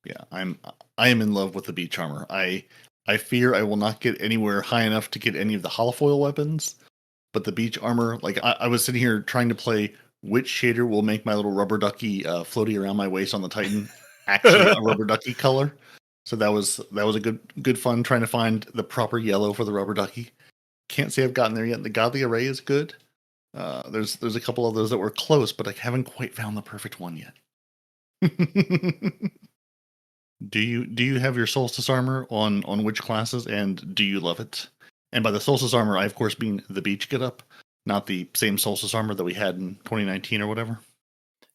Yeah, I am in love with the beach armor. I fear I will not get anywhere high enough to get any of the holofoil weapons, but the beach armor, like I was sitting here trying to play which shader will make my little rubber ducky floaty around my waist on the Titan actually a rubber ducky color. So that was a good fun trying to find the proper yellow for the rubber ducky. Can't say I've gotten there yet. The godly array is good. There's a couple of those that were close, but I haven't quite found the perfect one yet. Do you have your Solstice armor on which classes, and do you love it? And by the Solstice armor, I of course mean the beach getup, not the same Solstice armor that we had in 2019 or whatever.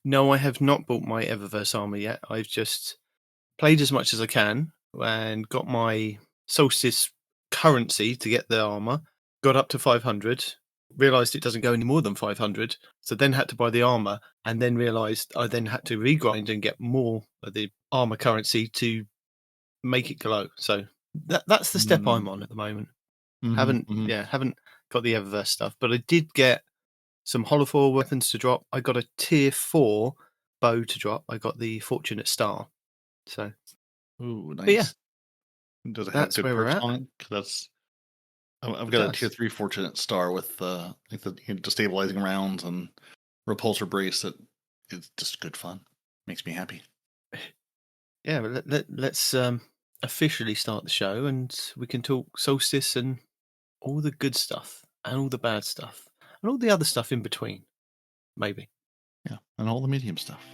No, I have not bought my Eververse armor yet. I've just played as much as I can and got my Solstice currency to get the armor. Got up to 500. Realised it doesn't go any more than 500. So then had to buy the armor, and then realised I then had to regrind and get more of the armor currency to make it glow. So that's the step I'm on at the moment. Haven't got the Eververse stuff, but I did get some holofoil weapons to drop. I got a tier 4 bow to drop. I got the Fortunate Star. So, ooh, nice. yeah, Does it have that's good where we're perks at. on it? I've got a tier 3 Fortunate Star with like the destabilizing rounds and repulsor brace. That it's just good fun. Makes me happy. Yeah, but let's officially start the show, and we can talk Solstice and all the good stuff and all the bad stuff and all the other stuff in between, maybe. Yeah, and all the medium stuff.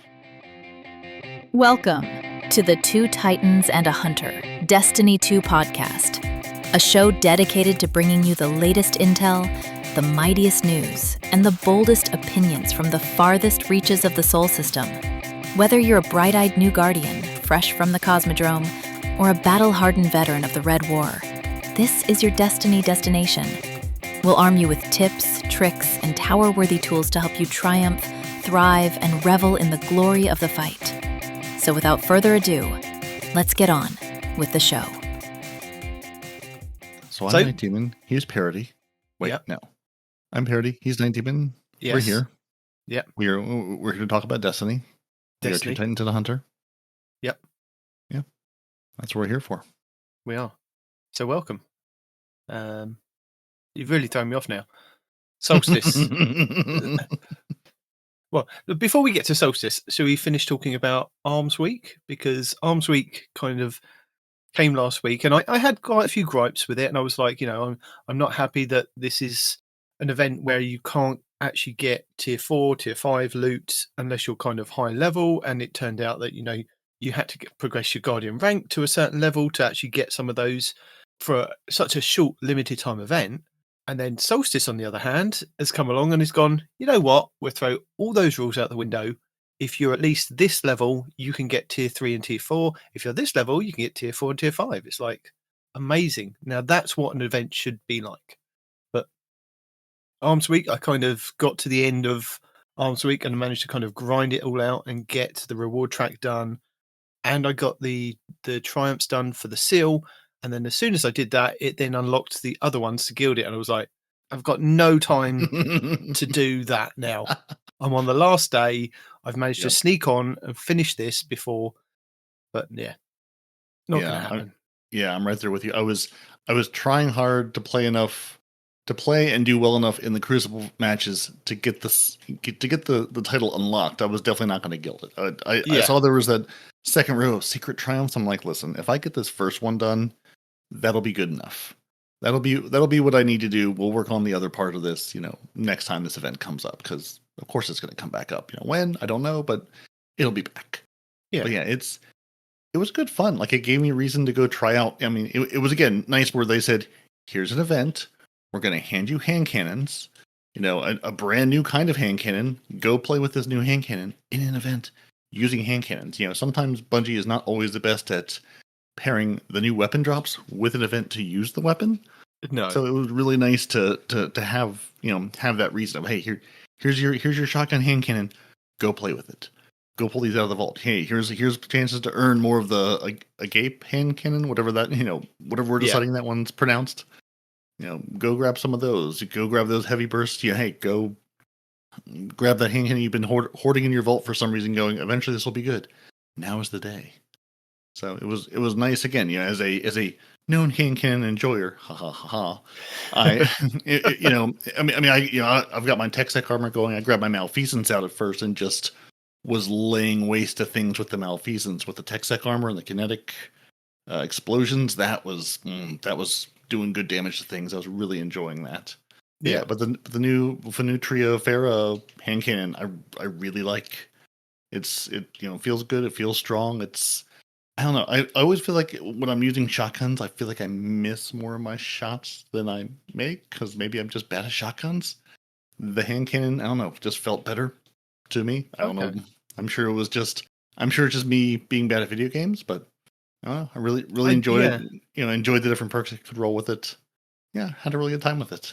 Welcome to the Two Titans and a Hunter Destiny 2 podcast, a show dedicated to bringing you the latest intel, the mightiest news, and the boldest opinions from the farthest reaches of the Sol system. Whether you're a bright-eyed new guardian, fresh from the Cosmodrome, or a battle-hardened veteran of the Red War, this is your Destiny destination. We'll arm you with tips, tricks, and tower-worthy tools to help you triumph, thrive, and revel in the glory of the fight. So without further ado, let's get on with the show. So I'm 19 man. He's Peroty. Wait, Yep. no. I'm Peroty. He's 19 man. Yes. We're here. Yep. We're here to talk about Destiny. We are Two Titans and a Hunter. Yep. Yeah. That's what we're here for. We are. So welcome. You've really thrown me off now. Solstice. Well, before we get to Solstice, shall we finish talking about Arms Week? Because Arms Week kind of came last week, and I had quite a few gripes with it, and I was like, I'm not happy that this is an event where you can't actually get tier 4, tier 5 loot unless you're kind of high level, and it turned out that, you had to progress your Guardian rank to a certain level to actually get some of those for such a short, limited time event. And then Solstice, on the other hand, has come along and has gone, you know what, we'll throw all those rules out the window. If you're at least this level, you can get tier 3 and tier 4. If you're this level, you can get tier 4 and tier 5. It's like amazing. Now, that's what an event should be like. But Arms Week, I kind of got to the end of Arms Week and managed to kind of grind it all out and get the reward track done. And I got the triumphs done for the seal. And then as soon as I did that, it then unlocked the other ones to guild it. And I was like, I've got no time to do that now. I'm on the last day. I've managed to sneak on and finish this before. But yeah, not going to happen. I'm right there with you. I was trying hard to play and do well enough in the Crucible matches to get the title unlocked. I was definitely not going to guild it. I saw there was that second row of secret triumphs. I'm like, listen, if I get this first one done, that'll be good enough. That'll be what I need to do. We'll work on the other part of this, next time this event comes up, because of course it's going to come back up. When, I don't know, but it'll be back. Yeah. But yeah, it was good fun. Like, it gave me a reason to go try out. I mean, it was, again, nice where they said, here's an event. We're going to hand you hand cannons, a brand new kind of hand cannon. Go play with this new hand cannon in an event using hand cannons. Sometimes Bungie is not always the best at pairing the new weapon drops with an event to use the weapon. No. So it was really nice to have, have that reason of, hey, here's your shotgun hand cannon. Go play with it. Go pull these out of the vault. Hey, here's chances to earn more of the agape hand cannon, whatever that, whatever we're deciding that one's pronounced. Go grab some of those. Go grab those heavy bursts. Hey, go grab that hand cannon you've been hoarding in your vault for some reason, going, eventually this will be good. Now is the day. So it was nice again, as a known hand cannon enjoyer. Ha ha ha ha. I've got my tech sec armor going. I grabbed my malfeasance out at first and just was laying waste to things with the malfeasance with the tech sec armor and the kinetic explosions. That was doing good damage to things. I was really enjoying that. Yeah, but the new Trio Farah hand cannon, I really like. It feels good. It feels strong. I don't know. I always feel like when I'm using shotguns, I feel like I miss more of my shots than I make because maybe I'm just bad at shotguns. The hand cannon, I don't know, just felt better to me. I don't know. I'm sure it's just me being bad at video games, but I don't know. I really enjoyed it. Enjoyed the different perks I could roll with it. Yeah, had a really good time with it.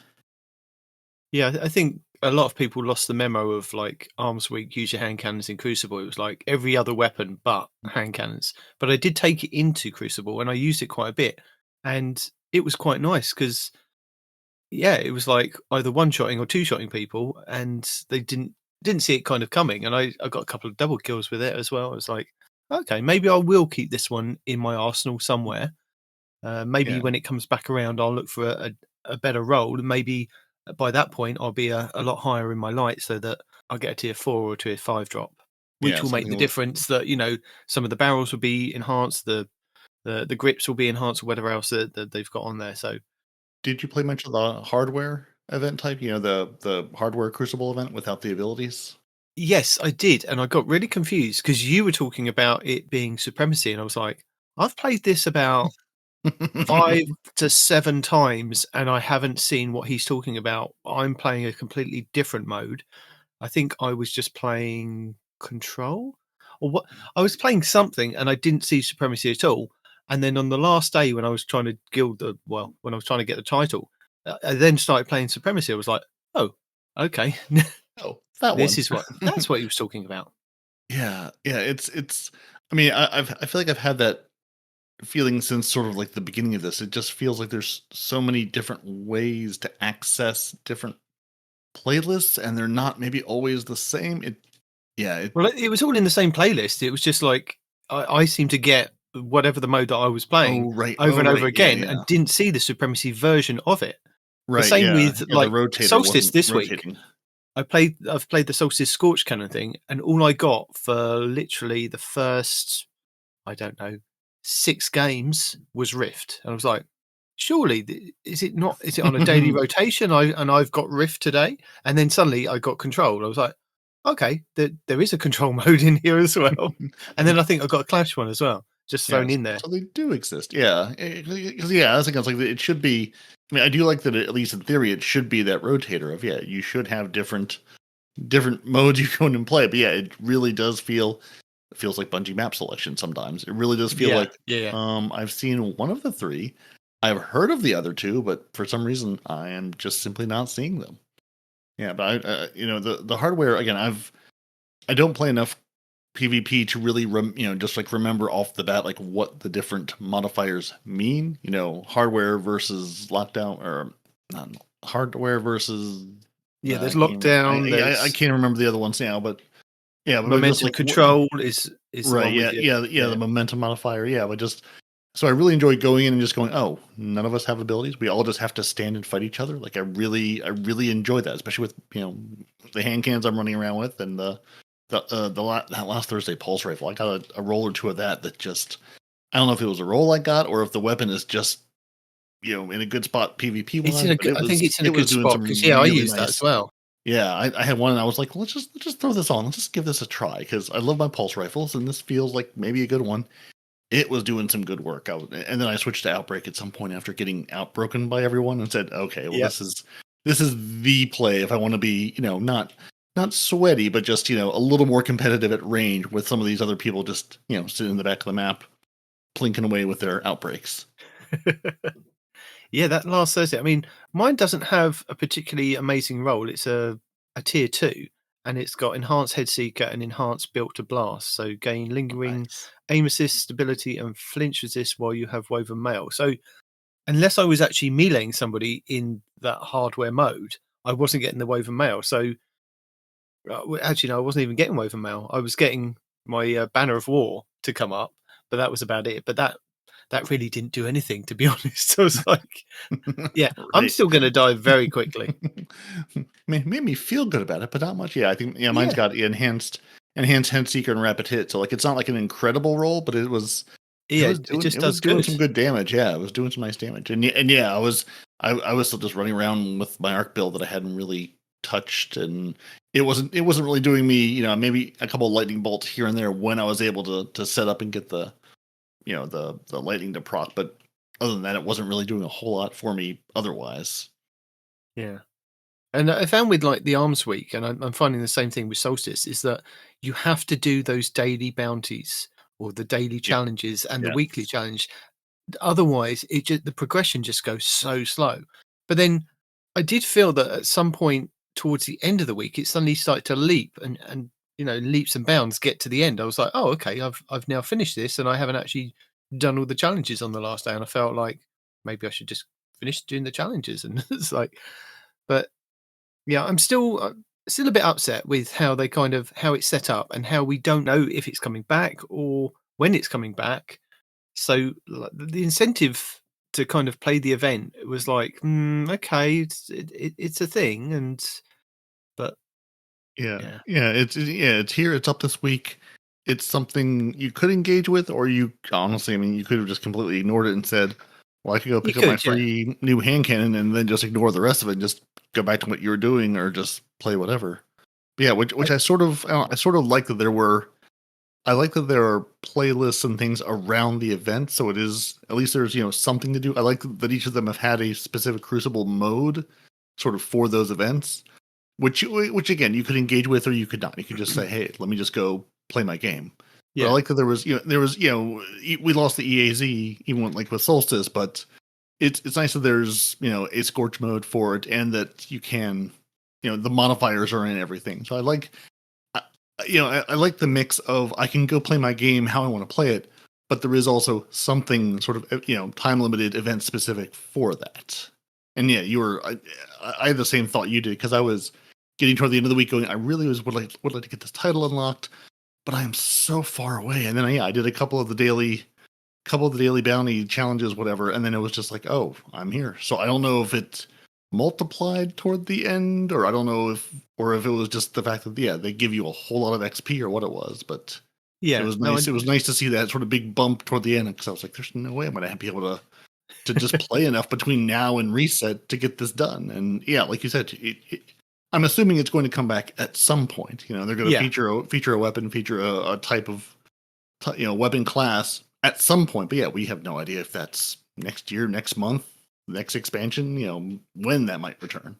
Yeah, I think a lot of people lost the memo of like Arms Week, use your hand cannons in Crucible. It was like every other weapon but hand cannons. But I did take it into Crucible and I used it quite a bit. And it was quite nice because, it was like either one-shotting or two-shotting people and they didn't see it kind of coming. And I got a couple of double kills with it as well. I was like, okay, maybe I will keep this one in my arsenal somewhere. Maybe when it comes back around, I'll look for a better roll. And maybe by that point, I'll be a lot higher in my light so that I'll get a tier 4 or a tier 5 drop, which will make the difference that, some of the barrels will be enhanced, the grips will be enhanced or whatever else that they've got on there. So, did you play much of the hardware event type? The hardware Crucible event without the abilities? Yes, I did. And I got really confused because you were talking about it being Supremacy. And I was like, I've played this about 5 to 7 times and I haven't seen what he's talking about. I'm playing a completely different mode. I think I was just playing Control or what? I was playing something and I didn't see Supremacy at all. And then on the last day when I was trying to when I was trying to get the title, I then started playing Supremacy. I was like, oh, okay. Oh, that that's what he was talking about. Yeah. It's. I mean, I feel like I've had that feeling since sort of like the beginning of this. It just feels like there's so many different ways to access different playlists, and they're not maybe always the same. It was all in the same playlist. It was just like I seem to get whatever the mode that I was playing over and over again, and didn't see the Supremacy version of it. Right. The same with like Solstice this rotating. Week. I've played the Solstice Scorch Cannon thing, and all I got for literally the first, I don't know, 6 games was Rift. And I was like, surely, is it on a daily rotation? I've got Rift today. And then suddenly I got Control. I was like, okay, there is a Control mode in here as well. And then I think I got a Clash one as well, just thrown in there. So they do exist. Yeah. Because, I was thinking, it should be, I mean, I do like that, at least in theory, it should be that rotator of, you should have different modes you go in and play. But it really does feels like Bungie map selection sometimes. It really does feel like I've seen one of the 3. I've heard of the other 2, but for some reason I am just simply not seeing them. Yeah, but the hardware again. I don't play enough PvP to really just like remember off the bat like what the different modifiers mean. Hardware versus lockdown, or not hardware versus there's lockdown. I can't remember the other ones now, but but momentum control is right. The momentum modifier. But just so I really enjoy going in and just going, oh, none of us have abilities. We all just have to stand and fight each other. Like I really enjoy that, especially with the hand cannons I'm running around with, and that last Thursday pulse rifle. I got a roll or 2 of that just, I don't know if it was a roll I got or if the weapon is just in a good spot PvP wise. I think it's in a good spot because I used that as well. Yeah, I had one and I was like, let's just throw this on. Let's just give this a try because I love my pulse rifles and this feels like maybe a good one. It was doing some good work. And then I switched to Outbreak at some point after getting outbroken by everyone and said, okay, well this is the play if I want to be not sweaty, but just a little more competitive at range with some of these other people just sitting in the back of the map, plinking away with their outbreaks. Yeah, that last Thursday. I mean, mine doesn't have a particularly amazing role. It's a tier 2, and it's got enhanced head seeker and enhanced built to blast. So gain lingering aim assist, stability, and flinch resist while you have woven mail. So unless I was actually meleeing somebody in that hardware mode, I wasn't getting the woven mail. So actually, no, I wasn't even getting woven mail. I was getting my banner of war to come up, but that was about it. But that really didn't do anything, to be honest. I was like, yeah, I'm Right. still going to die very quickly. Made me feel good about it, but not much. Yeah, I think mine's Yeah. got enhanced head seeker and rapid hit. So like it's not like an incredible roll, but it was Yeah, it just does doing good. some good damage. Yeah, it was doing some nice damage. And yeah, I was still just running around with my arc build that I hadn't really touched, and it wasn't really doing me, maybe a couple of lightning bolts here and there when I was able to set up and get the the lightning to proc, but other than that it wasn't really doing a whole lot for me otherwise. Yeah. And I found with like the Arms Week, and I'm finding the same thing with Solstice, is that you have to do those daily bounties or the daily challenges and the weekly Yes. challenge. Otherwise, the progression just goes so slow. But then I did feel that at some point towards the end of the week, it suddenly started to leap and leaps and bounds get to the end. I was like, oh, okay, I've now finished this, and I haven't actually done all the challenges on the last day, and I felt like maybe I should just finish doing the challenges. And it's like, but yeah, I'm still a bit upset with how how it's set up and how we don't know if it's coming back or when it's coming back. So like, the incentive to kind of play the event was like, okay, it's a thing, but yeah, It's here. It's up this week. It's something you could engage with, or you honestly, I mean, you could have just completely ignored it and said, "Well, I could go you pick up my could, yeah, free new hand cannon and then just ignore the rest of it and just go back to what you were doing, or just play whatever." But yeah, which I sort of like that there were. I like that there are playlists and things around the event, so it is at least there's something to do. I like that each of them have had a specific Crucible mode, sort of for those events, which again you could engage with or you could not. You could just say, "Hey, let me just go play my game." But I yeah, like that we lost the EAZ even with Solstice, but it's nice that there's a Scorch mode for it and that you can the modifiers are in everything. So I like I like the mix of I can go play my game how I want to play it, but there is also something sort of time limited, event specific for that. And yeah, I had the same thought you did because I was getting toward the end of the week going, I really would like to get this title unlocked, but I am so far away. And then I did a couple of the daily bounty challenges, whatever, and then it was just like, oh, I'm here. So I don't know if it multiplied toward the end, or I don't know if it was just the fact that they give you a whole lot of XP or what it was, but it yeah. was No, nice. It was nice to see that sort of big bump toward the end because I was like, there's no way I'm going to be able to just play enough between now and reset to get this done. And yeah, like you said, I'm assuming it's going to come back at some point. They're going to yeah, feature a weapon, feature a type of weapon class at some point. But yeah, we have no idea if that's next year, next month, next expansion. When that might return.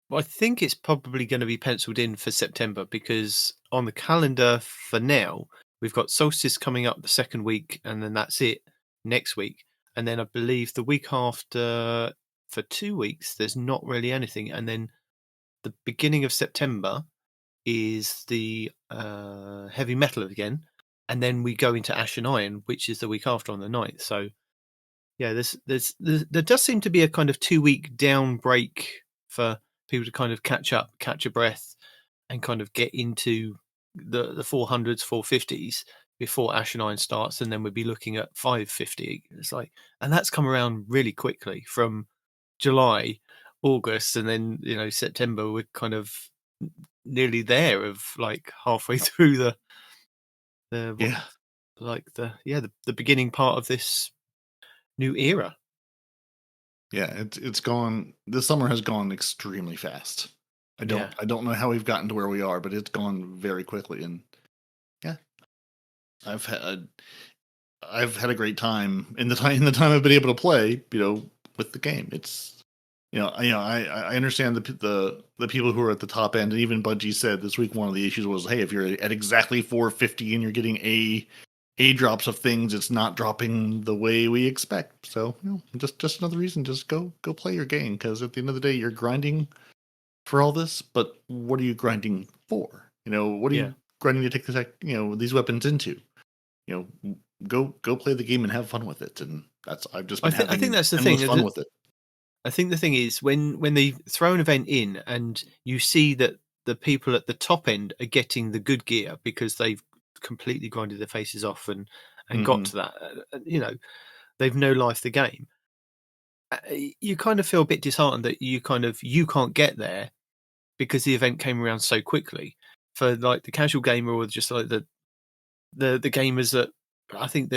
well, I think it's probably going to be penciled in for September because on the calendar for now we've got Solstice coming up the second week, and then that's it next week, and then I believe the week after for 2 weeks there's not really anything, and then the beginning of September is the heavy metal again, and then we go into Ash and Iron, which is the week after on the 9th. So yeah, there does seem to be a kind of 2 week down break for people to kind of catch up, catch a breath, and kind of get into the 400s, 450s before Ash and Iron starts, and then we'd be looking at 550. It's like, and that's come around really quickly from July, August, and then September. We're kind of nearly there, of like halfway through the Yeah, the beginning part of this new era. yeah, it's gone. This summer has gone extremely fast. Yeah, I don't know how we've gotten to where we are, but it's gone very quickly. And yeah, I've had a great time in the time I've been able to play. With the game, it's I understand the people who are at the top end, and even Bungie said this week one of the issues was, hey, if you're at exactly 450 and you're getting a drops of things, it's not dropping the way we expect. So just another reason, just go play your game, because at the end of the day, you're grinding for all this. But what are you grinding for? What are yeah. you grinding to take this these weapons into? Go play the game and have fun with it. And I've just been I think having that's the endless thing. fun with it. I think the thing is when they throw an event in and you see that the people at the top end are getting the good gear because they've completely grinded their faces off and got to that. They've no life the game. You kind of feel a bit disheartened that you can't get there because the event came around so quickly. For like the casual gamer or just like the gamers that I think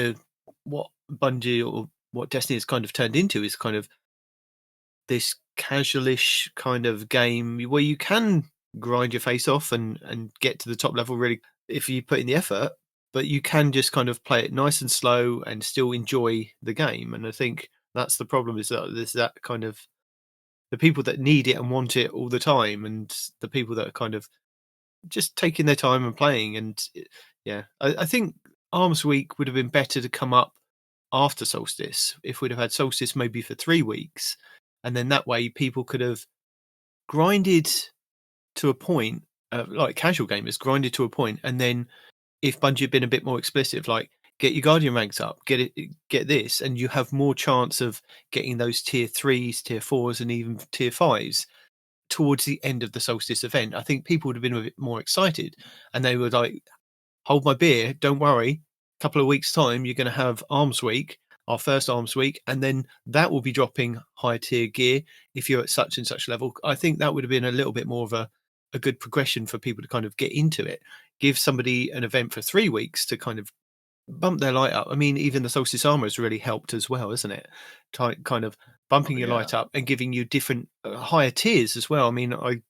what Bungie or what Destiny has kind of turned into is kind of this casualish kind of game where you can grind your face off and get to the top level really if you put in the effort, but you can just kind of play it nice and slow and still enjoy the game. And I think that's the problem, is that there's that kind of the people that need it and want it all the time, and the people that are kind of just taking their time and playing. And I think Arms Week would have been better to come up after Solstice, if we'd have had Solstice maybe for 3 weeks, and then that way people could have grinded to a point, like casual gamers grinded to a point, and then if Bungie had been a bit more explicit, like get your Guardian ranks up, get this, and you have more chance of getting those tier 3s, tier 4s, and even tier 5s towards the end of the Solstice event, I think people would have been a bit more excited, and they would like, hold my beer, don't worry, a couple of weeks time you're going to have Arms Week, our first Arms Week, and then that will be dropping higher tier gear if you're at such and such level. I think that would have been a little bit more of a good progression for people to kind of get into it. Give somebody an event for 3 weeks to kind of bump their light up. I mean, even the Solstice armor has really helped as well, isn't it? Kind of bumping your light up and giving you different higher tiers as well. I mean, I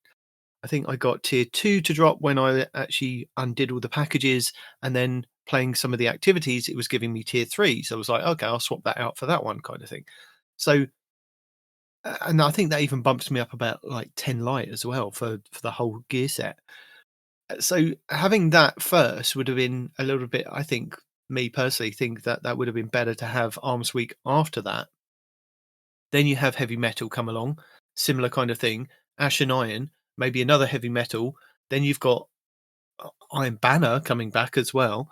think I got tier 2 to drop when I actually undid all the packages, and then playing some of the activities, it was giving me tier 3. So I was like, okay, I'll swap that out for that one, kind of thing. So, and I think that even bumps me up about like 10 light as well for the whole gear set. So having that first would have been a little bit, I think, me personally think that would have been better to have Arms Week after that. Then you have heavy metal come along, similar kind of thing, Ash and Iron, maybe another heavy metal. Then you've got Iron Banner coming back as well.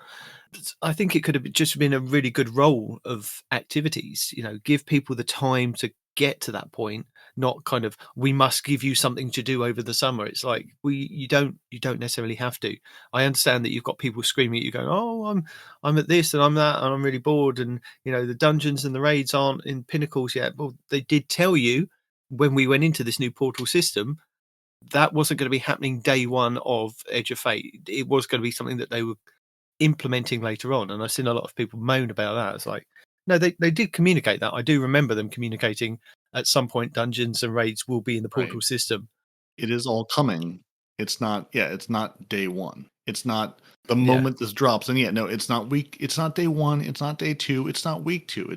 I think it could have just been a really good roll of activities, give people the time to get to that point, not kind of, we must give you something to do over the summer. It's like, you don't necessarily have to. I understand that you've got people screaming at you going, oh, I'm at this and I'm that and I'm really bored, and the dungeons and the raids aren't in pinnacles yet. Well, they did tell you when we went into this new portal system that wasn't going to be happening day one of Edge of Fate. It was going to be something that they were implementing later on, and I've seen a lot of people moan about that. It's like, no, they did communicate that. I do remember them communicating at some point dungeons and raids will be in the portal system. It is all coming. It's not day one. It's not the moment this drops. And it's not it's not day one, it's not day 2, it's not week 2.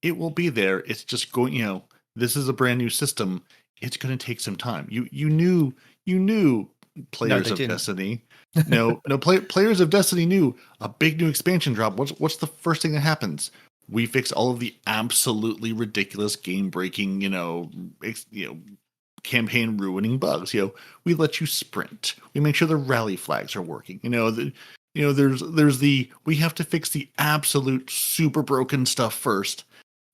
It will be there. It's just going, this is a brand new system. It's going to take some time. You knew players of Destiny. Players of Destiny knew a big new expansion drop. What's the first thing that happens? We fix all of the absolutely ridiculous game breaking, campaign ruining bugs. We let you sprint. We make sure the rally flags are working. There's we have to fix the absolute super broken stuff first,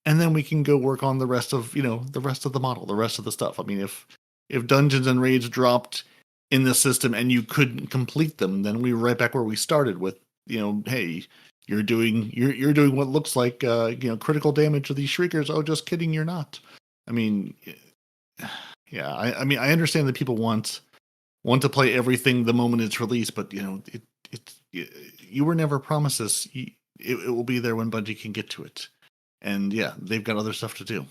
and then we can go work on the rest of the model, the rest of the stuff. I mean, if dungeons and raids dropped in the system and you couldn't complete them, then we were right back where we started with, hey, you're doing what looks like critical damage to these shriekers. Oh, just kidding, you're not. I mean, yeah, I mean, I understand that people want to play everything the moment it's released, but you were never promised this. It will be there when Bungie can get to it, and they've got other stuff to do.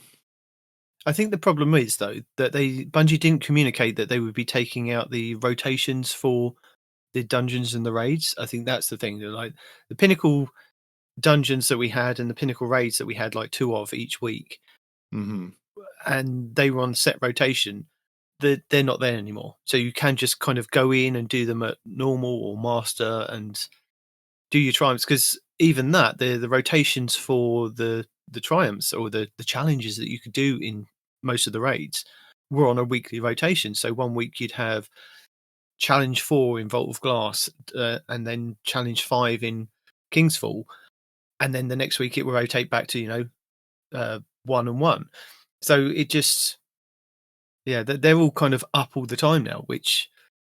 I think the problem is, though, that Bungie didn't communicate that they would be taking out the rotations for the dungeons and the raids. I think that's the thing. Like the Pinnacle dungeons that we had and the Pinnacle raids that we had, like 2 of each week, and they were on set rotation. They're not there anymore. So you can just kind of go in and do them at normal or master and do your triumphs, because even that, the rotations for the triumphs or the challenges that you could do in most of the raids were on a weekly rotation. So one week you'd have challenge 4 in Vault of Glass, and then challenge 5 in Kingsfall, and then the next week it will rotate back to 1 and 1. So it just they're all kind of up all the time now, which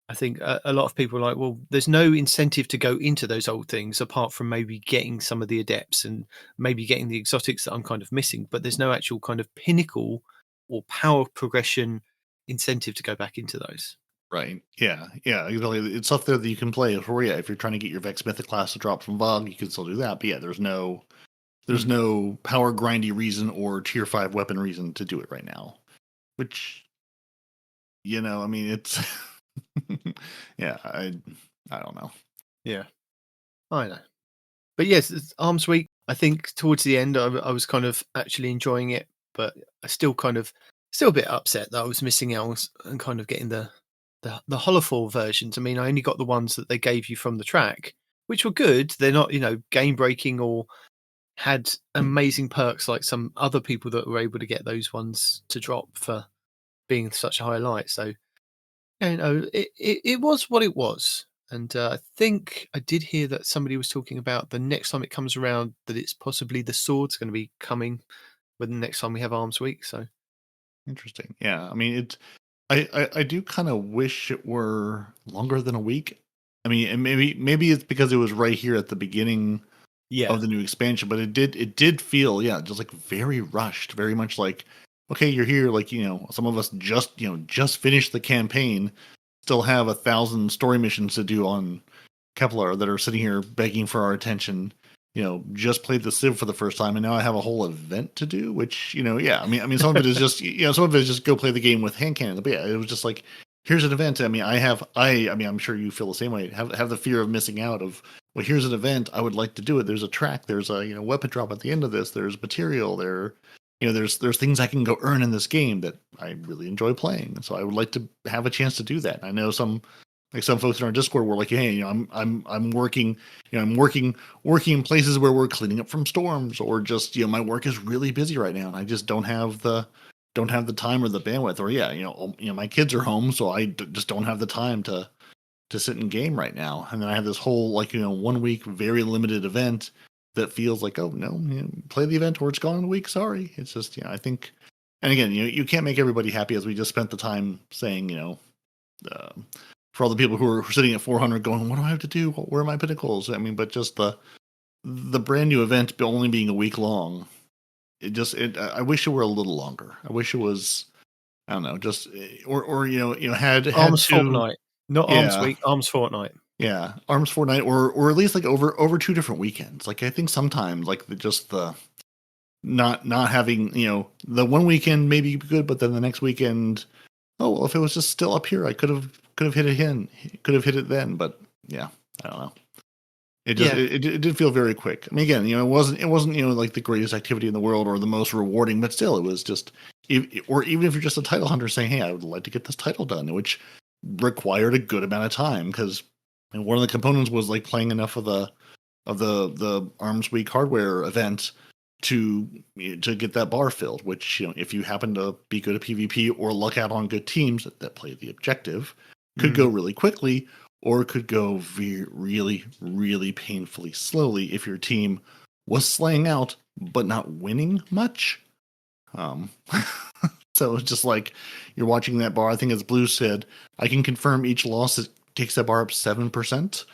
I think a lot of people are like, well, there's no incentive to go into those old things apart from maybe getting some of the adepts and maybe getting the exotics that I'm kind of missing. But there's no actual kind of pinnacle or power progression incentive to go back into those. Right. Yeah. Yeah. Exactly. It's stuff there that you can play for. Yeah. If you're trying to get your Vex Mythic class to drop from VOG, you can still do that. But yeah, there's no power grindy reason or tier 5 weapon reason to do it right now. Which, I mean, it's yeah. I don't know. Yeah, I know. But yes, it's Arms Week. I think towards the end, I was kind of actually enjoying it, but I still a bit upset that I was missing out and kind of getting the Holofall versions. I mean, I only got the ones that they gave you from the track, which were good. They're not, game breaking or had amazing perks like some other people that were able to get those ones to drop for being such a high light. So, it was what it was. And I think I did hear that somebody was talking about the next time it comes around that it's possibly the sword's going to be coming when the next time we have Arms Week. So interesting. Yeah, I mean, I do kind of wish it were longer than a week. I mean, and maybe it's because it was right here at the beginning of the new expansion, but it did feel just like very rushed, very much like, okay, you're here, like some of us just finished the campaign. Still have 1,000 story missions to do on Kepler that are sitting here begging for our attention. Just played the Civ for the first time, and now I have a whole event to do. Which I mean, some of it is just some of it is just go play the game with hand cannon. But yeah, it was just like, here's an event. I mean, I'm sure you feel the same way. Have the fear of missing out. Of, well, here's an event. I would like to do it. There's a track. There's a weapon drop at the end of this. There's material. There's things I can go earn in this game that I really enjoy playing. So I would like to have a chance to do that. I know some folks in our Discord were like, hey, I'm working, I'm working in places where we're cleaning up from storms, or just, my work is really busy right now and I just don't have the time or the bandwidth, or my kids are home, so I just don't have the time to sit in game right now. And then I have this whole 1 week very limited event that feels like, oh no, play the event or it's gone in a week. Sorry. It's just, I think, and again, you can't make everybody happy, as we just spent the time saying, for all the people who are sitting at 400 going, what do I have to do? Where are my pinnacles? I mean, but just the brand new event only being a week long, I wish it were a little longer. I wish it was, I don't know, just, or had Arms to, Fortnite, not Arms Week, Arms Fortnight. Yeah, Arms Fortnite, or at least like over 2 different weekends. Like, I think sometimes the not having, the one weekend maybe good, but then the next weekend, oh well, if it was just still up here, I could have hit it then. But yeah, I don't know. It just it did feel very quick. I mean, again, it wasn't like the greatest activity in the world or the most rewarding, but still, it was just, or even if you're just a title hunter saying, hey, I would like to get this title done, which required a good amount of time, because one of the components was like playing enough of the Arms Week hardware event to get that bar filled, which, if you happen to be good at PvP or luck out on good teams that play the objective, could go really quickly, or could go really, really painfully slowly if your team was slaying out but not winning much. So it's just like, you're watching that bar. I think, as Blue said, I can confirm each loss takes that bar up 7%.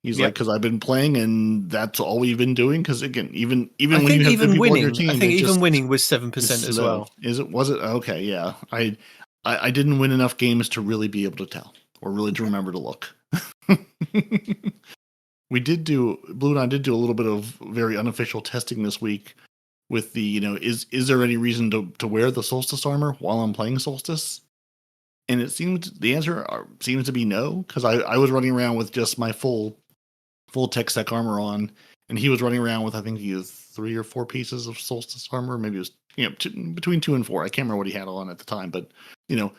He's like, because I've been playing and that's all we've been doing. Because again, even when you have good people on your team, I think even winning was 7% as well. Was it? Okay, yeah. I didn't win enough games to really be able to tell, or really to remember to look. Blue and I did do a little bit of very unofficial testing this week with the, is there any reason to wear the Solstice armor while I'm playing Solstice? And the answer seems to be no, because I was running around with just my full tech stack armor on, and he was running around with, I think he has 3 or 4 pieces of Solstice armor. Maybe it was between 2 and 4. I can't remember what he had on at the time, but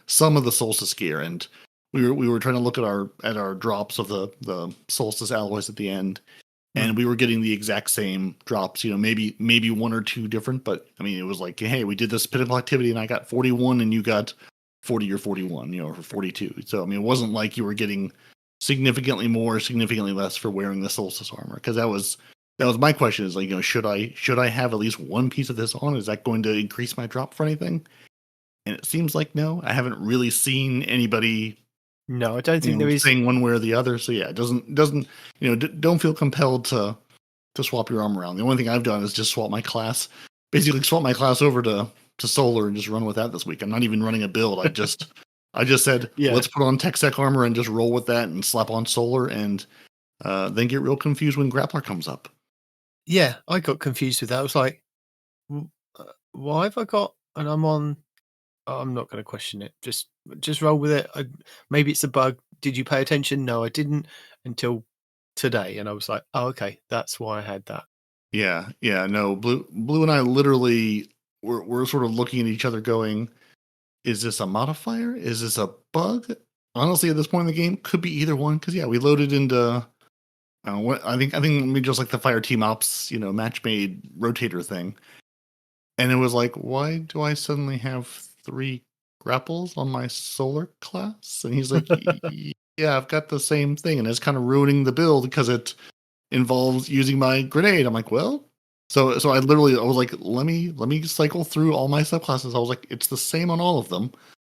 some of the Solstice gear. And we were trying to look at our drops of the Solstice alloys at the end, and we were getting the exact same drops. Maybe 1 or 2 different, but I mean, it was like, hey, we did this pinnacle activity, and I got 41, and you got 40 or 41, or 42. So I mean, it wasn't like you were getting significantly more, significantly less for wearing the Solstice armor. Because that was my question, is like, should I have at least 1 piece of this on? Is that going to increase my drop for anything? And it seems like no. I haven't really seen anybody No, I don't think there is. saying one way or the other. So yeah, it doesn't don't feel compelled to swap your arm around. The only thing I've done is just swap my class, basically swap my class over to solar and just run with that this week. I'm not even running a build. I just said, Yeah. let's put on tech sec armor and just roll with that and slap on solar and then get real confused when grappler comes up. Yeah, I got confused with that. I was like, why have I got? And I'm on. Oh, I'm not going to question it. Just roll with it. Maybe it's a bug. Did you pay attention? No, I didn't until today, and I was like, oh, okay, that's why I had that. Yeah. No, Blue and I literally we're sort of looking at each other, going, "Is this a modifier? Is this a bug?" Honestly, at this point in the game, could be either one. Because we loaded into. I think maybe just like the Fireteam ops, match made rotator thing, and it was like, why do I suddenly have 3 grapples on my solar class? And he's like, yeah, I've got the same thing, and it's kind of ruining the build because it involves using my grenade. I'm like, well, so I was like, let me cycle through all my subclasses. I was like, it's the same on all of them.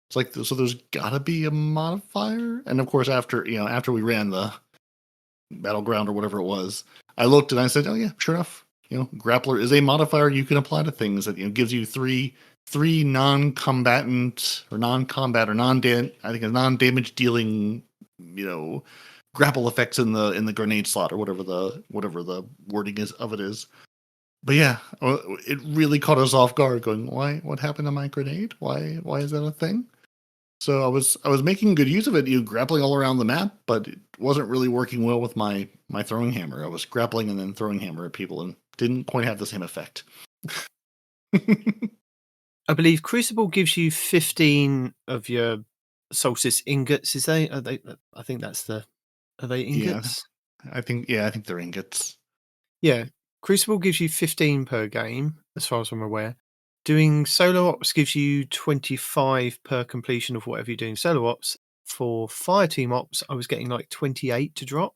It's like, so there's gotta be a modifier, and of course after we ran the battleground or whatever it was, I looked and I said, oh yeah, sure enough, grappler is a modifier you can apply to things that gives you three non-combatant or non-combat or I think a non-damage dealing grapple effects in the grenade slot or whatever the wording is. But yeah, it really caught us off guard, going, why, what happened to my grenade? Why is that a thing? So I was making good use of it, grappling all around the map, but it wasn't really working well with my throwing hammer. I was grappling and then throwing hammer at people and didn't quite have the same effect. I believe Crucible gives you 15 of your Solstice ingots. Are they? I think that's the. Are they ingots? Yeah, I think they're ingots. Yeah, Crucible gives you 15 per game, as far as I'm aware. Doing solo ops gives you 25 per completion of whatever you're doing solo ops. For Fireteam ops, I was getting like 28 to drop.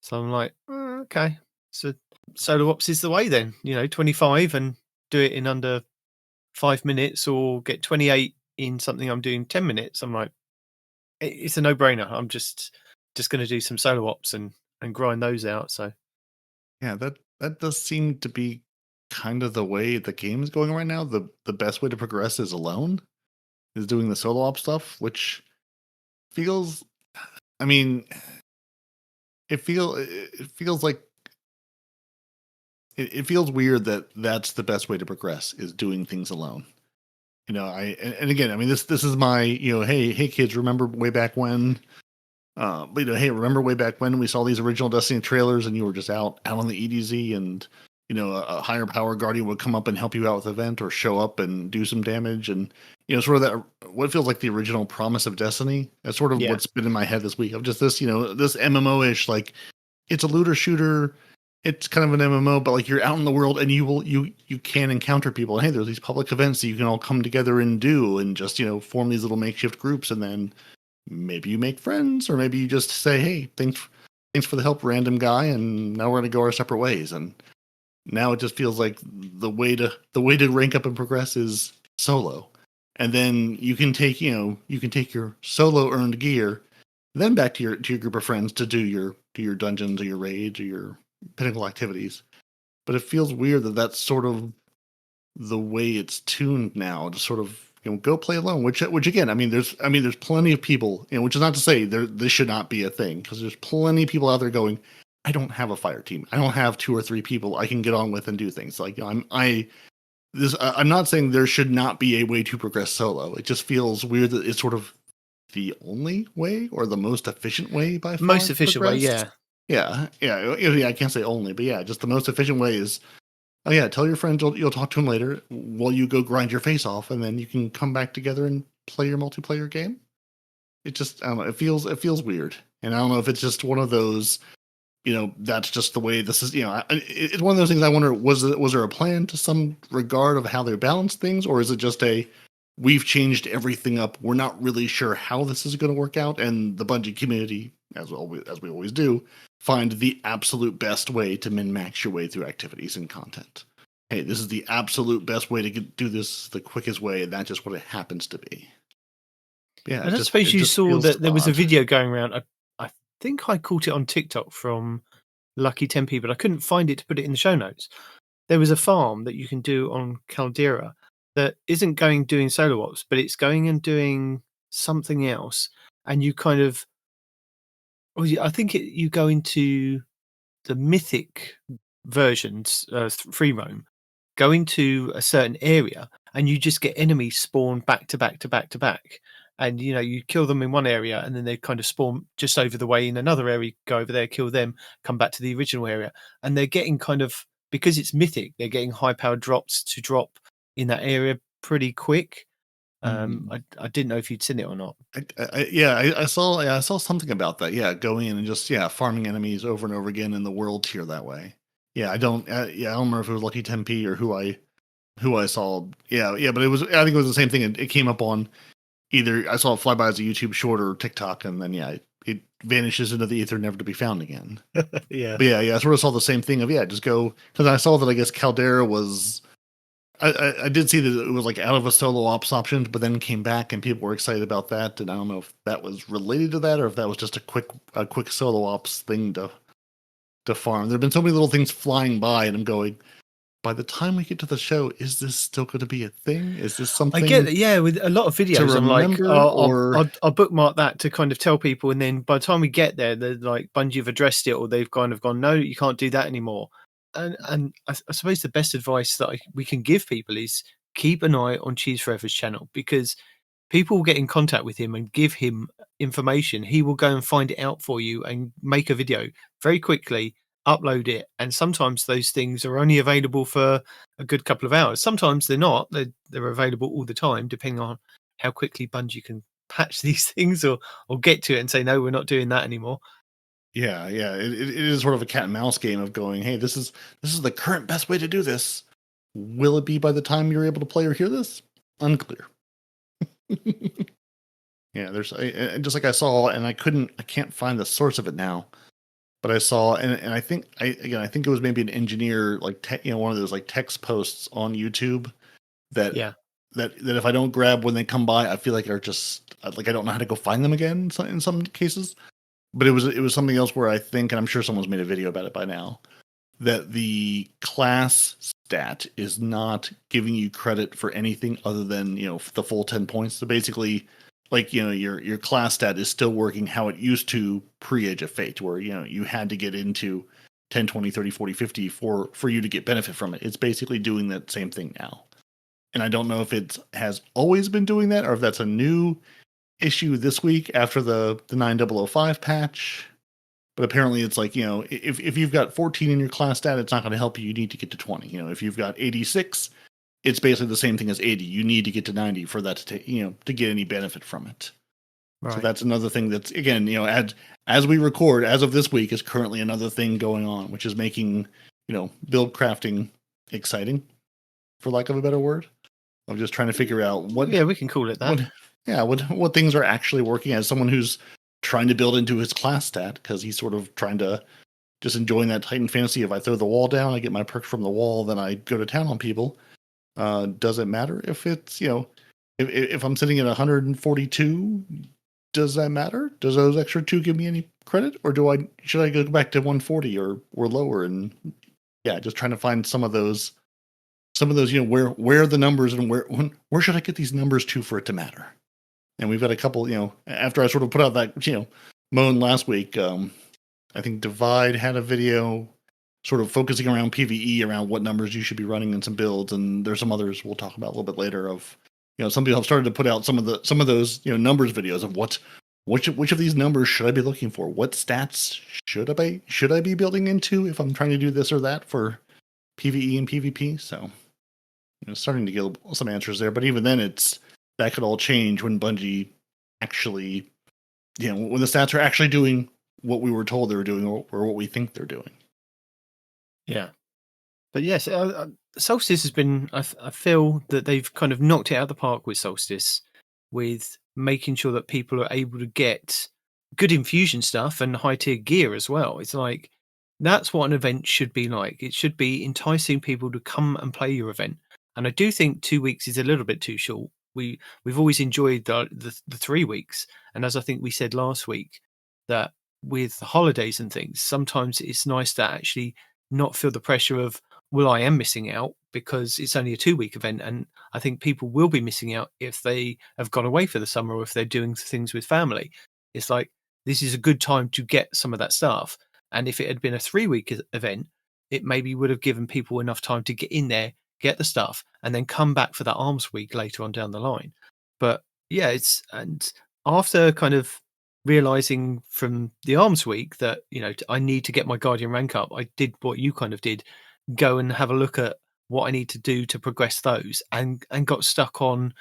So I'm like, okay. So solo ops is the way then. 25 and do it in under 5 minutes, or get 28 in something I'm doing 10 minutes. I'm like, it's a no-brainer. I'm just going to do some solo ops and grind those out. So yeah, that does seem to be kind of the way the game is going right now. The best way to progress is alone, is doing the solo op stuff, which feels, I mean, it feels like it feels weird that that's the best way to progress, is doing things alone. And again, I mean, this is my, hey kids, remember way back when, hey, remember way back when we saw these original Destiny trailers and you were just out on the EDZ, and a higher power guardian would come up and help you out with event or show up and do some damage, and sort of that what feels like the original promise of Destiny. That's sort of what's been in my head this week, of just this this MMO-ish, like, it's a looter shooter, it's kind of an MMO, but like, you're out in the world and you can encounter people, and hey, there's these public events that you can all come together and do, and just form these little makeshift groups, and then maybe you make friends, or maybe you just say, hey, thanks for the help, random guy, and now we're going to go our separate ways. And now it just feels like the way to rank up and progress is solo. And then you can take your solo earned gear, then back to your group of friends to do your dungeons or your raids or your pinnacle activities. But it feels weird that that's sort of the way it's tuned now, to sort of go play alone. Which again, I mean, there's plenty of people, which is not to say this should not be a thing, because there's plenty of people out there going, I don't have a fire team. I don't have 2 or 3 people I can get on with and do things. Like, I'm not saying there should not be a way to progress solo. It just feels weird that it's sort of the only way, or the most efficient way by far. Most efficient way, yeah. Yeah. I can't say only, but yeah, just the most efficient way is, oh yeah, tell your friends you'll talk to them later while you go grind your face off, and then you can come back together and play your multiplayer game. It just, I don't know, it feels weird. And I don't know if it's just one of those, that's just the way this is, it's one of those things. I wonder, was there a plan to some regard of how they balance things, or is it just we've changed everything up, we're not really sure how this is going to work out, and the Bungie community, as we always do, find the absolute best way to min-max your way through activities and content. Hey, this is the absolute best way to do this the quickest way, and that's just what it happens to be. Yeah, And I suppose you saw that there was a video going around. I think I caught it on TikTok from Lucky Tempe, but I couldn't find it to put it in the show notes. There was a farm that you can do on Caldera that isn't doing solo ops, but it's going and doing something else. And you kind of, I think you go into the mythic versions, free roam, go into a certain area, and you just get enemies spawn back to back to back to back. And you kill them in one area, and then they kind of spawn just over the way in another area. Go over there, kill them, come back to the original area, and they're getting kind of, because it's mythic, they're getting high powered drops to drop in that area pretty quick. I didn't know if you'd seen it or not. I saw something about that. Yeah, going in and just farming enemies over and over again in the world tier that way. Yeah, I don't remember if it was Lucky Tempe or who I saw. Yeah, but I think it was the same thing. It came up on either I saw it fly by as a YouTube short or TikTok, and then it vanishes into the ether, never to be found again. Yeah, but I sort of saw the same thing of just go, because I saw that I guess Caldera was. I did see that it was like out of a solo ops option, but then came back and people were excited about that. And I don't know if that was related to that or if that was just a quick solo ops thing to farm. There have been so many little things flying by, and I'm going, by the time we get to the show, is this still going to be a thing? Is this something? I get it. With a lot of videos, I'm like, I'll bookmark that to kind of tell people, and then by the time we get there, they're like, Bungie have addressed it, or they've kind of gone, no, you can't do that anymore. And I suppose the best advice that we can give people is keep an eye on Cheese Forever's channel, because people will get in contact with him and give him information. He will go and find it out for you and make a video very quickly, upload it. And sometimes those things are only available for a good couple of hours. Sometimes they're not. They're available all the time, depending on how quickly Bungie can patch these things or get to it and say, no, we're not doing that anymore. Yeah. It is sort of a cat and mouse game of going, hey, this is the current best way to do this. Will it be by the time you're able to play or hear this? Unclear. There's just like I saw, and I can't find the source of it now, but I saw, and I think it was maybe an engineer, like one of those like text posts on YouTube that if I don't grab when they come by, I feel like are just like I don't know how to go find them again in some cases. But it was something else where I think, and I'm sure someone's made a video about it by now, that the class stat is not giving you credit for anything other than the full 10 points. So basically, like your class stat is still working how it used to pre-Age of Fate, where you had to get into 10, 20, 30, 40, 50 for you to get benefit from it. It's basically doing that same thing now. And I don't know if it has always been doing that or if that's a new issue this week after the 9005 patch. But apparently it's like, if you've got 14 in your class stat, it's not going to help you. You need to get to 20. If you've got 86, it's basically the same thing as 80. You need to get to 90 for that to get any benefit from it. Right. So that's another thing that's, again, as we record, as of this week, is currently another thing going on, which is making, build crafting exciting, for lack of a better word. I'm just trying to figure out what... Yeah, we can call it that. What things are actually working as someone who's trying to build into his class stat, because he's sort of trying to just enjoying that Titan fantasy. If I throw the wall down, I get my perks from the wall, then I go to town on people. Does it matter if it's, if I'm sitting at 142, does that matter? Does those extra 2 give me any credit? Or should I go back to 140 or lower? And just trying to find some of those, where are the numbers and where should I get these numbers to for it to matter? And we've got a couple, after I sort of put out that, moan last week, I think Divide had a video sort of focusing around PvE, around what numbers you should be running in some builds. And there's some others we'll talk about a little bit later of, some people have started to put out some of those, numbers videos of which of these numbers should I be looking for? What stats should I be building into if I'm trying to do this or that for PvE and PvP? So, starting to get some answers there. But even then, that could all change when Bungie actually, when the stats are actually doing what we were told they were doing or what we think they're doing. Yeah. But yes, Solstice has been, I feel that they've kind of knocked it out of the park with Solstice, with making sure that people are able to get good infusion stuff and high tier gear as well. It's like, that's what an event should be like. It should be enticing people to come and play your event. And I do think 2 weeks is a little bit too short. we've always enjoyed the 3 weeks, and as I think we said last week, that with the holidays and things, sometimes it's nice to actually not feel the pressure of, well, I am missing out because it's only a 2-week event, and I think people will be missing out if they have gone away for the summer or if they're doing things with family. It's like, this is a good time to get some of that stuff. And if it had been a 3-week event, it maybe would have given people enough time to get in there, get the stuff, and then come back for that arms week later on down the line. But yeah, and after kind of realizing from the arms week that, I need to get my guardian rank up, I did what you kind of did, go and have a look at what I need to do to progress those, and got stuck on,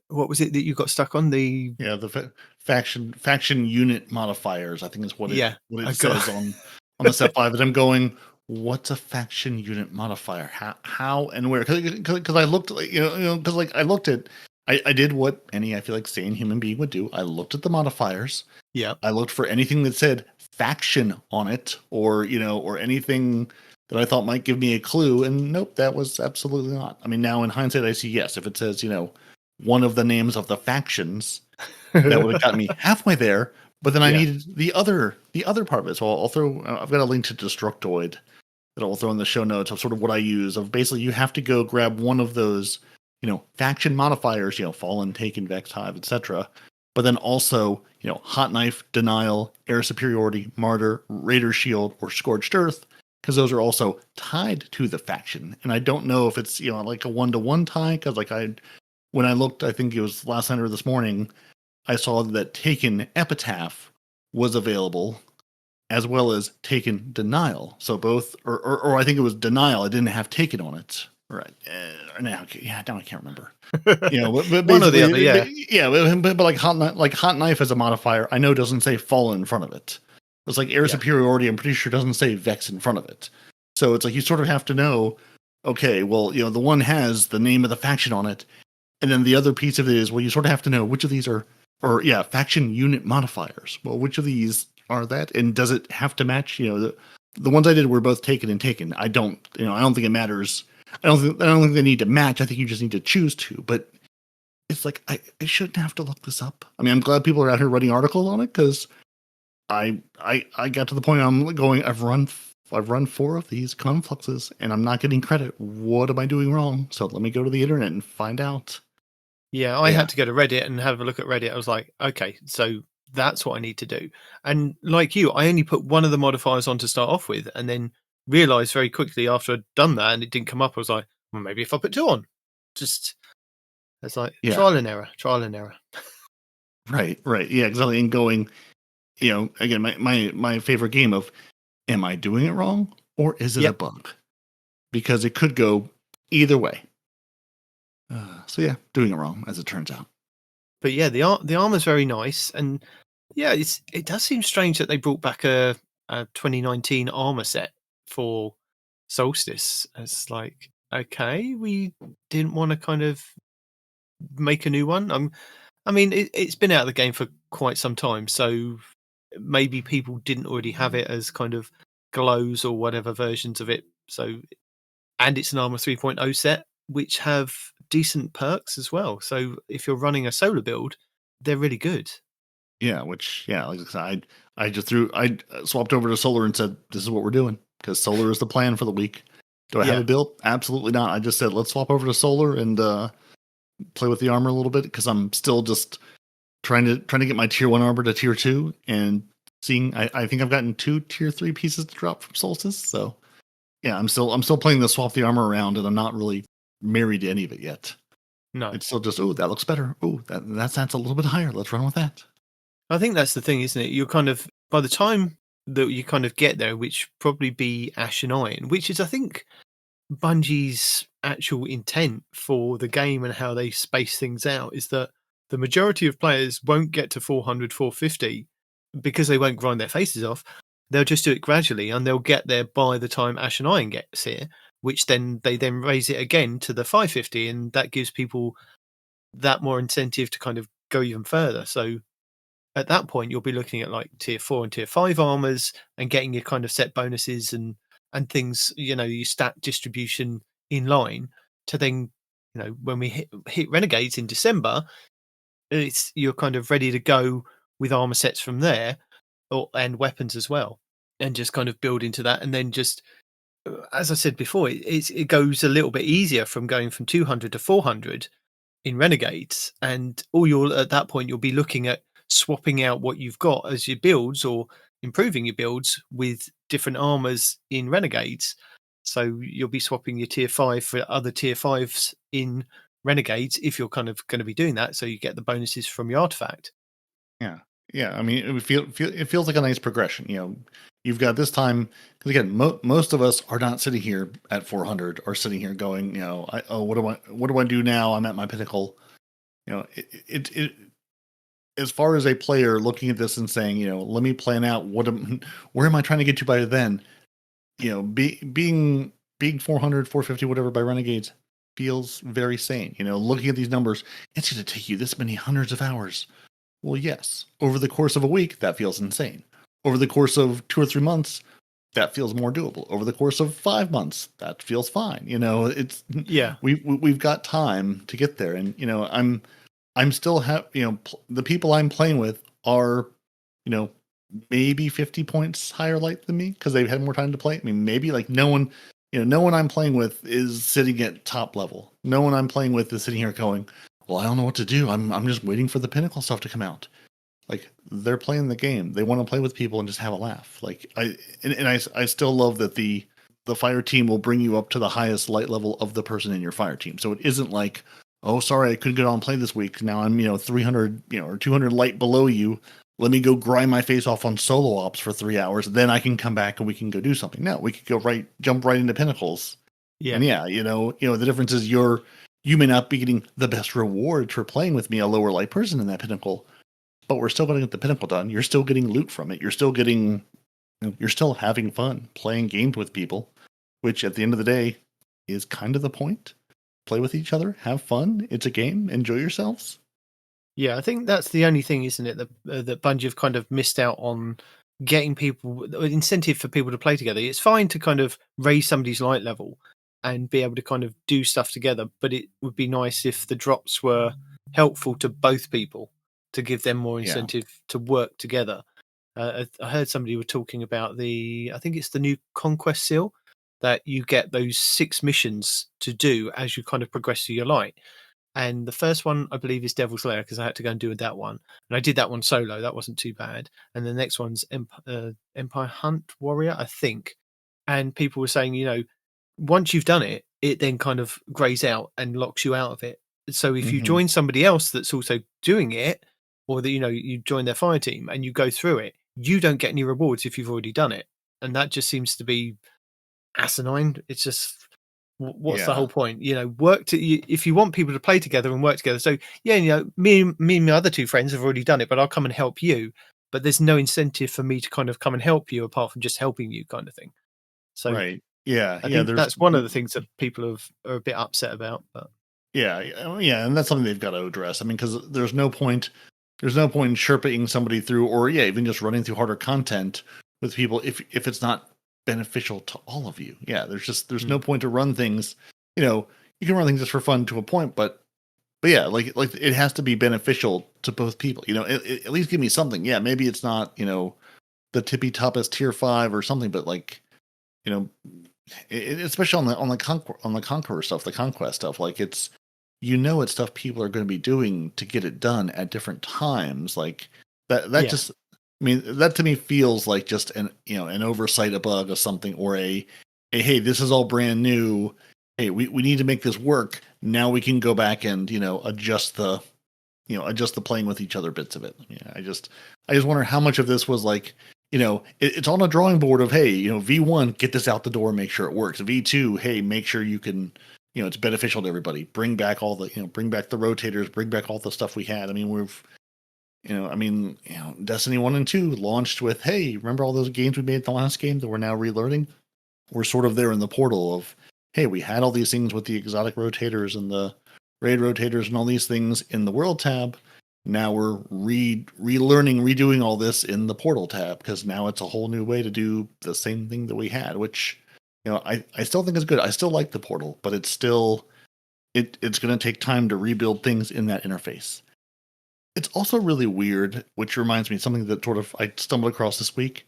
what was it that you got stuck on? The faction unit modifiers, I think is what it says on the set 5. And I'm going, what's a faction unit modifier? How and where? Because I looked, I looked at, I did what any, I feel like, sane human being would do. I looked at the modifiers. Yeah. I looked for anything that said faction on it, or anything that I thought might give me a clue. And nope, that was absolutely not. I mean, now in hindsight, I see, yes, if it says, one of the names of the factions, that would have gotten me halfway there. But then I needed the other part of it. So I've got a link to Destructoid that I'll throw in the show notes of sort of what I use. Of basically, you have to go grab one of those, faction modifiers, Fallen, Taken, Vex, Hive, etc. But then also, Hot Knife, Denial, Air Superiority, Martyr, Raider Shield, or Scorched Earth, because those are also tied to the faction. And I don't know if it's, like a 1-to-1 tie, because when I looked, I think it was last night or this morning, I saw that Taken Epitaph was available, as well as Taken Denial. So both, or I think it was Denial. I didn't have Taken on it. Right. Now I can't remember. But one or the other, yeah. But like Hot Knife as a modifier, I know doesn't say Fallen in front of it. It's like Air Superiority, I'm pretty sure doesn't say Vex in front of it. So it's like you sort of have to know, okay, well, the one has the name of the faction on it. And then the other piece of it is, well, you sort of have to know which of these are faction unit modifiers. Well, which of these are that? And does it have to match? The ones I did were both Taken and Taken. I don't think it matters. I don't think they need to match. I think you just need to choose to. But it's like, I shouldn't have to look this up. I mean, I'm glad people are out here writing articles on it, because I got to the point I'm going, I've run 4 of these confluxes and I'm not getting credit. What am I doing wrong? So let me go to the internet and find out. Yeah, I had to go to Reddit and have a look at Reddit. I was like, okay, so that's what I need to do. And like you, I only put one of the modifiers on to start off with, and then realized very quickly after I'd done that and it didn't come up, I was like, well, maybe if I put 2 on. It's like trial and error. Right. Yeah, exactly. And going, again, my favorite game of, am I doing it wrong, or is it a bug? Because it could go either way. So yeah, doing it wrong, as it turns out. But yeah, the armor's very nice, and yeah, it does seem strange that they brought back a 2019 armor set for Solstice. It's like, okay, we didn't want to kind of make a new one. I mean, it's been out of the game for quite some time, so maybe people didn't already have it as kind of glows or whatever versions of it. So, and it's an Armor 3.0 set, which have decent perks as well. So if you're running a solar build, they're really good. Yeah, like I said, I swapped over to solar and said, this is what we're doing, because solar is the plan for the week. Do I have a build? Absolutely not. I just said, let's swap over to solar and play with the armor a little bit, because I'm still just trying to get my tier 1 armor to tier 2, and seeing, I think I've gotten 2 tier 3 pieces to drop from Solstice. So yeah, I'm still playing the swap the armor around, and I'm not really married to any of it yet. No, it's still just, that looks better. That's a little bit higher. Let's run with that. I think that's the thing, isn't it? You're kind of, by the time that you kind of get there, which probably be Ash and Iron, which is, I think, Bungie's actual intent for the game and how they space things out, is that the majority of players won't get to 400, 450 because they won't grind their faces off. They'll just do it gradually, and they'll get there by the time Ash and Iron gets here, which then they then raise it again to the 550, and that gives people that more incentive to kind of go even further. So at that point, you'll be looking at like tier 4 and tier 5 armors and getting your kind of set bonuses and things, your stat distribution in line to then when we hit Renegades in December, you're kind of ready to go with armor sets from there, and weapons as well, and just kind of build into that, and then just as I said before, it goes a little bit easier from going from 200 to 400 in Renegades, and at that point you'll be looking at swapping out what you've got as your builds or improving your builds with different armors in Renegades. So you'll be swapping your tier 5 for other tier 5s in Renegades if you're kind of going to be doing that, so you get the bonuses from your artifact. Yeah. I mean, it feels like a nice progression. You've got this time because again, most of us are not sitting here at 400 or sitting here going, what do I do now? I'm at my pinnacle. It as far as a player looking at this and saying, let me plan out where am I trying to get to by then? Being 400, 450, whatever by Renegades feels very sane. Looking at these numbers, it's going to take you this many hundreds of hours. Well, yes. Over the course of a week, that feels insane. Over the course of 2 or 3 months, that feels more doable. Over the course of 5 months, that feels fine. It's we've got time to get there, and I'm still the people I'm playing with are maybe 50 points higher light than me because they've had more time to play. I mean, maybe like no one I'm playing with is sitting at top level. No one I'm playing with is sitting here going, well, I don't know what to do. I'm just waiting for the pinnacle stuff to come out. Like, they're playing the game. They want to play with people and just have a laugh. Like, I still love that the fire team will bring you up to the highest light level of the person in your fire team. So it isn't like, oh, sorry, I couldn't get on and play this week. Now I'm 300 or 200 light below you. Let me go grind my face off on solo ops for 3 hours. Then I can come back and we can go do something. No, we could jump right into pinnacles. Yeah, and the difference is you may not be getting the best reward for playing with me, a lower light person in that pinnacle, but we're still going to get the pinnacle done. You're still getting loot from it. You're still having fun playing games with people, which at the end of the day is kind of the point. Play with each other, have fun. It's a game. Enjoy yourselves. Yeah, I think that's the only thing, isn't it? That Bungie have kind of missed out on getting incentive for people to play together. It's fine to kind of raise somebody's light level and be able to kind of do stuff together, but it would be nice if the drops were helpful to both people to give them more incentive to work together. I heard somebody were talking about I think it's the new Conquest seal, that you get those 6 missions to do as you kind of progress through your light. And the first one, I believe, is Devil's Lair, because I had to go and do that one. And I did that one solo. That wasn't too bad. And the next one's Empire Hunt Warrior, I think. And people were saying, once you've done it, it then kind of grays out and locks you out of it. So if you join somebody else that's also doing it, or that, you join their fire team and you go through it, you don't get any rewards if you've already done it. And that just seems to be asinine. It's just, what's the whole point? If you want people to play together and work together. So me and my other 2 friends have already done it, but I'll come and help you. But there's no incentive for me to kind of come and help you apart from just helping you, kind of thing. So right, I think that's one of the things that people are a bit upset about. But and that's something they've got to address. I mean, because there's no point in Sherpaing somebody through, or even just running through harder content with people if it's not beneficial to all of you. There's no point to run things. You can run things just for fun to a point, but like it has to be beneficial to both people. At least give me something. Maybe it's not the tippy toppest tier 5 or something, but like especially on the Conqueror stuff, the Conquest stuff, like it's it's stuff people are going to be doing to get it done at different times. Like that just, I mean, that to me feels like just an oversight, a bug or something, or a hey, this is all brand new. Hey, we need to make this work. Now we can go back and adjust the playing with each other bits of it. I just wonder how much of this was like, it's on a drawing board of, hey, V1, get this out the door, make sure it works. V2, hey, make sure you can, it's beneficial to everybody. Bring back all the, bring back the rotators, bring back all the stuff we had. I mean, Destiny 1 and 2 launched with, hey, remember all those games we made in the last game that we're now relearning? We're sort of there in the portal of, hey, we had all these things with the exotic rotators and the raid rotators and all these things in the world tab. Now we're relearning, redoing all this in the portal tab, because now it's a whole new way to do the same thing that we had, which, I still think is good. I still like the portal, but it's still, it's going to take time to rebuild things in that interface. It's also really weird, which reminds me of something that sort of I stumbled across this week,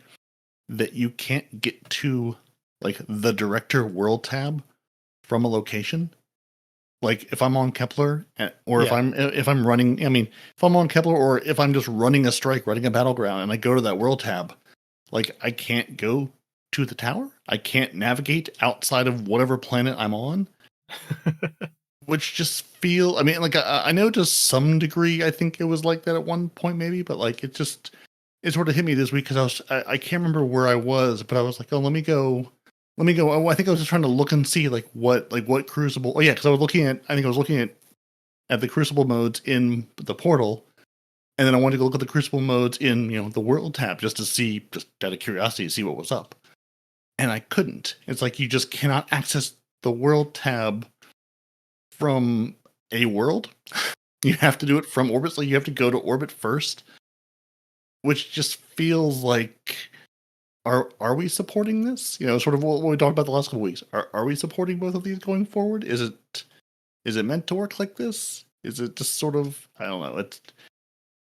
that you can't get to like the director world tab from a location. Like if I'm on Kepler, or if I'm running, I mean, if I'm on Kepler, or if I'm just running a strike, running a battleground, and I go to that world tab, like I can't go to the tower. I can't navigate outside of whatever planet I'm on. Which just I mean, like I know to some degree, I think it was like that at one point, maybe, but like it sort of hit me this week because I can't remember where I was, but I was like, oh, let me go. Oh, I think I was just trying to look and see like what Crucible. Oh yeah, because I was looking at the Crucible modes in the portal, and then I wanted to go look at the Crucible modes in the World tab just to see, just out of curiosity, to see what was up, and I couldn't. It's like you just cannot access the World tab from a world. You have to do it from orbit, so you have to go to orbit first, which just feels like, are we supporting this? Sort of what we talked about the last couple of weeks. Are we supporting both of these going forward? Is it meant to work like this? Is it just sort of, I don't know.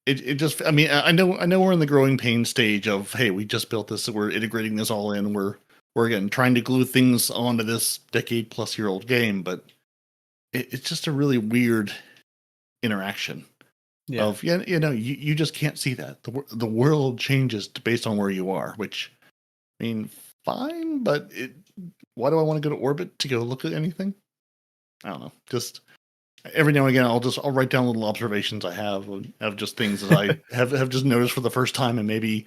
It just, I mean, I know we're in the growing pain stage of, hey, we just built this, so we're integrating this all in. We're again trying to glue things onto this decade-plus-year-old game, but it's just a really weird interaction of, you just can't see that. The world changes based on where you are, which, I mean, fine, but why do I want to go to orbit to go look at anything? I don't know. Just every now and again, I'll write down little observations I have of just things that I have just noticed for the first time, and maybe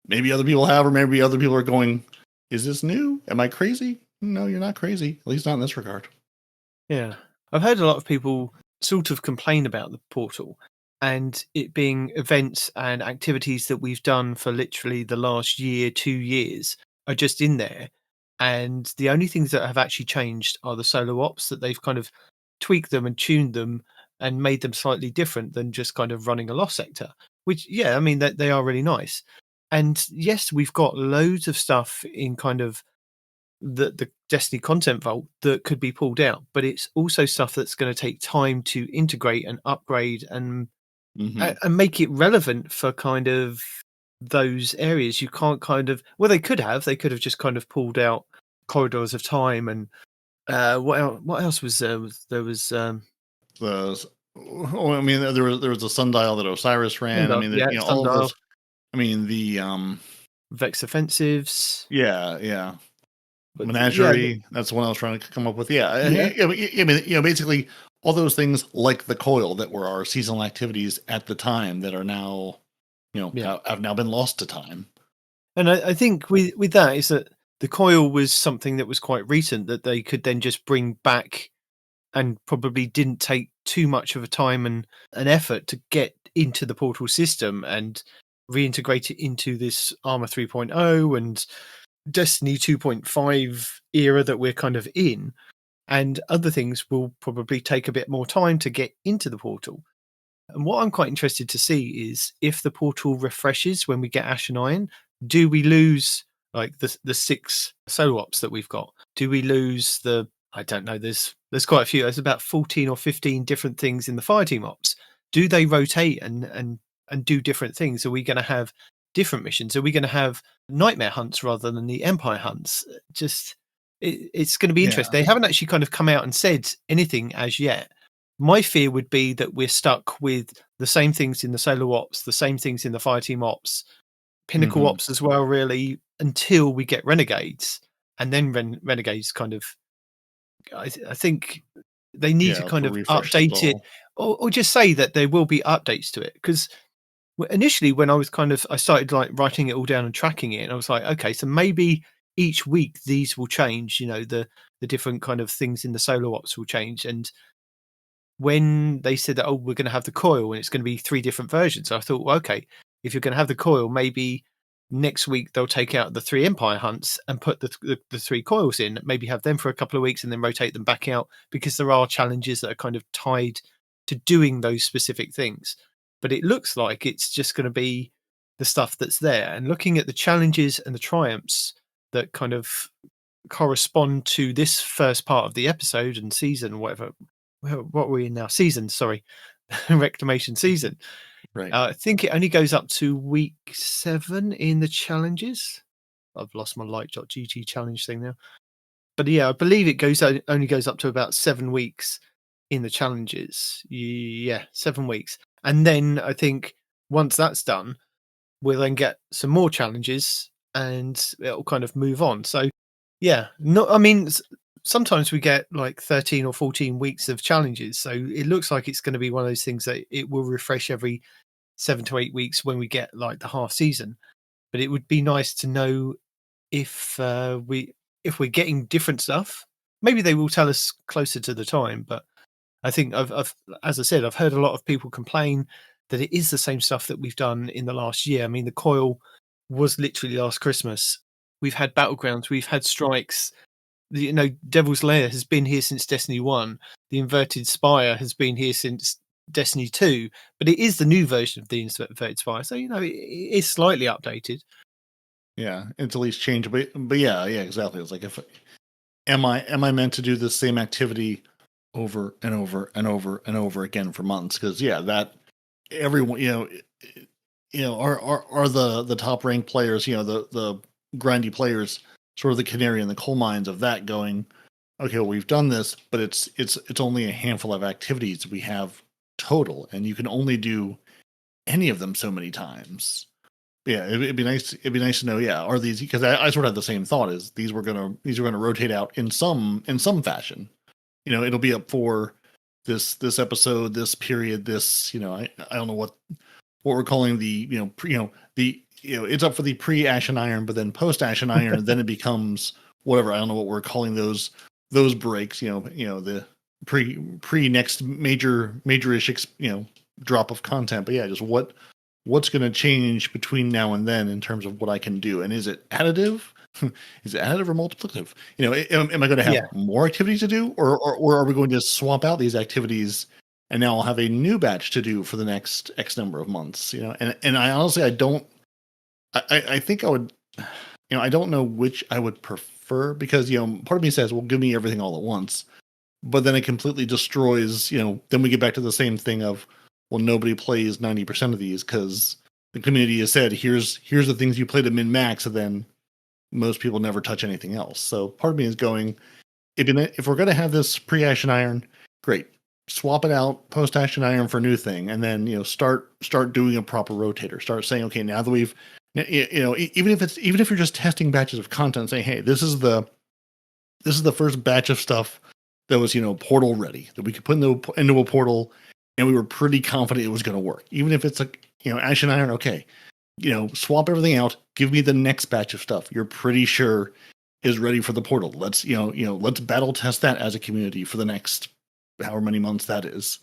other people have, or maybe other people are going, is this new? Am I crazy? No, you're not crazy. At least not in this regard. Yeah. I've heard a lot of people sort of complain about the portal and it being events and activities that we've done for literally the last year, 2 years are just in there. And the only things that have actually changed are the solo ops, that they've kind of tweaked them and tuned them and made them slightly different than just kind of running a lost sector, which, yeah, I mean, they are really nice. And yes, we've got loads of stuff in kind of the Destiny content vault that could be pulled out, but it's also stuff that's going to take time to integrate and upgrade and make it relevant for kind of those areas. You can't kind of, well, they could have just kind of pulled out Corridors of Time and what else was there? There was I mean, there was a sundial that Osiris ran. Sundial, I mean, all of those. I mean, the Vex offensives. Yeah. Menagerie. That's the one I was trying to come up with. Yeah. I mean, basically all those things like the coil that were our seasonal activities at the time that are now, have now been lost to time. And I think with that is that the coil was something that was quite recent that they could then just bring back, and probably didn't take too much of a time and an effort to get into the portal system and reintegrate it into this Armor 3.0 and Destiny 2.5 era that we're kind of in. And other things will probably take a bit more time to get into the portal. And what I'm quite interested to see is if the portal refreshes when we get Ash and Iron, do we lose like the 6 solo ops that we've got? Do we lose I don't know, there's quite a few. There's about 14 or 15 different things in the Fireteam ops. Do they rotate and do different things? Are we going to have different missions? Are we going to have nightmare hunts rather than the Empire hunts? Just it's going to be interesting. They haven't actually kind of come out and said anything as yet. My fear would be that we're stuck with the same things in the solo ops, the same things in the Fireteam ops, Pinnacle ops as well, really, until we get Renegades. And then Renegades kind of, I think they need to kind of update it, or just say that there will be updates to it. Because initially when I started like writing it all down and tracking it, and I was like, okay, so maybe each week these will change, the different kind of things in the solo ops will change. And when they said that, we're going to have the coil and it's going to be 3 different versions, I thought, well, okay, if you're going to have the coil, maybe next week they'll take out the 3 Empire hunts and put the 3 coils in, maybe have them for a couple of weeks and then rotate them back out, because there are challenges that are kind of tied to doing those specific things. But it looks like it's just going to be the stuff that's there. And looking at the challenges and the triumphs that kind of correspond to this first part of the episode and season, whatever, what are we in now? Season, sorry, reclamation season. Right. I think it only goes up to week 7 in the challenges. I've lost my light.gg challenge thing now. But yeah, I believe it only goes up to about 7 weeks in the challenges. Yeah, 7 weeks. And then I think once that's done, we'll then get some more challenges and it'll kind of move on. So yeah, sometimes we get like 13 or 14 weeks of challenges. So it looks like it's going to be one of those things that it will refresh every 7 to 8 weeks when we get like the half season. But it would be nice to know if we're getting different stuff. Maybe they will tell us closer to the time, but I think I've as I said, I've heard a lot of people complain that it is the same stuff that we've done in the last year. I mean, the coil was literally last Christmas. We've had battlegrounds, we've had strikes. Devil's Lair has been here since Destiny 1. The Inverted Spire has been here since Destiny 2, but it is the new version of the Inverted Spire, so it is slightly updated. Yeah, it's at least changed, but yeah, exactly. It's like, if am I meant to do the same activity over and over and over and over again for months? Because that everyone, are the top ranked players, the grindy players, sort of the canary in the coal mines of that, going, okay, well, we've done this, but it's only a handful of activities we have total, and you can only do any of them so many times. Yeah, it'd be nice. It'd be nice to know. Yeah, are these, because I sort of had the same thought, is these are gonna rotate out in some fashion. It'll be up for this episode, this period, this. I don't know what we're calling the it's up for the pre Ashen Iron, but then post Ashen Iron, then it becomes whatever. I don't know what we're calling those breaks. The pre next major-ish drop of content. But yeah, just what's going to change between now and then in terms of what I can do, and is it additive? Is it additive or multiplicative? Am I going to have more activities to do, or are we going to swap out these activities, and now I'll have a new batch to do for the next X number of months? And I honestly, I think I would, I don't know which I would prefer, because part of me says, well, give me everything all at once, but then it completely destroys. Then we get back to the same thing of, well, nobody plays 90% of these because the community has said, here's the things you play to min max, and then most people never touch anything else. So part of me is going, if we're going to have this pre Ashen Iron, great, swap it out post Ashen Iron for a new thing, and then start doing a proper rotator. Start saying, okay, now that we've even if you're just testing batches of content, saying, hey, this is the first batch of stuff that was portal ready, that we could put into a portal, and we were pretty confident it was going to work. Even if it's like, Ashen Iron, okay, swap everything out, give me the next batch of stuff you're pretty sure is ready for the portal. Let's, let's battle test that as a community for the next however many months that is.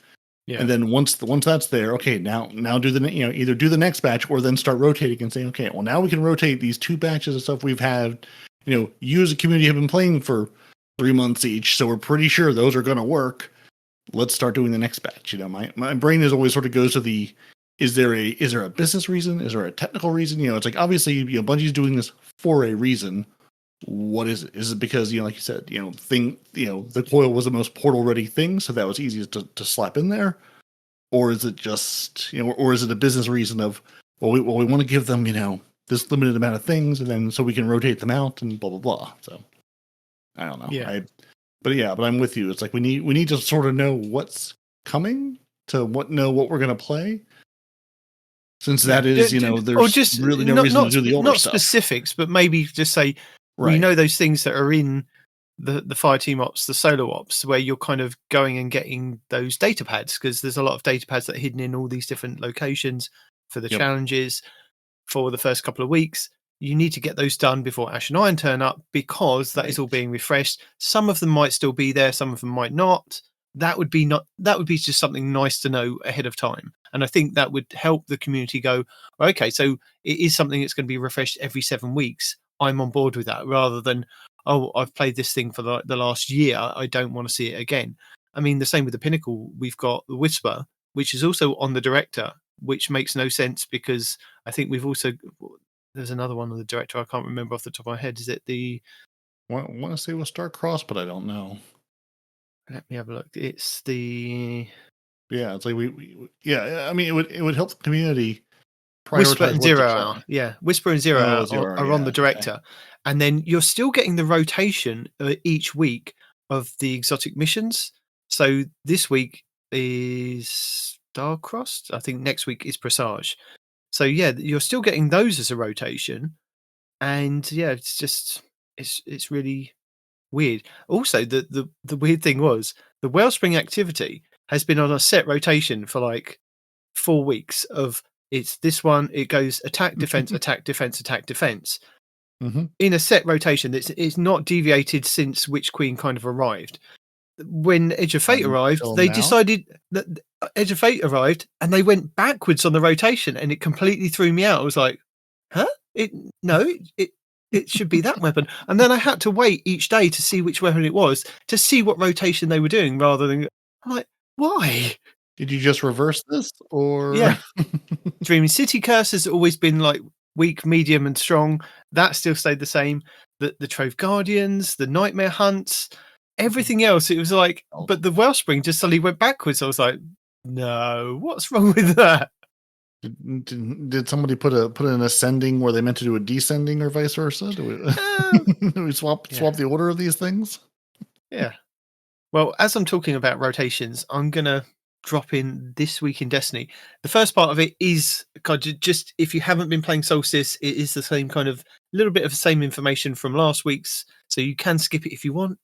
Yeah. And then once that's there, okay, now do the, either do the next batch or then start rotating and saying, okay, well, now we can rotate these 2 batches of stuff we've had, you as a community have been playing for 3 months each, so we're pretty sure those are going to work. Let's start doing the next batch. My brain is always sort of goes to the, is there a business reason? Is there a technical reason? It's like, obviously, Bungie's doing this for a reason. What is it? Is it because, like you said, the coil was the most portal ready thing, so that was easy to slap in there? Or is it just, or is it a business reason of, well, we want to give them, this limited amount of things, and then so we can rotate them out and blah, blah, blah. So I don't know. Yeah. But I'm with you. It's like we need to sort of know what's coming to know what we're going to play. Since that is, there's just really no reason to do the older not stuff. specifics, but maybe just say, right. Those things that are in the Fireteam ops, the solo ops, where you're kind of going and getting those data pads, because there's a lot of data pads that are hidden in all these different locations for the challenges for the first couple of weeks. You need to get those done before Ashen Iron turn up, because that is all being refreshed. Some of them might still be there, some of them might not. That would be just something nice to know ahead of time. And I think that would help the community go, okay, so it is something that's going to be refreshed every 7 weeks. I'm on board with that, rather than, oh, I've played this thing for the last year, I don't want to see it again. I mean, the same with the Pinnacle. We've got the Whisper, which is also on the Director, which makes no sense, because I think we've also, there's another one on the Director, I can't remember off the top of my head. Is it the... I want to say it was Starcross, but I don't know. Let me have a look. It's the Yeah, it's like I mean, it would help the community Whisper prioritize and what to Zero play. Hour. Yeah, Whisper and Zero Oh, Hour Zero Hour, are on yeah, the okay. director, and then you're still getting the rotation each week of the exotic missions. So this week is Starcrossed. I think next week is Presage. So yeah, you're still getting those as a rotation, and yeah, it's just it's really weird. Also, the weird thing was the Wellspring activity has been on a set rotation for like 4 weeks of it's this one, it goes attack, defense, attack, defense, attack, defense Mhm. in a set rotation. It's not deviated since Witch Queen kind of arrived. When Edge of Fate arrived, Until they now? decided that Edge of Fate arrived and they went backwards on the rotation, and it completely threw me out. I was like, huh? It no, it should be that weapon. And then I had to wait each day to see which weapon it was to see what rotation they were doing rather than I'm like, why? Did you just reverse this or Yeah. Dreaming City Curse has always been like weak, medium, and strong. That still stayed the same. The Trove Guardians, the Nightmare Hunts, everything else. It was like, Oh. but the Wellspring just suddenly went backwards. I was like, no, what's wrong with that? Did somebody put an ascending where they meant to do a descending or vice versa? Do we swap Yeah. the order of these things? Yeah. Well, as I'm talking about rotations, I'm gonna drop in this week in Destiny. The first part of it is kind of just if you haven't been playing Solstice, it is the same kind of little bit of the same information from last week's, so you can skip it if you want.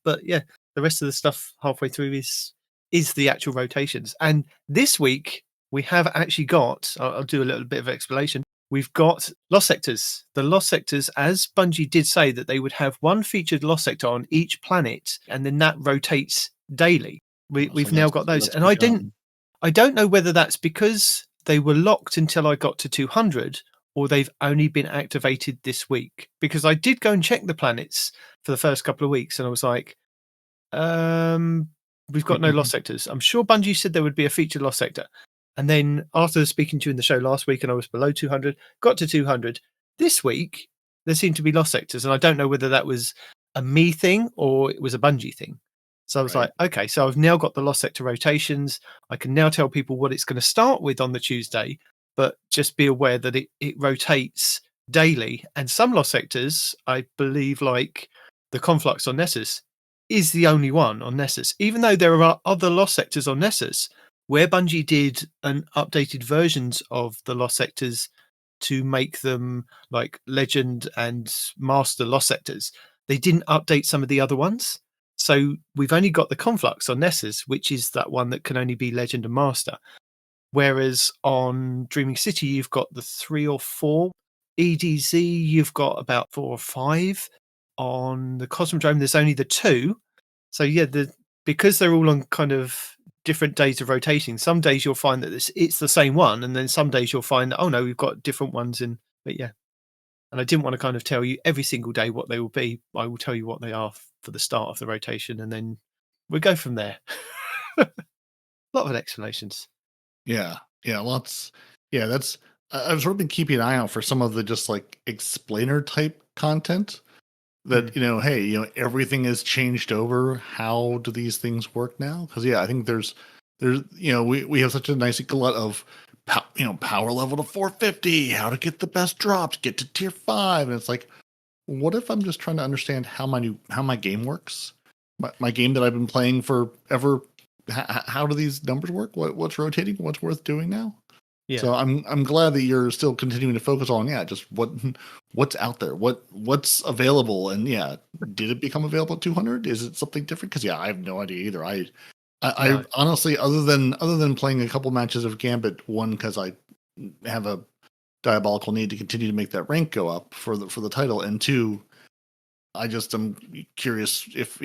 But yeah, the rest of the stuff halfway through is the actual rotations. And this week we have actually got. I'll do a little bit of explanation. We've got Lost Sectors. The Lost Sectors, as Bungie did say that they would have one featured Lost Sector on each planet, and then that rotates daily. We've now got those, and I don't know whether that's because they were locked until I got to 200, or they've only been activated this week. Because I did go and check the planets for the first couple of weeks, and I was like, we've got no Lost Sectors. I'm sure Bungie said there would be a featured Lost Sector. And then after speaking to you in the show last week, and I was below 200, got to 200. This week, there seemed to be Lost Sectors, and I don't know whether that was a me thing or it was a Bungie thing. So I was like, okay, so I've now got the Lost Sector rotations. I can now tell people what it's going to start with on the Tuesday, but just be aware that it rotates daily. And some Lost Sectors, I believe, like the Conflux on Nessus, is the only one on Nessus, even though there are other Lost Sectors on Nessus where Bungie did an updated versions of the Lost Sectors to make them like Legend and Master Lost Sectors. They didn't update some of the other ones. So we've only got the Conflux on Nessus, which is that one that can only be Legend and Master. Whereas on Dreaming City, you've got the 3 or 4. EDZ, you've got about 4 or 5. On the Cosmodrome, there's only the 2. So yeah, because they're all on kind of different days of rotating, some days you'll find that it's the same one, and then some days you'll find that, oh no, we've got different ones in. But yeah, and I didn't want to kind of tell you every single day what they will be. I will tell you what they are for the start of the rotation, and then we'll go from there. A lot of explanations. Yeah, lots. Yeah, that's. I've sort of been keeping an eye out for some of the just like explainer type content. That hey, everything has changed over. How do these things work now? Because I think there's we have such a nice glut of power level to 450, how to get the best drops, get to tier 5, and it's like, what if I'm just trying to understand how my game works, my game that I've been playing forever. How do these numbers work? What's rotating? What's worth doing now? Yeah. So I'm glad that you're still continuing to focus on just what's out there, what's available, and did it become available at 200? Is it something different? Because I have no idea either. I honestly, other than playing a couple matches of Gambit, one because I have a diabolical need to continue to make that rank go up for the title, and two, I just am curious if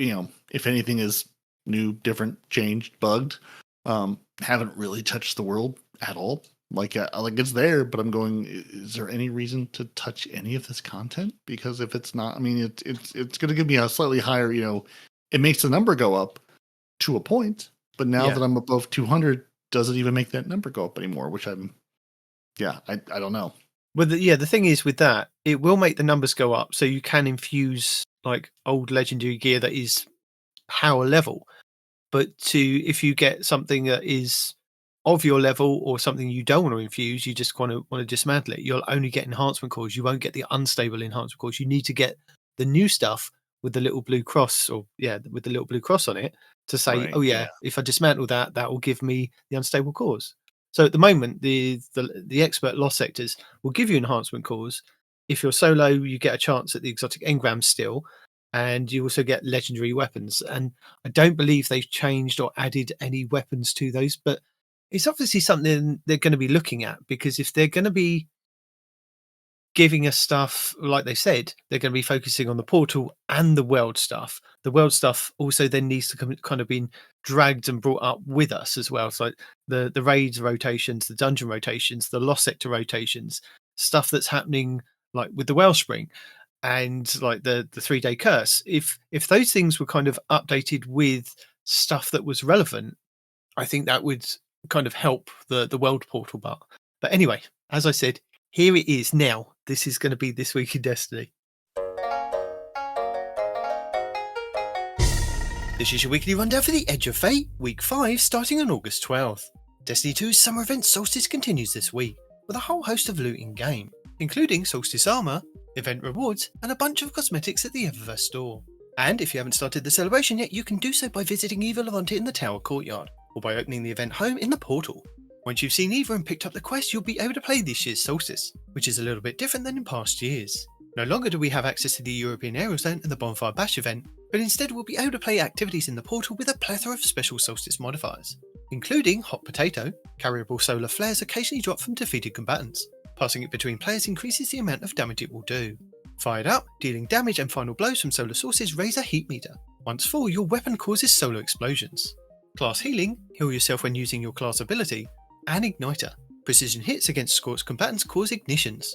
anything is new, different, changed, bugged. Haven't really touched the world at all. Like it's there, but I'm going, is there any reason to touch any of this content? Because if it's not, I mean, it's going to give me a slightly higher, it makes the number go up to a point, but now that I'm above 200, does it even make that number go up anymore? Which I don't know. Well, the thing is with that, it will make the numbers go up, so you can infuse like old legendary gear that is power level. but if you get something that is of your level or something you don't want to infuse, you just want to dismantle it. You'll only get enhancement cores. You won't get the unstable enhancement cores. You need to get the new stuff with the little blue cross, with the little blue cross on it to say, Right, oh yeah, if I dismantle that will give me the unstable cores. So at the moment, the expert loss sectors will give you enhancement cores. If you're solo, you get a chance at the exotic engrams still, and you also get legendary weapons. And I don't believe they've changed or added any weapons to those, but it's obviously something they're going to be looking at, because if they're going to be giving us stuff, like they said, they're going to be focusing on the portal and the world stuff. The world stuff also then needs to kind of been dragged and brought up with us as well. So like the raids rotations, the dungeon rotations, the lost sector rotations, stuff that's happening like with the Wellspring and like the 3-day curse. If those things were kind of updated with stuff that was relevant, I think that would kind of help the world portal part. But anyway, as I said, here it is now. This is going to be This Week in Destiny. This is your weekly rundown for the Edge of Fate, Week 5, starting on August 12th. Destiny 2's summer event Solstice continues this week, with a whole host of loot in-game, including Solstice armor, event rewards, and a bunch of cosmetics at the Eververse store. And if you haven't started the celebration yet, you can do so by visiting Eva Levante in the Tower Courtyard, or by opening the event home in the portal. Once you've seen Eva and picked up the quest, you'll be able to play this year's Solstice, which is a little bit different than in past years. No longer do we have access to the European Aerial Zone and the Bonfire Bash event, but instead we'll be able to play activities in the portal with a plethora of special Solstice modifiers, including Hot Potato. Carryable solar flares occasionally drop from defeated combatants. Passing it between players increases the amount of damage it will do. Fired up, dealing damage and final blows from solar sources raise a heat meter. Once full, your weapon causes solar explosions. Class Healing, heal yourself when using your class ability, and Igniter. Precision hits against scorched combatants cause ignitions.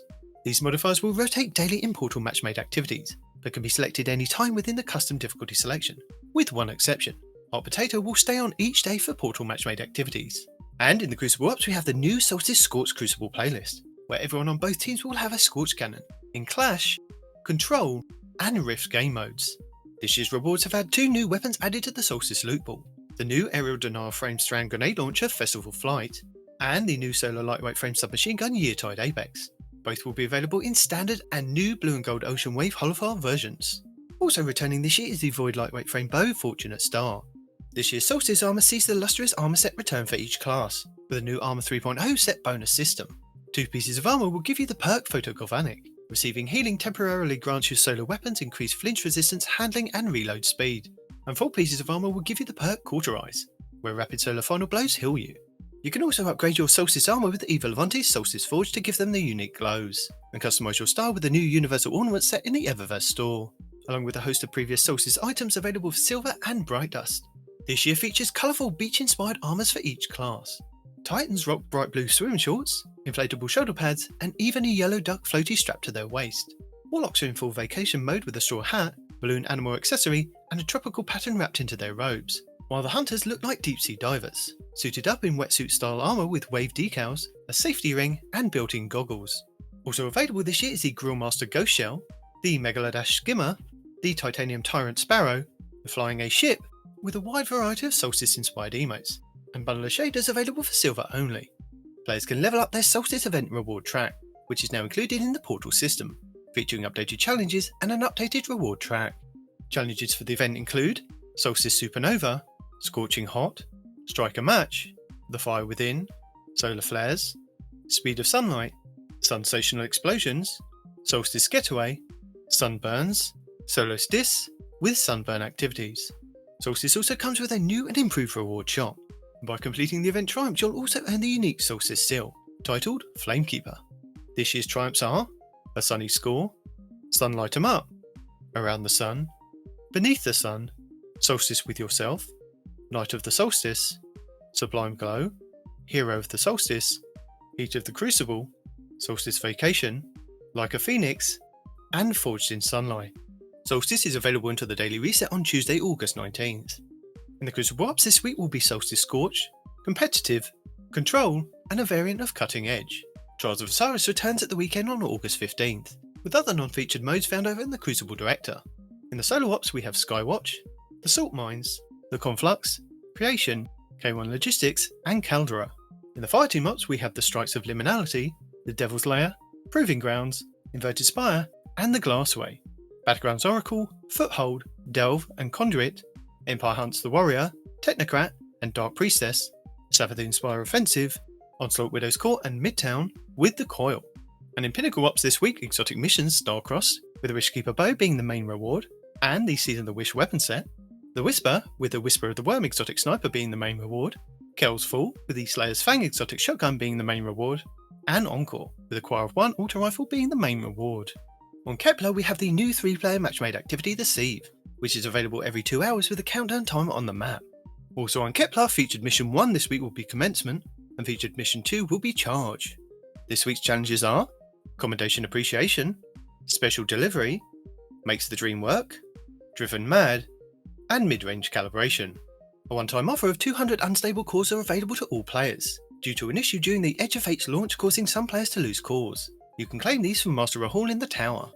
These modifiers will rotate daily in Portal match-made activities, but can be selected any time within the custom difficulty selection, with one exception. Hot Potato will stay on each day for Portal match-made activities. And in the Crucible Ops we have the new Solstice Scorched Crucible playlist, where everyone on both teams will have a Scorched Cannon, in Clash, Control, and Rift game modes. This year's rewards have had 2 new weapons added to the Solstice loot ball, the new aerial denial frame strand grenade launcher Festival Flight, and the new solar lightweight frame submachine gun Yeartide Apex. Both will be available in standard and new blue and gold Ocean Wave holophile versions. Also returning this year is the void lightweight frame bow Fortunate Star. This year's Solstice armor sees the lustrous armor set return for each class, with a new Armor 3.0 set bonus system. 2 pieces of armor will give you the perk Photogalvanic. Receiving healing temporarily grants your solar weapons increased flinch resistance, handling, and reload speed. And 4 pieces of armor will give you the perk Cauterize, where rapid solar final blows heal you. You can also upgrade your Solstice armor with Eva Levante's Solstice Forge to give them the unique glows, and customize your style with the new Universal Ornament set in the Eververse store, along with a host of previous Solstice items available for Silver and Bright Dust. This year features colourful beach-inspired armors for each class. Titans rock bright blue swim shorts, inflatable shoulder pads, and even a yellow duck floaty strapped to their waist. Warlocks are in full vacation mode with a straw hat, balloon animal accessory, and a tropical pattern wrapped into their robes, while the hunters look like deep-sea divers, suited up in wetsuit-style armour with wave decals, a safety ring, and built-in goggles. Also available this year is the Grillmaster Ghost Shell, the Megaladash Skimmer, the Titanium Tyrant Sparrow, the Flying A Ship, with a wide variety of Solstice-inspired emotes, and bundle of shaders available for silver only. Players can level up their Solstice event reward track, which is now included in the Portal system, featuring updated challenges and an updated reward track. Challenges for the event include Solstice Supernova, Scorching Hot, Strike a Match, The Fire Within, Solar Flares, Speed of Sunlight, Sensational Explosions, Solstice Getaway, Sunburns, Solstice with Sunburn activities. Solstice also comes with a new and improved reward shop. By completing the event triumphs, you'll also earn the unique Solstice seal, titled Flamekeeper. This year's triumphs are A Sunny Score, Sunlight 'em Up, Around the Sun, Beneath the Sun, Solstice with Yourself, Night of the Solstice, Sublime Glow, Hero of the Solstice, Heat of the Crucible, Solstice Vacation, Like a Phoenix, and Forged in Sunlight. Solstice is available until the daily reset on Tuesday, August 19th. In the Crucible Ops this week will be Solstice Scorch, Competitive, Control, and a variant of Cutting Edge. Trials of Osiris returns at the weekend on August 15th, with other non-featured modes found over in the Crucible Director. In the Solo Ops we have Skywatch, the Salt Mines, the Conflux, Creation, K1 Logistics, and Caldera. In the Fireteam mods, we have the Strikes of Liminality, the Devil's Lair, Proving Grounds, Inverted Spire, and the Glassway. Battlegrounds Oracle, Foothold, Delve, and Conduit, Empire Hunts the Warrior, Technocrat, and Dark Priestess, Savathun Spire Offensive, Onslaught Widow's Court, and Midtown with the Coil. And in Pinnacle Ops this week, Exotic Missions Starcross, with the Wishkeeper Bow being the main reward, and the Season of the Wish weapon set, the Whisper, with the Whisper of the Worm Exotic Sniper being the main reward, Kel's Fall, with the Slayer's Fang Exotic Shotgun being the main reward, and Encore, with the Choir of One Auto Rifle being the main reward. On Kepler, we have the new 3-player match-made activity, The Sieve, which is available every 2 hours with a countdown timer on the map. Also on Kepler, featured Mission 1 this week will be Commencement, and featured Mission 2 will be Charge. This week's challenges are Commendation Appreciation, Special Delivery, Makes the Dream Work, Driven Mad, and Mid-Range Calibration. A one-time offer of 200 unstable cores are available to all players, due to an issue during the Edge of Fate's launch causing some players to lose cores. You can claim these from Master Rahul in the Tower.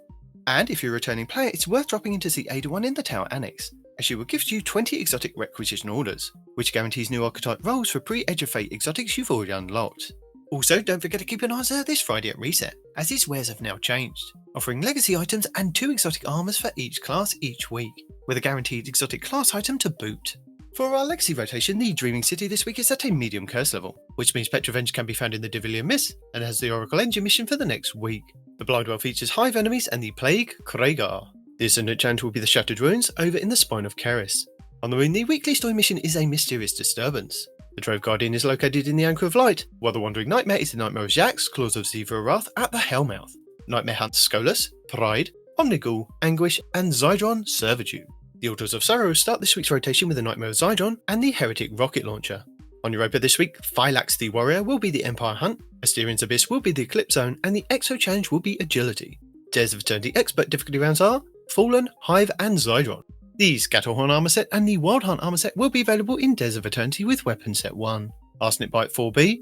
And if you're a returning player, it's worth dropping into see Ada1 in the Tower Annex, as she will gift you 20 exotic requisition orders, which guarantees new archetype roles for pre-Edge of Fate exotics you've already unlocked. Also, don't forget to keep an eye on this Friday at Reset, as his wares have now changed, offering legacy items and 2 exotic armors for each class each week, with a guaranteed exotic class item to boot. For our legacy rotation, the Dreaming City this week is at a medium curse level, which means Petrovenge can be found in the Divilian Mist, and has the Oracle Engine mission for the next week. The Blindwell features Hive enemies and the Plague Kragar. The Ascendant Chant will be the Shattered Ruins over in the Spine of Keris. On the Moon, the weekly story mission is a mysterious disturbance. The Drove Guardian is located in the Anchor of Light, while the Wandering Nightmare is the Nightmare of Jax, Claws of Zevra Wrath at the Hellmouth. Nightmare hunts Skolas, Pride, Omnigul, Anguish, and Zydron Servitude. The Altars of Sorrow start this week's rotation with the Nightmare of Zydron and the Heretic Rocket Launcher. On Europa this week, Phylax the Warrior will be the Empire Hunt, Asterian's Abyss will be the Eclipse Zone, and the Exo Challenge will be Agility. Dares of Eternity Expert difficulty rounds are Fallen, Hive, and Zydron. The Scatterhorn armor set and the Wild Hunt armor set will be available in Dares of Eternity with Weapon Set 1. Arsenic Bite 4B,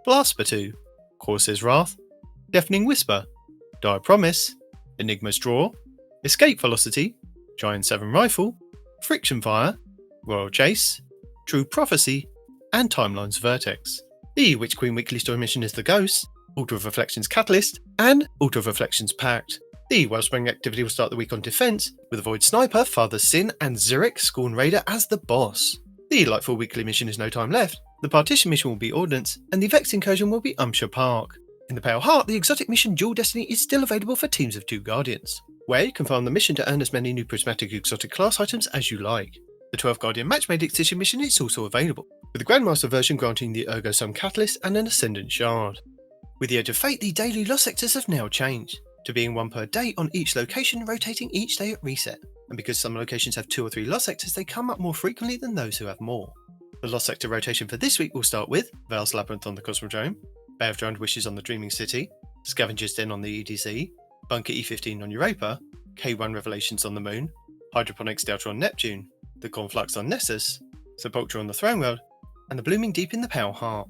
Blasper 2, Corsair's Wrath, Deafening Whisper, Dire Promise, Enigma's Draw, Escape Velocity, Giant 7 Rifle, Friction Fire, Royal Chase, True Prophecy, and Timeline's Vertex. The Witch Queen weekly story mission is The Ghost, Altar of Reflections Catalyst, and Altar of Reflections Pact. The Wellspring activity will start the week on Defense, with Void Sniper, Father Sin, and Zurich Scorn Raider as the boss. The Lightfall weekly mission is No Time Left, the Partition mission will be Ordnance, and the Vex incursion will be Umshire Park. In the Pale Heart, the exotic mission Dual Destiny is still available for teams of 2 Guardians, where you can farm the mission to earn as many new prismatic exotic class items as you like. The 12th Guardian Match-Made Excision mission is also available, with the Grandmaster version granting the Ergo Sum Catalyst and an Ascendant Shard. With the Edge of Fate, the daily lost sectors have now changed to being 1 per day on each location, rotating each day at reset, and because some locations have 2 or 3 lost sectors, they come up more frequently than those who have more. The lost sector rotation for this week will start with Vale's Labyrinth on the Cosmodrome, Bay of Drowned Wishes on the Dreaming City, Scavenger's Den on the EDZ, Bunker E15 on Europa, K1 Revelations on the Moon, Hydroponics Delta on Neptune, the Conflux on Nessus, Sepulchre on the Throne World, and the Blooming Deep in the Pale Heart.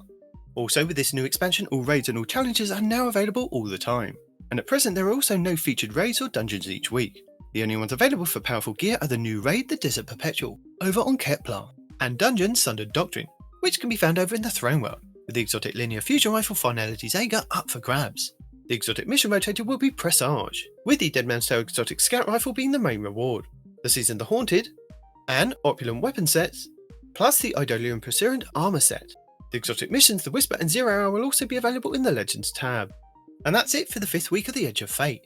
Also, with this new expansion, all raids and all challenges are now available all the time. And at present, there are also no featured raids or dungeons each week. The only ones available for powerful gear are the new raid, the Desert Perpetual, over on Kepler, and dungeons Sundered Doctrine, which can be found over in the Throne World, with the exotic linear fusion rifle Finality Zaga up for grabs. The exotic mission rotator will be Presage, with the Dead Man's Tale exotic scout rifle being the main reward. The Season the Haunted, and opulent weapon sets, plus the Idolian Pursuant armor set. The exotic missions, the Whisper and 0 Hour will also be available in the Legends tab. And that's it for the 5th week of the Edge of Fate.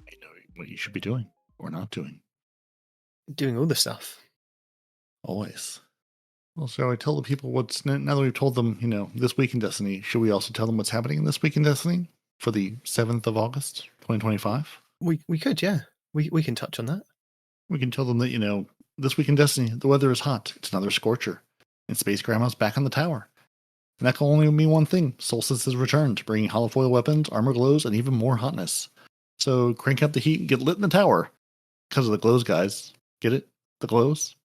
I know what you should be doing or not doing. Doing all the stuff. Always. Well, shall I tell the people what's now that we've told them, this week in Destiny, should we also tell them what's happening this week in Destiny for the 7th of August, 2025? We could, yeah. We can touch on that. We can tell them that, this week in Destiny, the weather is hot. It's another scorcher. And Space Grandma's back on the tower. And that can only mean one thing. Solstice has returned, bringing holofoil weapons, armor glows, and even more hotness. So crank up the heat and get lit in the tower. Because of the glows, guys. Get it? The glows?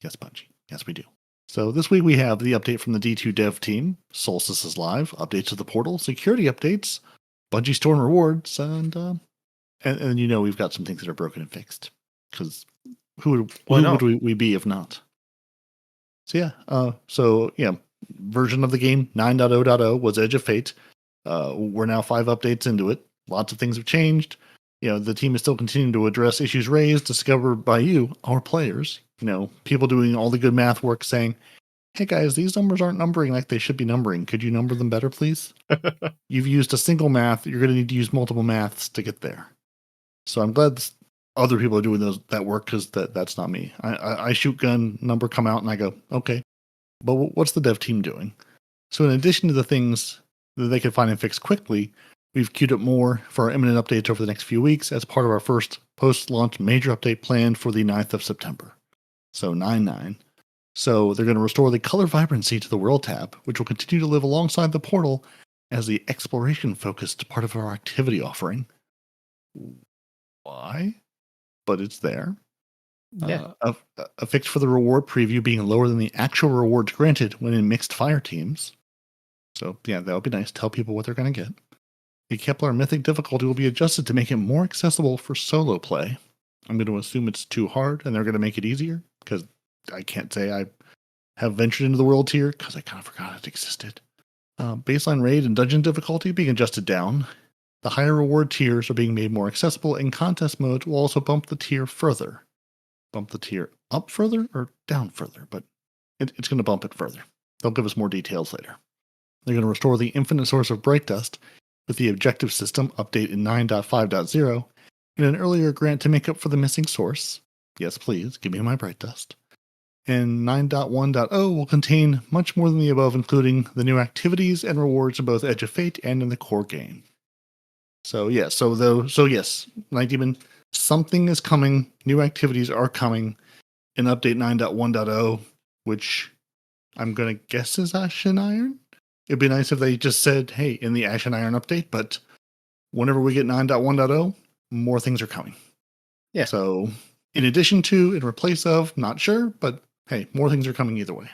Yes, Bungie. Yes, we do. So this week we have the update from the D2 dev team. Solstice is live. Updates to the portal. Security updates. Bungie store and rewards. And we've got some things that are broken and fixed. Because who would we be if not? So version of the game 9.0.0 was Edge of Fate. We're now 5 updates into it. Lots of things have changed. The team is still continuing to address issues raised, discovered by you, our players. People doing all the good math work saying, hey guys, these numbers aren't numbering like they should be numbering. Could you number them better, please? You've used a single math. You're going to need to use multiple maths to get there. So I'm glad other people are doing that work, because that's not me. I shoot gun, number come out, and I go, okay, but what's the dev team doing? So in addition to the things that they can find and fix quickly, we've queued up more for our imminent updates over the next few weeks as part of our first post-launch major update planned for the 9th of September. So 9/9. So they're going to restore the color vibrancy to the World tab, which will continue to live alongside the portal as the exploration-focused part of our activity offering. Why? But it's there. Yeah. A fix for the reward preview being lower than the actual rewards granted when in mixed fire teams. So that would be nice. Tell people what they're going to get. The Kepler Mythic difficulty will be adjusted to make it more accessible for solo play. I'm going to assume it's too hard and they're going to make it easier, because I can't say I have ventured into the world tier because I kind of forgot it existed. Baseline raid and dungeon difficulty being adjusted down. The higher reward tiers are being made more accessible, and contest modes will also bump the tier further. Bump the tier up further or down further, but it's going to bump it further. They'll give us more details later. They're going to restore the infinite source of bright dust with the objective system update in 9.5.0 and an earlier grant to make up for the missing source. Yes, please, give me my bright dust. And 9.1.0 will contain much more than the above, including the new activities and rewards in both Edge of Fate and in the core game. So yes, Night Demon, something is coming. New activities are coming in update 9.1.0, which I'm going to guess is Ashen Iron. It'd be nice if they just said, hey, in the Ashen Iron update, but whenever we get 9.1.0, more things are coming. Yeah. So in addition to, in replace of, not sure, but hey, more things are coming either way.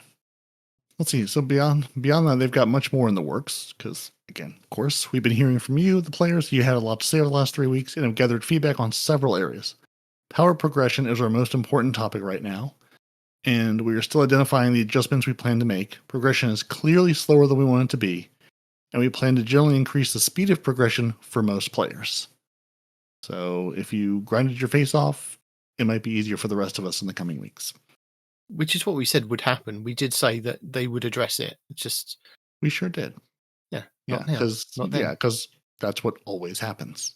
Let's see. So beyond that, they've got much more in the works because, again, of course, we've been hearing from you, the players. You had a lot to say over the last 3 weeks and have gathered feedback on several areas. Power progression is our most important topic right now, and we are still identifying the adjustments we plan to make. Progression is clearly slower than we want it to be, and we plan to generally increase the speed of progression for most players. So if you grinded your face off, it might be easier for the rest of us in the coming weeks. Which is what we said would happen. We did say that they would address it. It's just we sure did. Yeah, because that's what always happens.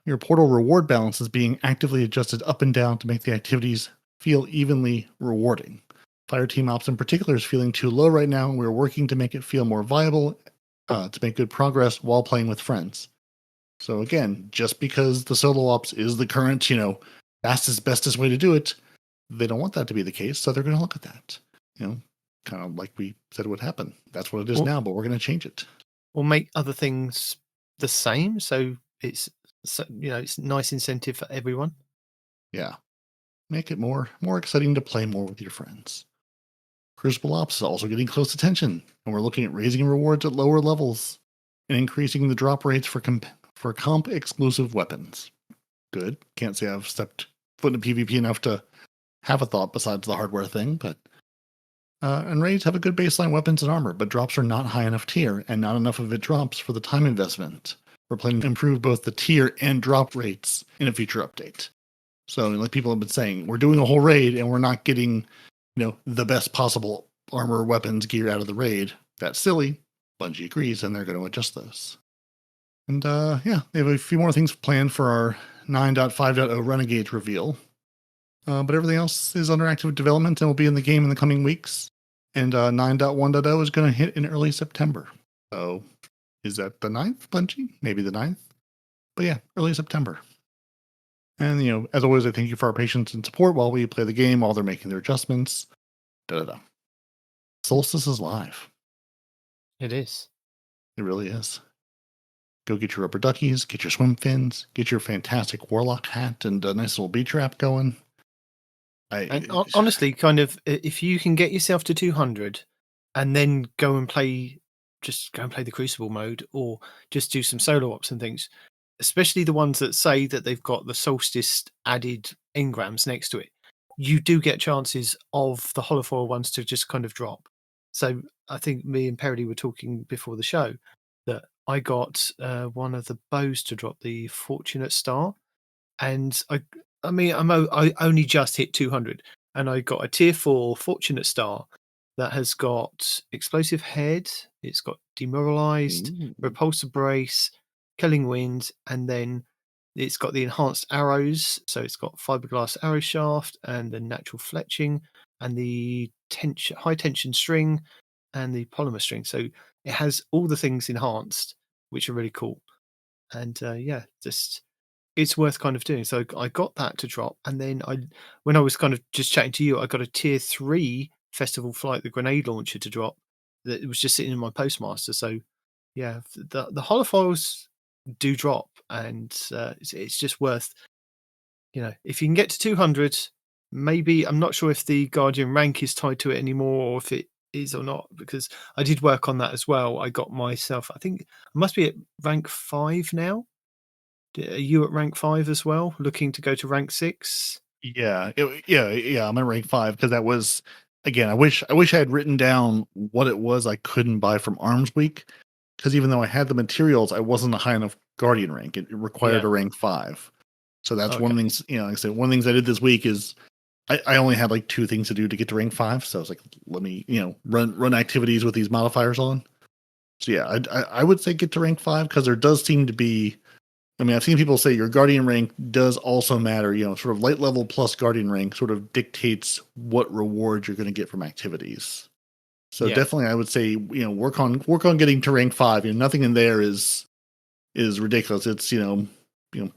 Your portal reward balance is being actively adjusted up and down to make the activities feel evenly rewarding. Fireteam Ops in particular is feeling too low right now, and we're working to make it feel more viable to make good progress while playing with friends. So again, just because the solo ops is the current, fastest, bestest way to do it, they don't want that to be the case, so they're going to look at that. Kind of like we said would happen. That's what it is now, but we're going to change it. Or make other things the same, so it's nice incentive for everyone. Yeah. Make it more exciting to play more with your friends. Crucible Ops is also getting close attention, and we're looking at raising rewards at lower levels and increasing the drop rates for comp exclusive weapons. Good. Can't say I've stepped foot in PvP enough to have a thought besides the hardware thing, but and raids have a good baseline weapons and armor, but drops are not high enough tier, and not enough of it drops for the time investment. We're planning to improve both the tier and drop rates in a future update. So, like people have been saying, we're doing a whole raid and we're not getting, the best possible armor, weapons, gear out of the raid. That's silly. Bungie agrees, and they're going to adjust those. And they have a few more things planned for our 9.5.0 Renegade reveal. But everything else is under active development and will be in the game in the coming weeks. And 9.1.0 is going to hit in early September. So is that the 9th, Bungie? Maybe the 9th? But yeah, early September. And, as always, I thank you for our patience and support while we play the game, while they're making their adjustments. Solstice is live. It is. It really is. Go get your rubber duckies, get your swim fins, get your fantastic warlock hat, and a nice little beach wrap going. Honestly, kind of, if you can get yourself to 200 and then go and play the Crucible mode, or just do some solo ops and things, especially the ones that say that they've got the Solstice added engrams next to it, you do get chances of the holofoil ones to just kind of drop. So I think me and Peroty were talking before the show that I got one of the bows to drop, the Fortunate Star, and I only just hit 200, and I got a tier 4 Fortunate Star that has got explosive head, it's got demoralized, repulsor brace, killing wind, and then it's got the enhanced arrows. So it's got fiberglass arrow shaft and the natural fletching and the high tension string and the polymer string. So it has all the things enhanced, which are really cool. And just it's worth kind of doing. So I got that to drop, and then when I was kind of just chatting to you, I got a tier 3 Festival Flight, the grenade launcher, to drop. That it was just sitting in my postmaster. So yeah, the holofoils do drop, and it's just worth, if you can get to 200, maybe. I'm not sure if the Guardian rank is tied to it anymore, or if it is or not, because I did work on that as well. I got myself, I think I must be at rank 5 now. Are you at rank 5 as well, looking to go to rank 6? Yeah. I'm at rank 5 because that was, again, I wish I had written down what it was I couldn't buy from Arms Week, because even though I had the materials, I wasn't a high enough Guardian rank. It required a rank 5. So that's one of the things, like I said, one of the things I did this week is I only had like 2 things to do to get to rank 5. So I was like, let me, run activities with these modifiers on. So yeah, I would say get to rank 5, because there does seem to be, I've seen people say your Guardian rank does also matter. Sort of light level plus Guardian rank sort of dictates what rewards you're going to get from activities. So definitely, I would say work on getting to rank 5. Nothing in there is ridiculous. It's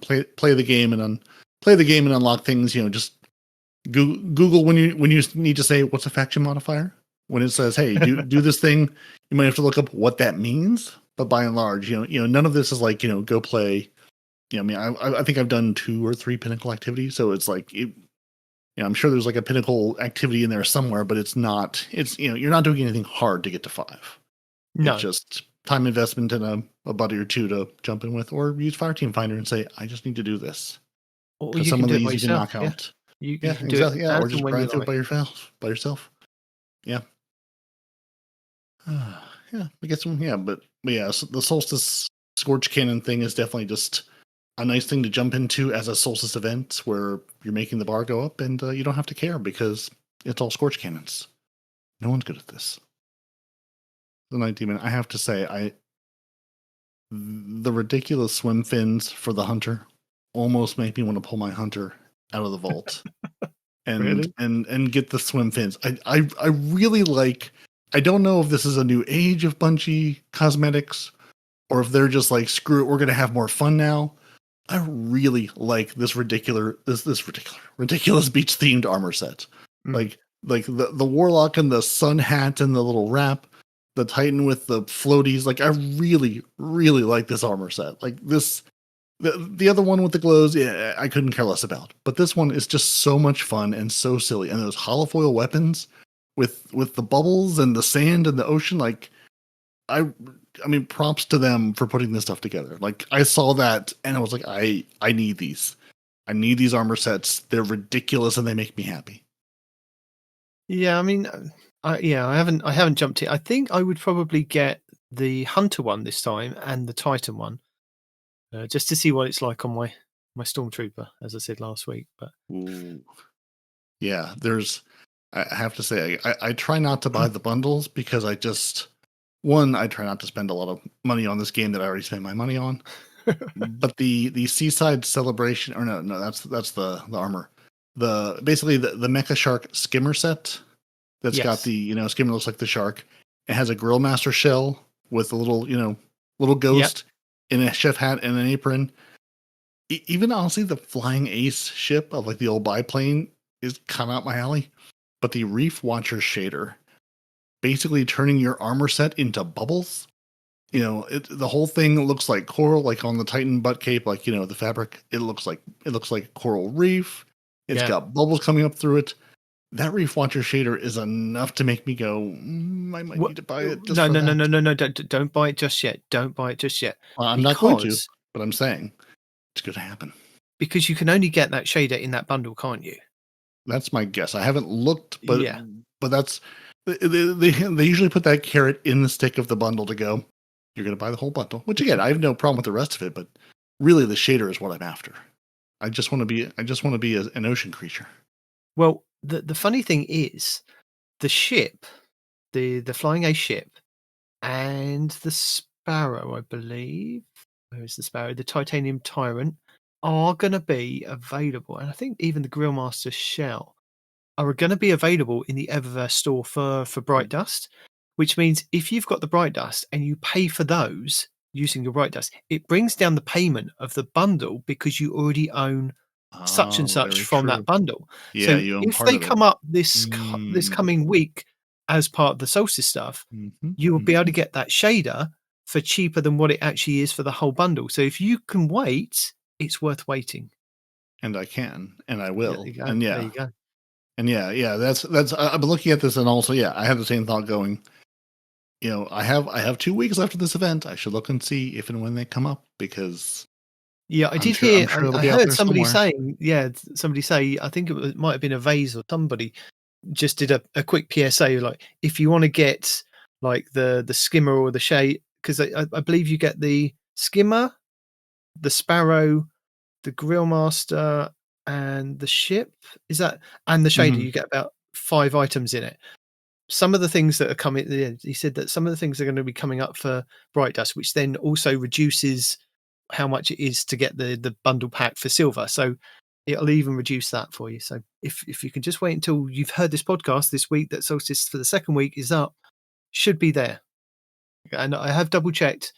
play the game and unlock things. Just Google when you need to say what's a faction modifier. When it says, hey, do this thing, you might have to look up what that means. But by and large, none of this is like go play. I think I've done 2 or 3 pinnacle activities, so it's like I'm sure there's like a pinnacle activity in there somewhere, but it's not. It's you're not doing anything hard to get to 5. No, it's just time investment and a buddy or 2 to jump in with, or use Fireteam Finder and say, I just need to do this. or you Some can of do it these by you can yourself. knock out. You Yeah, can do exactly. it Yeah, or as just and when grind you through it like. by yourself. Yeah. Yeah, we get some. Yeah, but yeah, so the Solstice Scorch Cannon thing is definitely just a nice thing to jump into as a Solstice event where you're making the bar go up, and you don't have to care because it's all Scorch Cannons. No one's good at this. The Night Demon, I have to say, the ridiculous swim fins for the Hunter almost make me want to pull my Hunter out of the vault and Really? and get the swim fins. I really like. I don't know if this is a new age of Bungie cosmetics, or if they're just like, screw it, we're gonna have more fun now. I really like this ridiculous beach themed armor set. Like the Warlock and the sun hat and the little wrap, the Titan with the floaties. Like I really, really like this armor set. Like this, the other one with the glows, yeah, I couldn't care less about. But this one is just so much fun and so silly. And those holofoil weapons with the bubbles and the sand and the ocean, like I mean, props to them for putting this stuff together. Like I saw that and I was like, I need these. I need these armor sets. They're ridiculous and they make me happy. Yeah, I mean, I haven't jumped it. I think I would probably get the Hunter one this time and the Titan one, just to see what it's like on my Stormtrooper, as I said last week. But Ooh. Yeah, I have to say, I try not to buy the bundles because I try not to spend a lot of money on this game that I already spent my money on. But the Seaside Celebration, or no, that's the armor. Basically the Mecha Shark skimmer set that's got the skimmer looks like the shark. It has a Grill Master shell with a little little ghost in a chef hat and an apron. Even honestly, the Flying Ace ship of like the old biplane is kind of up my alley. But the Reef Watcher shader, basically turning your armor set into bubbles. The whole thing looks like coral, like on the Titan butt cape, like the fabric. It looks like coral reef. It's got bubbles coming up through it. That Reef Watcher shader is enough to make me go, I might need to buy it. No, don't buy it just yet. Don't buy it just yet. Well, I'm not going to, but I'm saying it's going to happen. Because you can only get that shader in that bundle, can't you? That's my guess. I haven't looked, but Yeah. that's they usually put that carrot in the stick of the bundle to go. You're going to buy the whole bundle, which again, I have no problem with the rest of it, but really the shader is what I'm after. I just want to be an ocean creature. Well, the funny thing is, the ship, the flying ace ship, and the Sparrow, I believe. Where is the Sparrow? The Titanium Tyrant are going to be available, and I think even the Grillmaster Shell are going to be available in the Eververse store for Bright Dust, which means if you've got the Bright Dust and you pay for those using your Bright Dust, it brings down the payment of the bundle because you already own such and such Very from true. that bundle. Yeah, So you own if part they of it. come up this Mm. coming week as part of the Solstice stuff, Mhm, you will be able to mhm. get that shader for cheaper than what it actually is for the whole bundle. So if you can wait, it's worth waiting. And I can, and I There will, you go. and There yeah, you go. and yeah. That's. I've been looking at this, and also, yeah, I have the same thought going. I have 2 weeks left of this event. I should look and see if and when they come up because Yeah, I I'm did sure hear. it'll I be out heard there somebody somewhere. saying, somebody say. I think it might have been a vase or somebody just did a quick PSA, like if you want to get like the skimmer or the shade, because I believe you get the skimmer, the Sparrow, the Grillmaster, and the ship. Is that and the shader? Mhm. You get about 5 items in it. Some of the things that are coming, he said that some of the things are going to be coming up for Bright Dust, which then also reduces how much it is to get the bundle pack for silver. So it'll even reduce that for you. So if you can just wait until you've heard this podcast this week, that Solstice for the second week is up, should be there. And I have double checked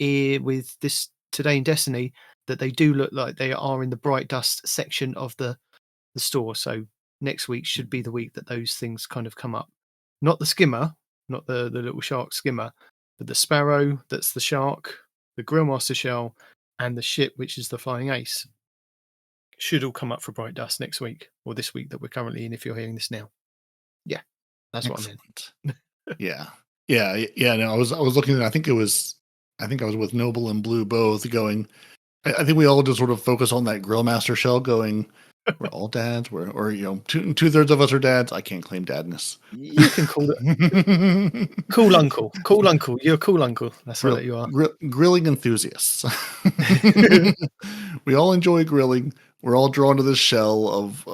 with this today in Destiny that they do look like they are in the Bright Dust section of the store. So next week should be the week that those things kind of come up. Not the skimmer, not the little shark skimmer, but the Sparrow, that's the shark, the Grillmaster shell, and the ship, which is the flying ace, should all come up for Bright Dust next week or this week that we're currently in. If you're hearing this now, yeah, that's what I meant. Excellent. Yeah. No, I was looking at. I think I was with Noble and Blue both going. I think we all just sort of focus on that Grillmaster shell going. We're all dads. Or 2/3 of us are dads. I can't claim dadness. You can call it cool uncle. Cool uncle. You're a cool uncle. That's what you are. Grilling enthusiasts. We all enjoy grilling. We're all drawn to this shell of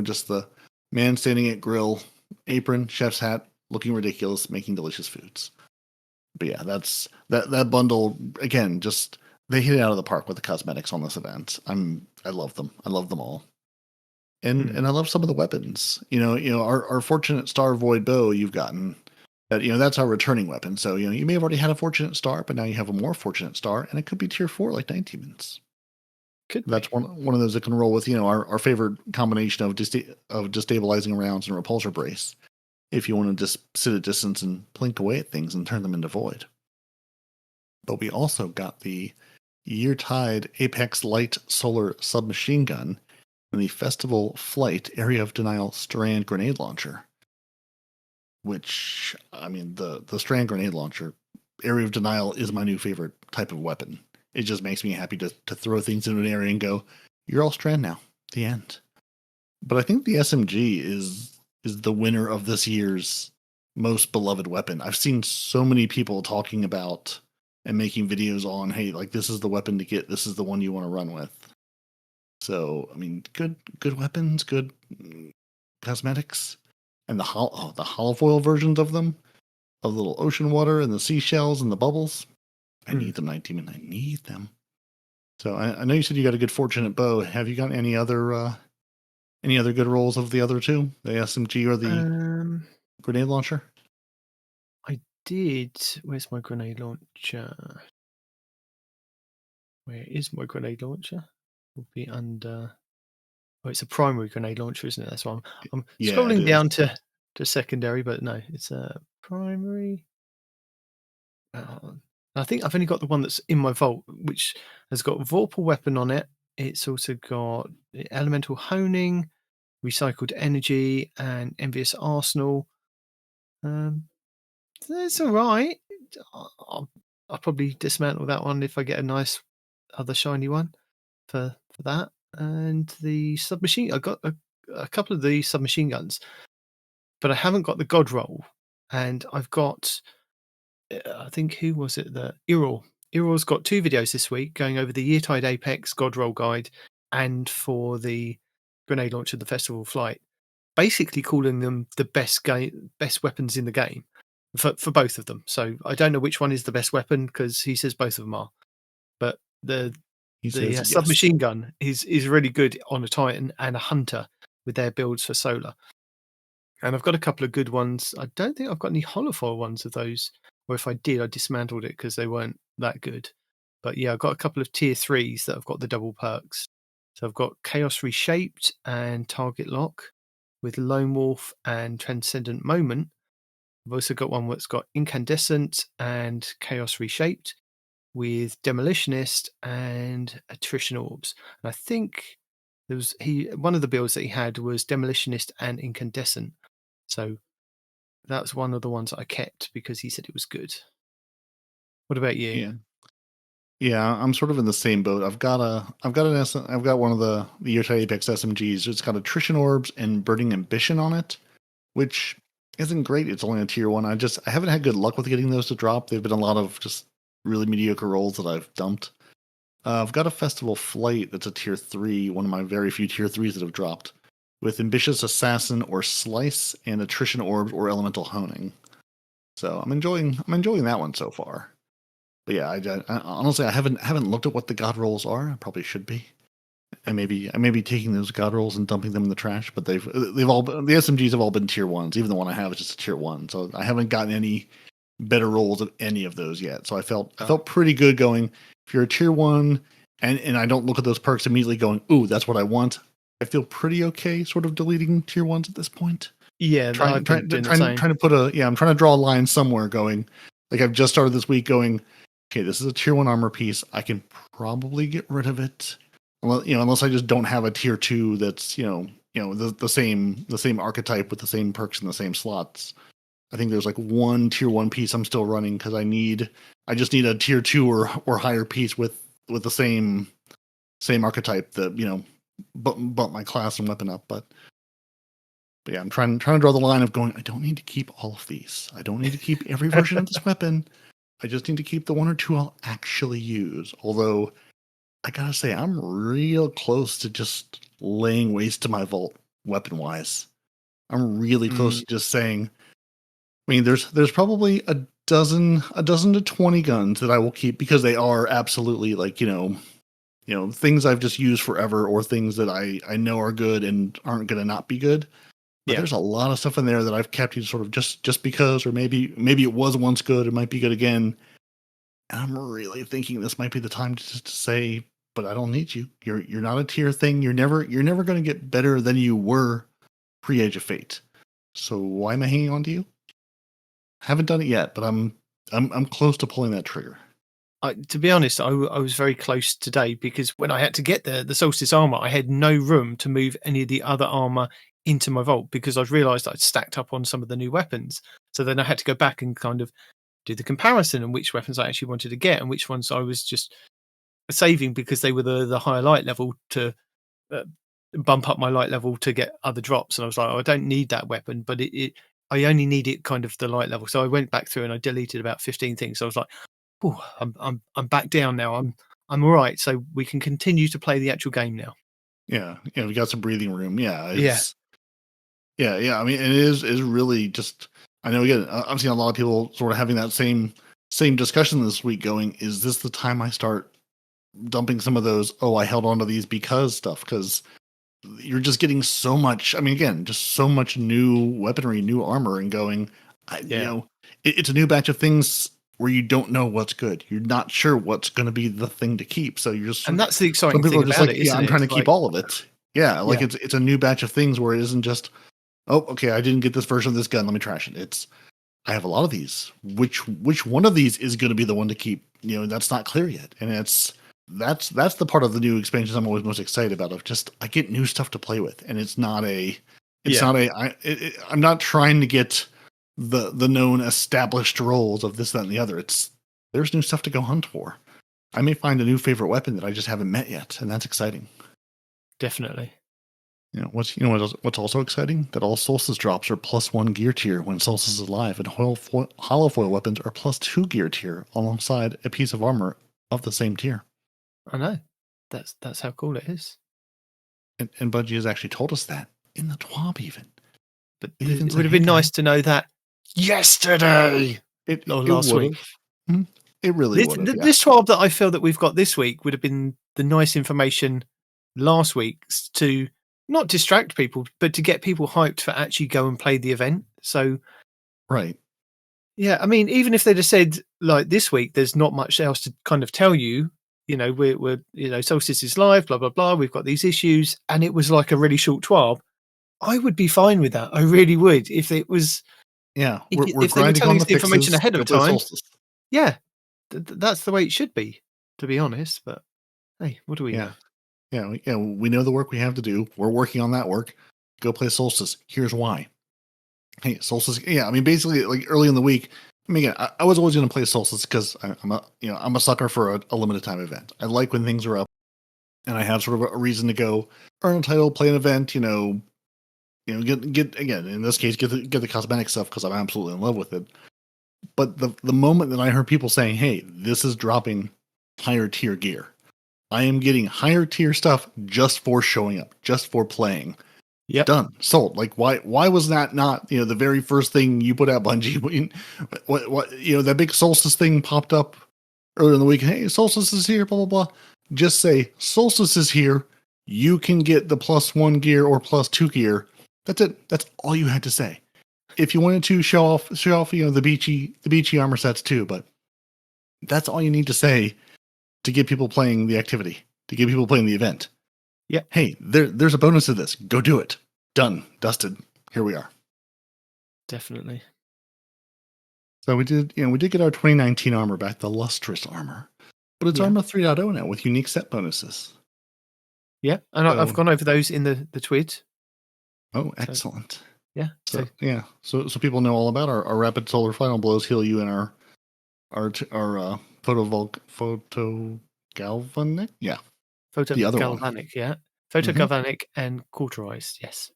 just the man standing at grill, apron, chef's hat, looking ridiculous, making delicious foods. But yeah, that's that bundle again. Just they hit it out of the park with the cosmetics on this event. I love them. I love them all. And I love some of the weapons. Our fortunate star void bow you've gotten. That's our returning weapon. So you may have already had a fortunate star, but now you have a more fortunate star, and it could be tier 4 like Night Demons. That's one of those that can roll with our favorite combination of destabilizing rounds and repulsor brace. If you want to just sit at distance and plink away at things and turn them into void. But we also got the Yeartide Apex Light Solar Submachine Gun and the Festival Flight Area of Denial Strand Grenade Launcher. Which, I mean, the Strand Grenade Launcher, Area of Denial, is my new favorite type of weapon. It just makes me happy to throw things into an area and go, you're all Strand now. The end. But I think the SMG is the winner of this year's most beloved weapon. I've seen so many people talking about and making videos on, hey, like this is the weapon to get. This is the one you want to run with. So, I mean, good weapons, good cosmetics, and the holofoil versions of them, of the little ocean water and the seashells and the bubbles. I need them, Night Demon. I need them. So I know you said you got a good fortunate bow. Have you got any other good rolls of the other two, the SMG or the grenade launcher? I did. Where's my grenade launcher? Where is my grenade launcher? Will be under. Oh, it's a primary grenade launcher, isn't it? That's why I'm scrolling down to secondary, but no, it's a primary. I think I've only got the one that's in my vault, which has got Vorpal Weapon on it. It's also got Elemental Honing, Recycled Energy, and Envious Arsenal. It's all right. I'll probably dismantle that one if I get a nice other shiny one for that. And the submachine, I got a couple of the submachine guns, but I haven't got the God roll, and I've got. I think who was it? The Irol. Irol's got 2 videos this week going over the Yeartide Apex God roll guide, and for the grenade launcher, the Festival of Flight, basically calling them the best weapons in the game for both of them. So I don't know which one is the best weapon because he says both of them are, but the He says yes. submachine gun is really good on a Titan and a Hunter with their builds for solar. And I've got a couple of good ones. I don't think I've got any holofoil ones of those, or if I did, I dismantled it because they weren't that good. But yeah, I've got a couple of tier 3s that have got the double perks. So I've got Chaos Reshaped and Target Lock with Lone Wolf and Transcendent Moment. I've also got one that's got Incandescent and Chaos Reshaped with Demolitionist and Attrition Orbs. And I think there was one of the builds that he had was Demolitionist and Incandescent. So that's one of the ones that I kept because he said it was good. What about you? Yeah, I'm sort of in the same boat. I've got one of the Yeartide Apex SMGs. It's got Attrition Orbs and Burning Ambition on it, which isn't great. It's only a tier 1. I haven't had good luck with getting those to drop. They've been a lot of just really mediocre rolls that I've dumped. I've got a Festival Flight that's a tier 3, one of my very few tier 3s that have dropped, with Ambitious Assassin or Slice and Attrition Orbs or Elemental Honing. So I'm enjoying that one so far. But yeah, I honestly I haven't looked at what the God rolls are. I probably should be. I may be taking those God rolls and dumping them in the trash. But they've all the SMGs have all been tier 1s. Even the one I have is just a tier 1. So I haven't gotten any better rolls of any of those yet. So I felt pretty good going. If you're a tier 1 and I don't look at those perks immediately going, ooh, that's what I want. I feel pretty okay sort of deleting tier 1s at this point. Yeah, trying to put I'm trying to draw a line somewhere going. Like I've just started this week going, okay, this is a tier 1 armor piece. I can probably get rid of it. Unless I just don't have a tier 2 that's, the same archetype with the same perks in the same slots. I think there's like one tier 1 piece I'm still running because I just need a tier 2 or higher piece with the same archetype that, bump my class and weapon up. But yeah, I'm trying to draw the line of going, I don't need to keep all of these. I don't need to keep every version of this weapon. I just need to keep the 1 or 2 I'll actually use. Although, I gotta say, I'm real close to just laying waste to my vault weapon-wise. I'm really close to just saying, I mean, there's probably a dozen to 20 guns that I will keep because they are absolutely like, things I've just used forever or things that I know are good and aren't going to not be good. But there's a lot of stuff in there that I've kept sort of just because, or maybe it was once good, it might be good again. And I'm really thinking this might be the time to just say, but I don't need you. You're not a tier thing. You're never going to get better than you were pre-Age of Fate. So why am I hanging on to you? Haven't done it yet, but I'm close to pulling that trigger. To be honest, I was very close today because when I had to get the Solstice armor, I had no room to move any of the other armor into my vault because I'd realised I'd stacked up on some of the new weapons. So then I had to go back and kind of do the comparison and which weapons I actually wanted to get and which ones I was just saving because they were the higher light level to bump up my light level to get other drops. And I was like, I don't need that weapon, but I only need it kind of the light level. So I went back through and I deleted about 15 things. So I was like, oh, I'm back down now. I'm all right. So we can continue to play the actual game now. Yeah, we got some breathing room. Yeah, Yeah. I mean, it is really just. I know again, I've seen a lot of people sort of having that same discussion this week. Going, is this the time I start dumping some of those? Oh, I held on to these because stuff because you're just getting so much. I mean, again, just so much new weaponry, new armor, and going. It's a new batch of things where you don't know what's good. You're not sure what's going to be the thing to keep. So you're just, and that's the exciting thing about like, it. Isn't I'm trying to keep all of it. Yeah, like Yeah. it's a new batch of things where it isn't just, oh, okay, I didn't get this version of this gun, let me trash it. It's, I have a lot of these. Which one of these is going to be the one to keep? That's not clear yet, and that's the part of the new expansions I'm always most excited about. Of just I get new stuff to play with, and I'm not trying to get the known established roles of this, that, and the other. There's new stuff to go hunt for. I may find a new favorite weapon that I just haven't met yet, and that's exciting. Definitely. What's also exciting? That all Solstice drops are +1 gear tier when Solstice is live, and hollow foil weapons are +2 gear tier alongside a piece of armor of the same tier. I know. That's how cool it is. And Bungie has actually told us that in the TWAB even. But It even it said, would have "Hey, been nice guys." to know that yesterday or last week. It really would have. This 12 that I feel that we've got this week would have been the nice information last week to not distract people, but to get people hyped for actually go and play the event. So, Right. Yeah, I mean, even if they'd have said like this week, there's not much else to kind of tell you. You know, we're Solstice is live, blah blah blah. We've got these issues, and it was like a really short 12. I would be fine with that. I really would if it was. Yeah, If we're they were grinding telling on us the the information fixes, ahead of go play time, Solstice. yeah, that's the way it should be. To be honest, but hey, what do we know? Yeah, we know the work we have to do. We're working on that work. Go play Solstice. Here's why. Hey, Solstice. Yeah, I mean, basically, like early in the week. I mean, again, I was always going to play Solstice because I'm a sucker for a limited time event. I like when things are up, and I have sort of a reason to go earn a title, play an event. Get again in this case, get the cosmetic stuff because I'm absolutely in love with it. But the moment that I heard people saying, "Hey, this is dropping higher tier gear," I am getting higher tier stuff just for showing up, just for playing. Yeah, Done. Sold. Like why was that not, the very first thing you put out, Bungie? What that big Solstice thing popped up earlier in the week. Hey, Solstice is here, blah blah blah. Just say Solstice is here. You can get the +1 gear or +2 gear. That's it. That's all you had to say. If you wanted to show off, the beachy armor sets too, but that's all you need to say to get people playing the activity, to get people playing the event. Yeah. Hey, there's a bonus to this. Go do it. Done. Dusted. Here we are. definitely. So we did get our 2019 armor back, the lustrous armor, but it's armor 3.0 now with unique set bonuses. Yeah, and I've gone over those in the tweet. Oh, excellent. Yeah. So people know all about our rapid solar final blows heal you in our photo galvanic. Yeah. The other one. Photogalvanic, yeah. Photogalvanic and cauterized, yes.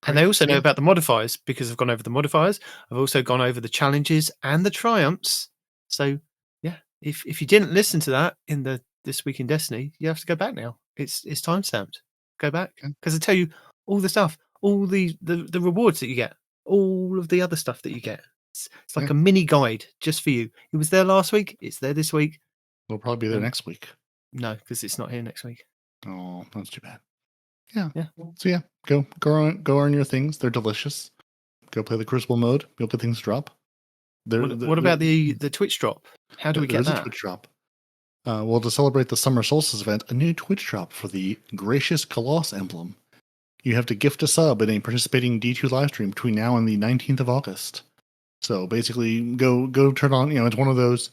And they also know about the modifiers because I've gone over the modifiers. I've also gone over the challenges and the triumphs. So, yeah, if you didn't listen to that in This Week in Destiny, you have to go back now. It's timestamped. Go back because I tell you all the stuff, all the rewards that you get, all of the other stuff that you get. It's like a mini guide just for you. It was there last week. It's there this week. We'll probably be there next week. No, because it's not here next week. Oh, that's too bad. Yeah. So go earn your things. They're delicious. Go play the Crucible mode. You'll get things drop. What about the Twitch drop? How do we get that? There's a Twitch drop. Well, to celebrate the Summer Solstice event, a new Twitch drop for the Gracious Colossus emblem. You have to gift a sub in a participating D2 live stream between now and the 19th of August. So basically, go turn on. It's one of those.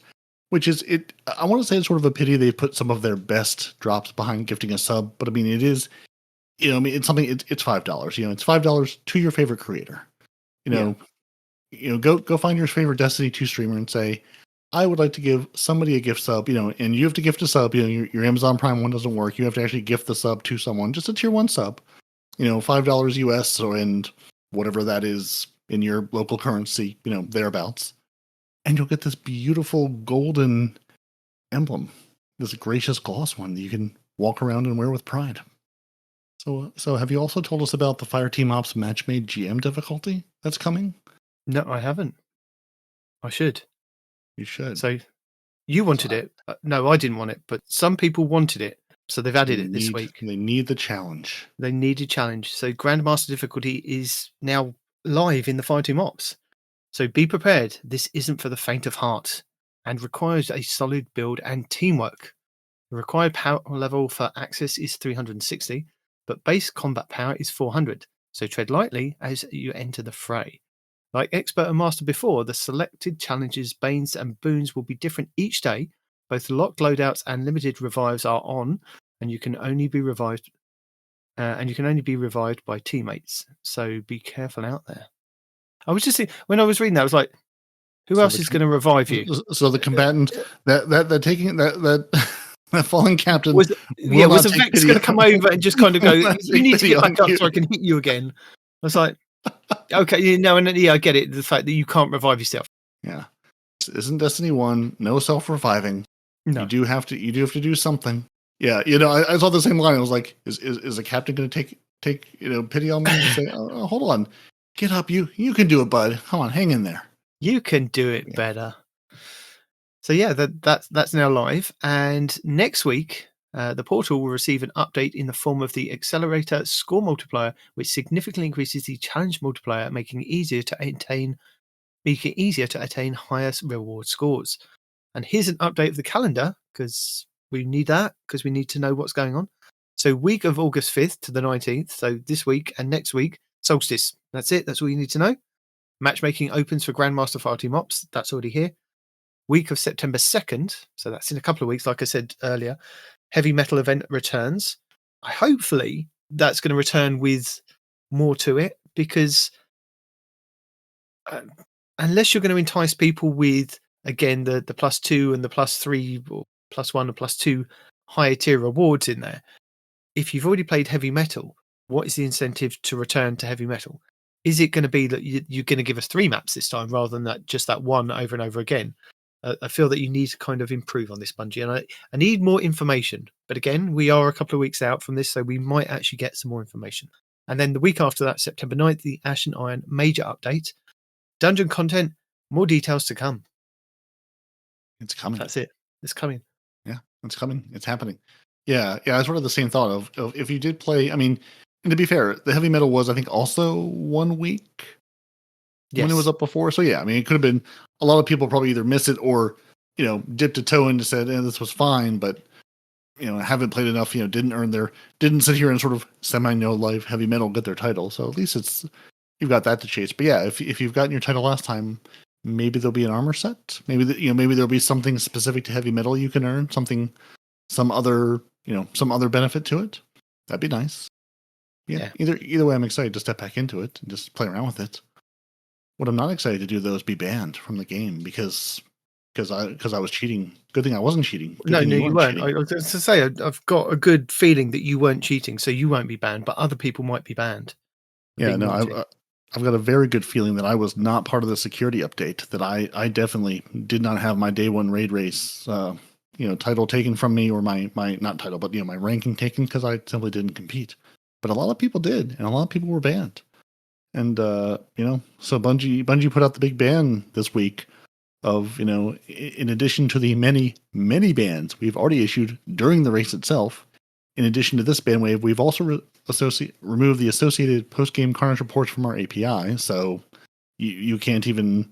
Which is it? I want to say it's sort of a pity they put some of their best drops behind gifting a sub, but I mean it is. It's something. It's $5. It's $5 to your favorite creator. Go find your favorite Destiny 2 streamer and say, I would like to give somebody a gift sub. And you have to gift a sub. Your Amazon Prime one doesn't work. You have to actually gift the sub to someone, just a tier 1 sub. $5 US and whatever that is in your local currency. Thereabouts. And you'll get this beautiful golden emblem, this gracious gloss one that you can walk around and wear with pride. So have you also told us about the Fireteam Ops Matchmade GM difficulty that's coming? No, I haven't. I should. You should. So you wanted it. No, I didn't want it, but some people wanted it. So they've added it this week. They need the challenge. They need a challenge. So Grandmaster difficulty is now live in the Fireteam Ops. So be prepared. This isn't for the faint of heart and requires a solid build and teamwork. The required power level for access is 360, but base combat power is 400. So tread lightly as you enter the fray. Like Expert and Master before, the selected challenges, banes, and boons will be different each day. Both locked loadouts and limited revives are on, and you can only be revived. By teammates. So be careful out there. I was just thinking, when I was reading that, I was like, who else is going to revive you? So the combatant that taking that That fallen captain Was will a not take Vex pity going to come over and just kind of go, will not you take need to pity get back on up you. so I can hit you again. I was like, okay, I get it. The fact that you can't revive yourself. Yeah. This isn't Destiny 1, no self-reviving. No. You do have to do something. Yeah, I saw the same line. I was like, is the captain going to take pity on me and say, oh, hold on, get up, you can do it, bud. Come on, hang in there. You can do it better. So yeah, that's now live, and next week the portal will receive an update in the form of the Accelerator Score Multiplier, which significantly increases the challenge multiplier, making it easier to attain higher reward scores. And here's an update of the calendar, because we need that, because we need to know what's going on. So week of August 5th to the 19th, so this week and next week, Solstice. That's it. That's all you need to know. Matchmaking opens for Grandmaster Fireteam Ops. That's already here. Week of September 2nd, so that's in a couple of weeks, like I said earlier, Heavy Metal event returns. Hopefully that's going to return with more to it, because unless you're going to entice people with, again, the +2 and the +3 or +1 and +2 higher tier rewards in there, if you've already played Heavy Metal, what is the incentive to return to Heavy Metal? Is it going to be that you're going to give us 3 maps this time rather than just that one over and over again? I feel that you need to kind of improve on this, Bungie, and I need more information. But again, we are a couple of weeks out from this, so we might actually get some more information. And then the week after that, September 9th, the Ash and Iron major update. Dungeon content, more details to come. It's coming. That's it. It's coming. Yeah, it's coming. It's happening. Yeah. I sort of the same thought of if you did play, I mean, and to be fair, the Heavy Metal was, I think, also 1 week when it was up before. So yeah, I mean, it could have been, a lot of people probably either missed it or, dipped a toe in and said, this was fine, but, haven't played enough, didn't sit here and sort of semi-know life Heavy Metal get their title. So at least you've got that to chase. But yeah, if you've gotten your title last time, maybe there'll be an armor set. Maybe maybe there'll be something specific to Heavy Metal you can earn, some other benefit to it. That'd be nice. Yeah. Either way, I'm excited to step back into it and just play around with it. What I'm not excited to do, though, is be banned from the game because I was cheating. Good thing I wasn't cheating. No, you weren't. I was going to say, I've got a good feeling that you weren't cheating, so you won't be banned, but other people might be banned. Yeah, no, I've got a very good feeling that I was not part of the security update, that I definitely did not have my day one raid race, title taken from me, or my not title, but my ranking taken, because I simply didn't compete. But a lot of people did, and a lot of people were banned. And so Bungie put out the big ban this week of, in addition to the many, many bans we've already issued during the race itself, in addition to this ban wave, we've also removed the associated post-game carnage reports from our API. So you can't even,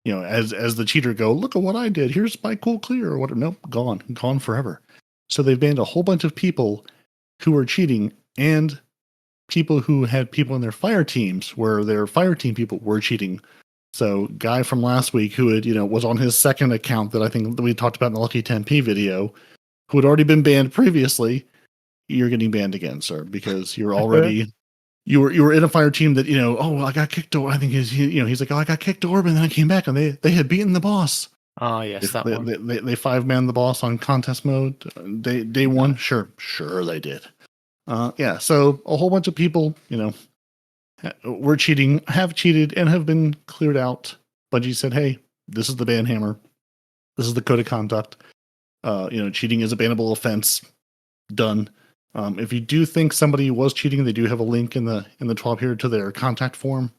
as the cheater go, look at what I did, here's my cool clear, or whatever. Nope, gone forever. So they've banned a whole bunch of people who were cheating, and people who had people in their fire teams where their fire team people were cheating. So guy from last week who had, was on his second account that I think that we talked about in the Lucky 10p video, who had already been banned previously, you're getting banned again, sir, because you're already, you were in a fire team that, I got kicked, or I think he's like, I got kicked to Orb, and then I came back and they had beaten the boss. Ah, yes, that one. They 5-man the boss on contest mode. Day one, sure they did. So a whole bunch of people, were cheating, have cheated, and have been cleared out. Bungie said, hey, this is the ban hammer. This is the code of conduct. Cheating is a bannable offense. Done. If you do think somebody was cheating, they do have a link in the 12 here to their contact form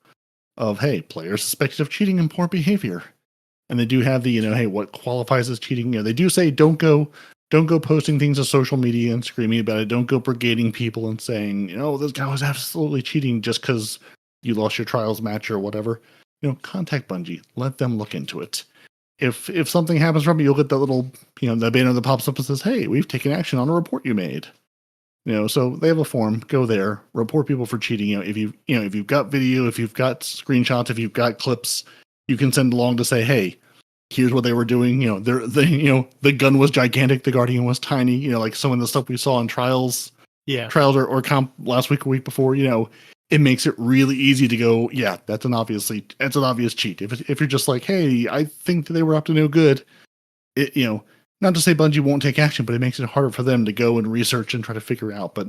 of, hey, players suspected of cheating and poor behavior. And they do have the, hey, what qualifies as cheating? They do say don't go posting things on social media and screaming about it. Don't go brigading people and saying, this guy was absolutely cheating just because you lost your trials match or whatever. Contact Bungie. Let them look into it. If something happens from it, you'll get that little, the banner that pops up and says, hey, we've taken action on a report you made. So they have a form. Go there, report people for cheating. If you've got video, if you've got screenshots, if you've got clips, you can send along to say, hey, here's what they were doing. The gun was gigantic, the Guardian was tiny. Like some of the stuff we saw in trials. Yeah, trials or comp last week or week before. It makes it really easy to go, yeah, that's an obvious cheat. If you're just like, hey, I think they were up to no good, not to say Bungie won't take action, but it makes it harder for them to go and research and try to figure out. But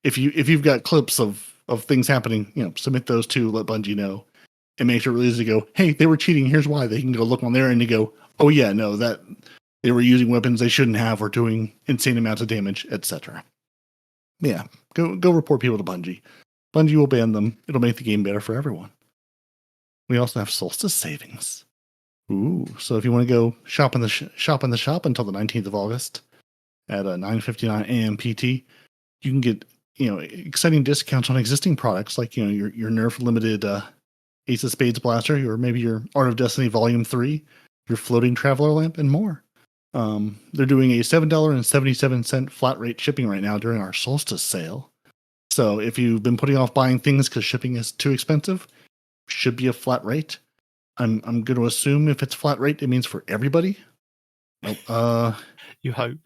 if you've got clips of things happening, submit those to let Bungie know. It makes it really easy to go, hey, they were cheating. Here's why. They can go look on there and they go, oh yeah, no, that they were using weapons they shouldn't have or doing insane amounts of damage, etc. Yeah, go report people to Bungie. Bungie will ban them. It'll make the game better for everyone. We also have Solstice savings. Ooh, so if you want to go shop in the shop until the 19th of August at 9:59 a.m. PT, you can get exciting discounts on existing products like your Nerf limited Ace of Spades blaster, or maybe your Art of Destiny Volume 3, your floating traveler lamp, and more. They're doing a $7.77 flat rate shipping right now during our Solstice sale. So if you've been putting off buying things because shipping is too expensive, should be a flat rate. I'm going to assume if it's flat rate, it means for everybody. Nope. You hope.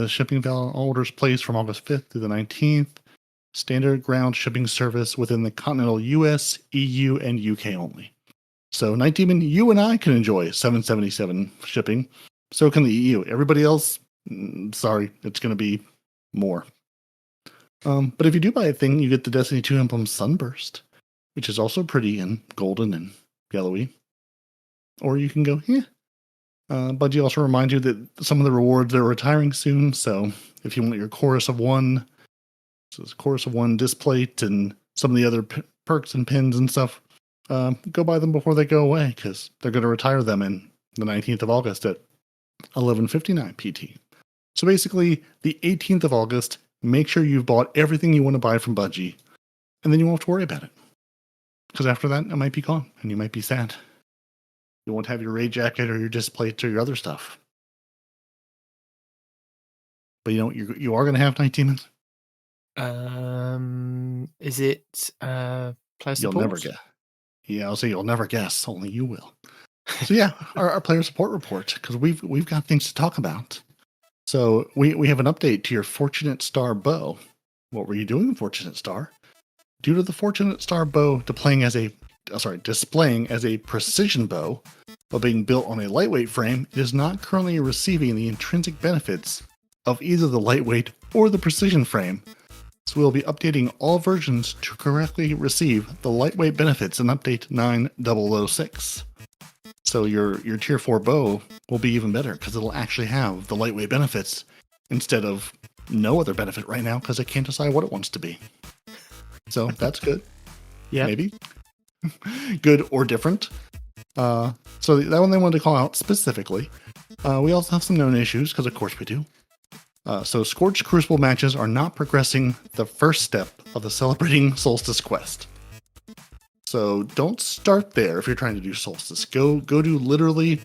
Shipping valid orders placed from August 5th through the 19th. Standard ground shipping service within the continental US, EU, and UK only. So Night Demon, you and I can enjoy $7.77 shipping. So can the EU. Everybody else, sorry, it's going to be more. But if you do buy a thing, you get the Destiny 2 emblem Sunburst, which is also pretty and golden and yellowy. Or you can go, Bungie also reminds you that some of the rewards are retiring soon. So if you want your Chorus of One displate and some of the other perks and pins and stuff, go buy them before they go away, because they're going to retire them in the 19th of August at 11:59 PT. So basically, the 18th of August, make sure you've bought everything you want to buy from Bungie, and then you won't have to worry about it. Because after that, it might be gone, and you might be sad. You won't have your raid jacket or your displate or your other stuff. But you are going to have Night Demons. Is it player support? You'll never guess. Yeah, I'll say you'll never guess. Only you will. So yeah, our player support report, because we've got things to talk about. So we have an update to your Fortunate Star bow. What were you doing, Fortunate Star? Due to the Fortunate Star bow displaying as a precision bow, but being built on a lightweight frame, it is not currently receiving the intrinsic benefits of either the lightweight or the precision frame. So we'll be updating all versions to correctly receive the lightweight benefits in update 9006. So your tier 4 bow will be even better because it'll actually have the lightweight benefits instead of no other benefit right now because it can't decide what it wants to be. So that's good. Yeah. Maybe. Good or different. So that one they wanted to call out specifically. We also have some known issues because of course we do. So Scorched Crucible matches are not progressing the first step of the Celebrating Solstice quest. So don't start there if you're trying to do Solstice. Go do literally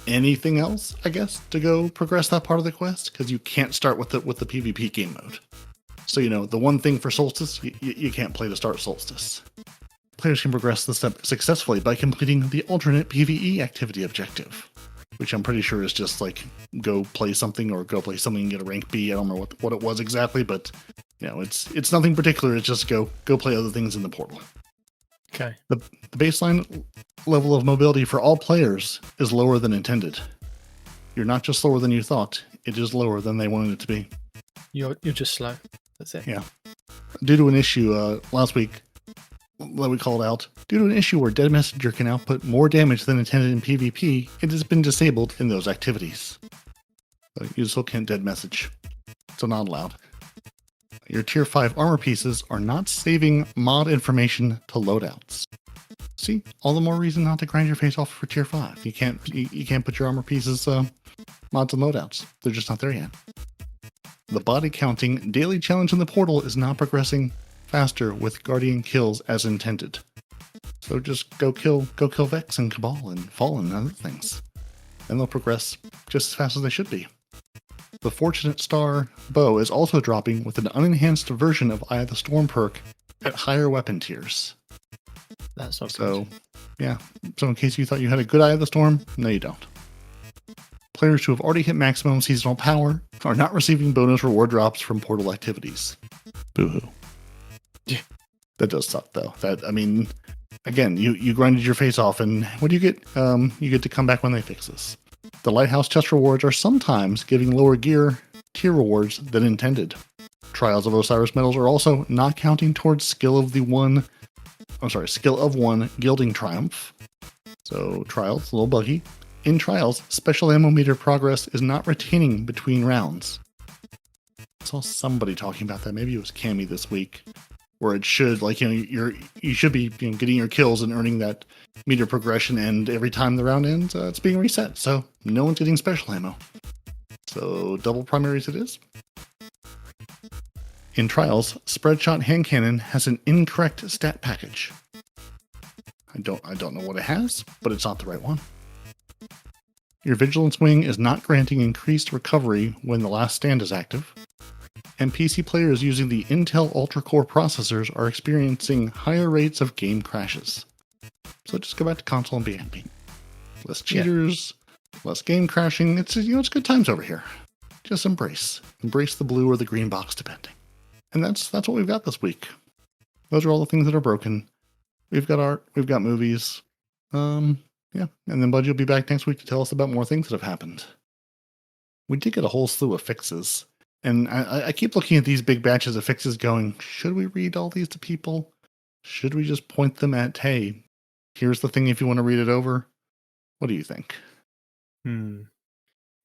anything else, I guess, to go progress that part of the quest, because you can't start with the PvP game mode. So the one thing for Solstice, you can't play to start Solstice. Players can progress the step successfully by completing the alternate PvE activity objective, which I'm pretty sure is just like go play something or go play something and get a rank B. I don't remember what it was exactly, but it's nothing particular. It's just go play other things in the portal. Okay. The baseline level of mobility for all players is lower than intended. You're not just slower than you thought; it is lower than they wanted it to be. You're just slow. That's it. Yeah. Due to an issue last week that we called out, due to an issue where Dead Messenger can output more damage than intended in PvP, it has been disabled in those activities. So you still can't dead message. So not allowed. Your tier 5 armor pieces are not saving mod information to loadouts. See, all the more reason not to grind your face off for tier 5. You can't put your armor pieces mods and loadouts. They're just not there yet. The body counting daily challenge in the portal is not progressing faster with Guardian kills as intended. So just go kill Vex and Cabal and Fallen and other things. And they'll progress just as fast as they should be. The Fortunate Star bow is also dropping with an unenhanced version of Eye of the Storm perk at higher weapon tiers. That's not so good. Yeah. So in case you thought you had a good Eye of the Storm, no you don't. Players who have already hit maximum seasonal power are not receiving bonus reward drops from portal activities. Boo-hoo. Yeah. That does suck though. Again, you grinded your face off and what do you get? You get to come back when they fix this. The Lighthouse chest rewards are sometimes giving lower gear tier rewards than intended. Trials of Osiris medals are also not counting towards skill of one gilding triumph. So trials, a little buggy. In trials, special ammo meter progress is not retaining between rounds. I saw somebody talking about that. Maybe it was Cammy this week, where it should, you should be getting your kills and earning that meter progression, and every time the round ends, it's being reset. So no one's getting special ammo. So double primaries it is. In trials, Spreadshot Hand Cannon has an incorrect stat package. I don't know what it has, but it's not the right one. Your Vigilance Wing is not granting increased recovery when the last stand is active. And PC players using the Intel Ultra-Core processors are experiencing higher rates of game crashes. So just go back to console and be happy. Less cheaters, less game crashing. It's good times over here. Just embrace the blue or the green box, depending. And that's what we've got this week. Those are all the things that are broken. We've got art, we've got movies. And then Bungie will be back next week to tell us about more things that have happened. We did get a whole slew of fixes. And I keep looking at these big batches of fixes going, should we read all these to people? Should we just point them at, hey, here's the thing if you want to read it over? What do you think?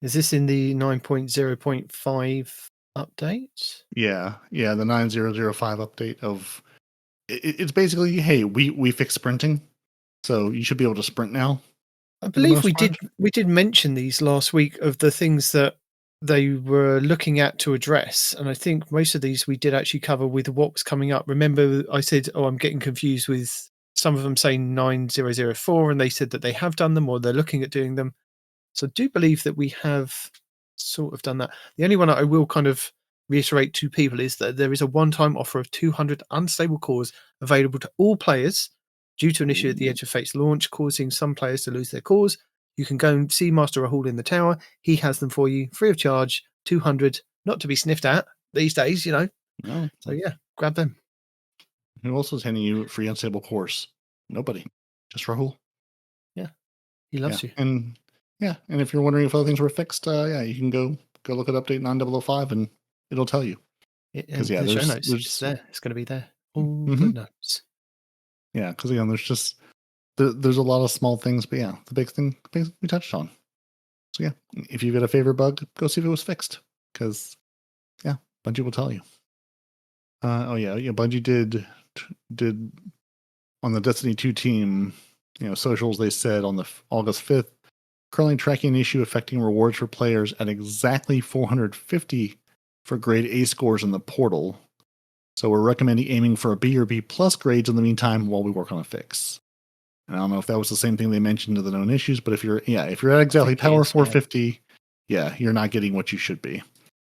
Is this in the 9.0.5 update? Yeah, the 9005 update of... It's basically, hey, we fixed sprinting, so you should be able to sprint now. I believe we did mention these last week of the things that they were looking at to address, and I think most of these we did actually cover with what was coming up. Remember, I said, I'm getting confused with some of them saying 9004, and they said that they have done them or they're looking at doing them. So I do believe that we have sort of done that. The only one I will kind of reiterate to people is that there is a one-time offer of 200 unstable cores available to all players due to an issue at the Edge of Fate's launch, causing some players to lose their cores. You can go and see Master Rahul in the tower. He has them for you, free of charge, 200, not to be sniffed at these days, No. So yeah, grab them. Who else is handing you free unstable cores? Nobody. Just Rahul. Yeah. He loves you. And if you're wondering if other things were fixed, you can go look at update 9005 and it'll tell you. Because the show notes, it's there. It's going to be there. All the notes. Yeah, because there's a lot of small things, but the big thing we touched on. So if you've got a favorite bug, go see if it was fixed, because Bungie will tell you. Bungie did on the Destiny 2 team, socials. They said on the August 5th, currently tracking an issue affecting rewards for players at exactly 450 for grade A scores in the portal. So we're recommending aiming for a B or B plus grades in the meantime while we work on a fix. And I don't know if that was the same thing they mentioned to the known issues, but if you're at exactly power 450, you're not getting what you should be.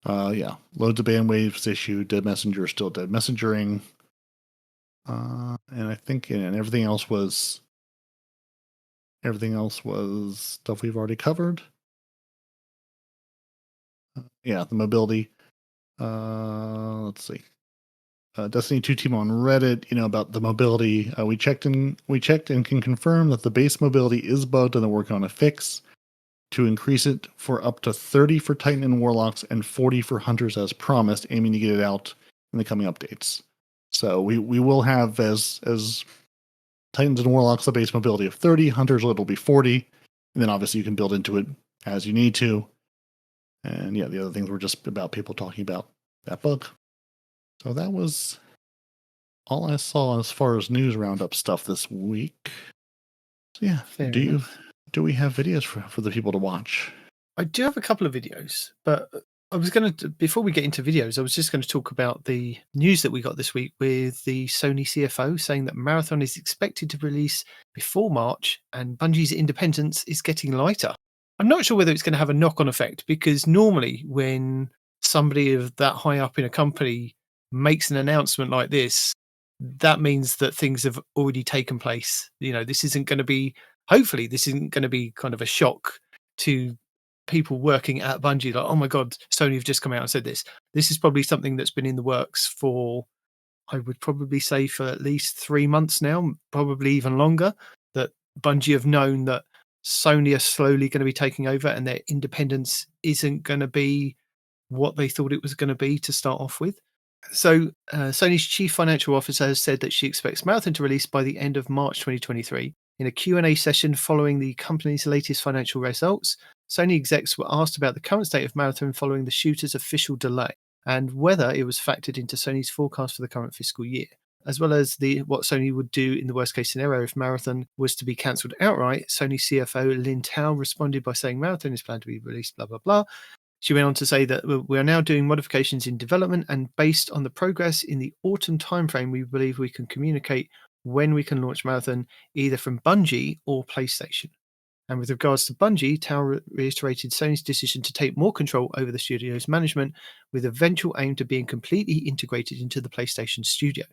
Loads of band waves issued, dead messenger is still dead messengering. And I think everything else was stuff we've already covered. The mobility. Let's see. Destiny 2 team on Reddit, about the mobility. We checked and can confirm that the base mobility is bugged and they're working on a fix to increase it for up to 30 for Titan and Warlocks and 40 for Hunters as promised, aiming to get it out in the coming updates. So we will have as Titans and Warlocks the base mobility of 30, Hunters it'll be 40, and then obviously you can build into it as you need to. And the other things were just about people talking about that bug. So that was all I saw as far as news roundup stuff this week. So do we have videos for the people to watch? I do have a couple of videos, but I was going to, before we get into videos, I was just going to talk about the news that we got this week with the Sony CFO saying that Marathon is expected to release before March and Bungie's independence is getting lighter. I'm not sure whether it's going to have a knock-on effect, because normally when somebody of that high up in a company makes an announcement like this, that means that things have already taken place. This isn't going to be, hopefully this isn't going to be kind of a shock to people working at Bungie, like, oh my God, Sony have just come out and said this. This is probably something that's been in the works for, I would probably say, for at least 3 months now, probably even longer, that Bungie have known that Sony are slowly going to be taking over, and their independence isn't going to be what they thought it was going to be to start off with. So Sony's chief financial officer has said that she expects Marathon to release by the end of March 2023. In a Q&A session following the company's latest financial results, Sony execs were asked about the current state of Marathon following the shooter's official delay and whether it was factored into Sony's forecast for the current fiscal year, as well as what Sony would do in the worst case scenario if Marathon was to be cancelled outright. Sony CFO Lin Tao responded by saying Marathon is planned to be released, blah, blah, blah. She went on to say that we are now doing modifications in development, and based on the progress in the autumn timeframe, we believe we can communicate when we can launch Marathon, either from Bungie or PlayStation. And with regards to Bungie, Tao reiterated Sony's decision to take more control over the studio's management, with eventual aim to being completely integrated into the PlayStation studio.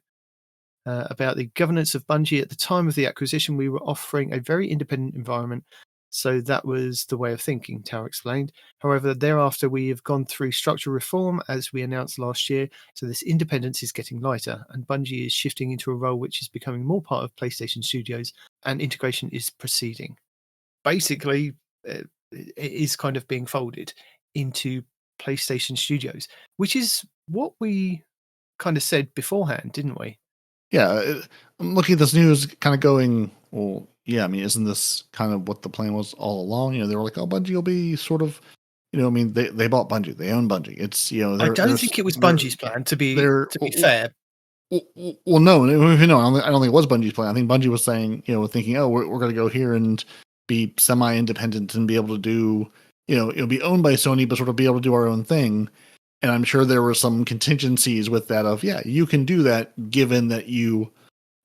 About the governance of Bungie, at the time of the acquisition, we were offering a very independent environment, so that was the way of thinking, Tao explained. However, thereafter, we have gone through structural reform, as we announced last year, so this independence is getting lighter, and Bungie is shifting into a role which is becoming more part of PlayStation Studios, and integration is proceeding. Basically, it is kind of being folded into PlayStation Studios, which is what we kind of said beforehand, didn't we? Yeah, I'm looking at this news kind of going, well, yeah, I mean, isn't this kind of what the plan was all along? They were like, oh, Bungie will be sort of, I mean, they bought Bungie, they own Bungie. It's, I don't think it was Bungie's plan, to be fair. Well, no, I don't think it was Bungie's plan. I think Bungie was saying, thinking, oh, we're going to go here and be semi-independent and be able to do, it'll be owned by Sony, but sort of be able to do our own thing. And I'm sure there were some contingencies with that of, yeah, you can do that given that you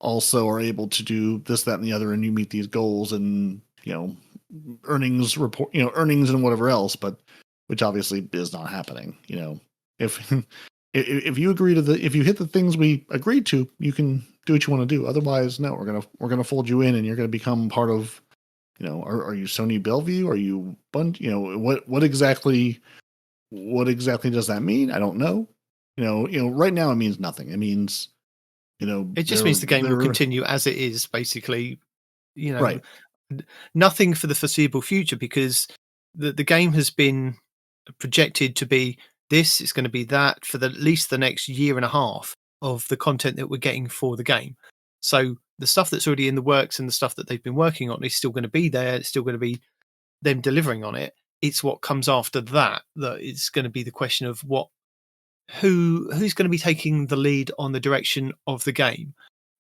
also are able to do this, that, and the other, and you meet these goals and, earnings and whatever else, but which obviously is not happening. If you agree to if you hit the things we agreed to, you can do what you want to do. Otherwise, no, we're gonna fold you in, and you're gonna become part of, are you Sony Bellevue? Are you Bungie? What exactly does that mean? I don't know. Right now it means nothing. It means, it just means the game will continue as it is, basically. Right. Nothing for the foreseeable future, because the game has been projected to be this, it's going to be that for at least the next year and a half of the content that we're getting for the game. So the stuff that's already in the works and the stuff that they've been working on is still going to be there. It's still going to be them delivering on it. It's what comes after that it's going to be the question of who's going to be taking the lead on the direction of the game.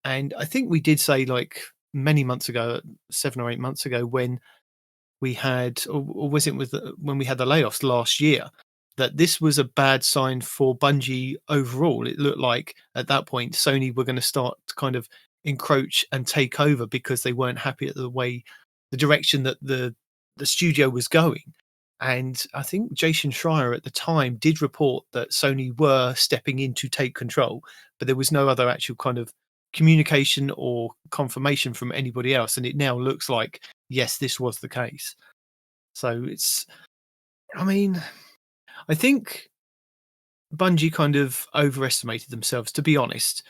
And I think we did say, like, many months ago, 7 or 8 months ago, when we had, or was it when we had the layoffs last year, that this was a bad sign for Bungie overall. It looked like at that point Sony were going to start to kind of encroach and take over because they weren't happy at the direction that the studio was going. And I think Jason Schreier at the time did report that Sony were stepping in to take control, but there was no other actual kind of communication or confirmation from anybody else. And it now looks like, yes, this was the case. So I think Bungie kind of overestimated themselves, to be honest.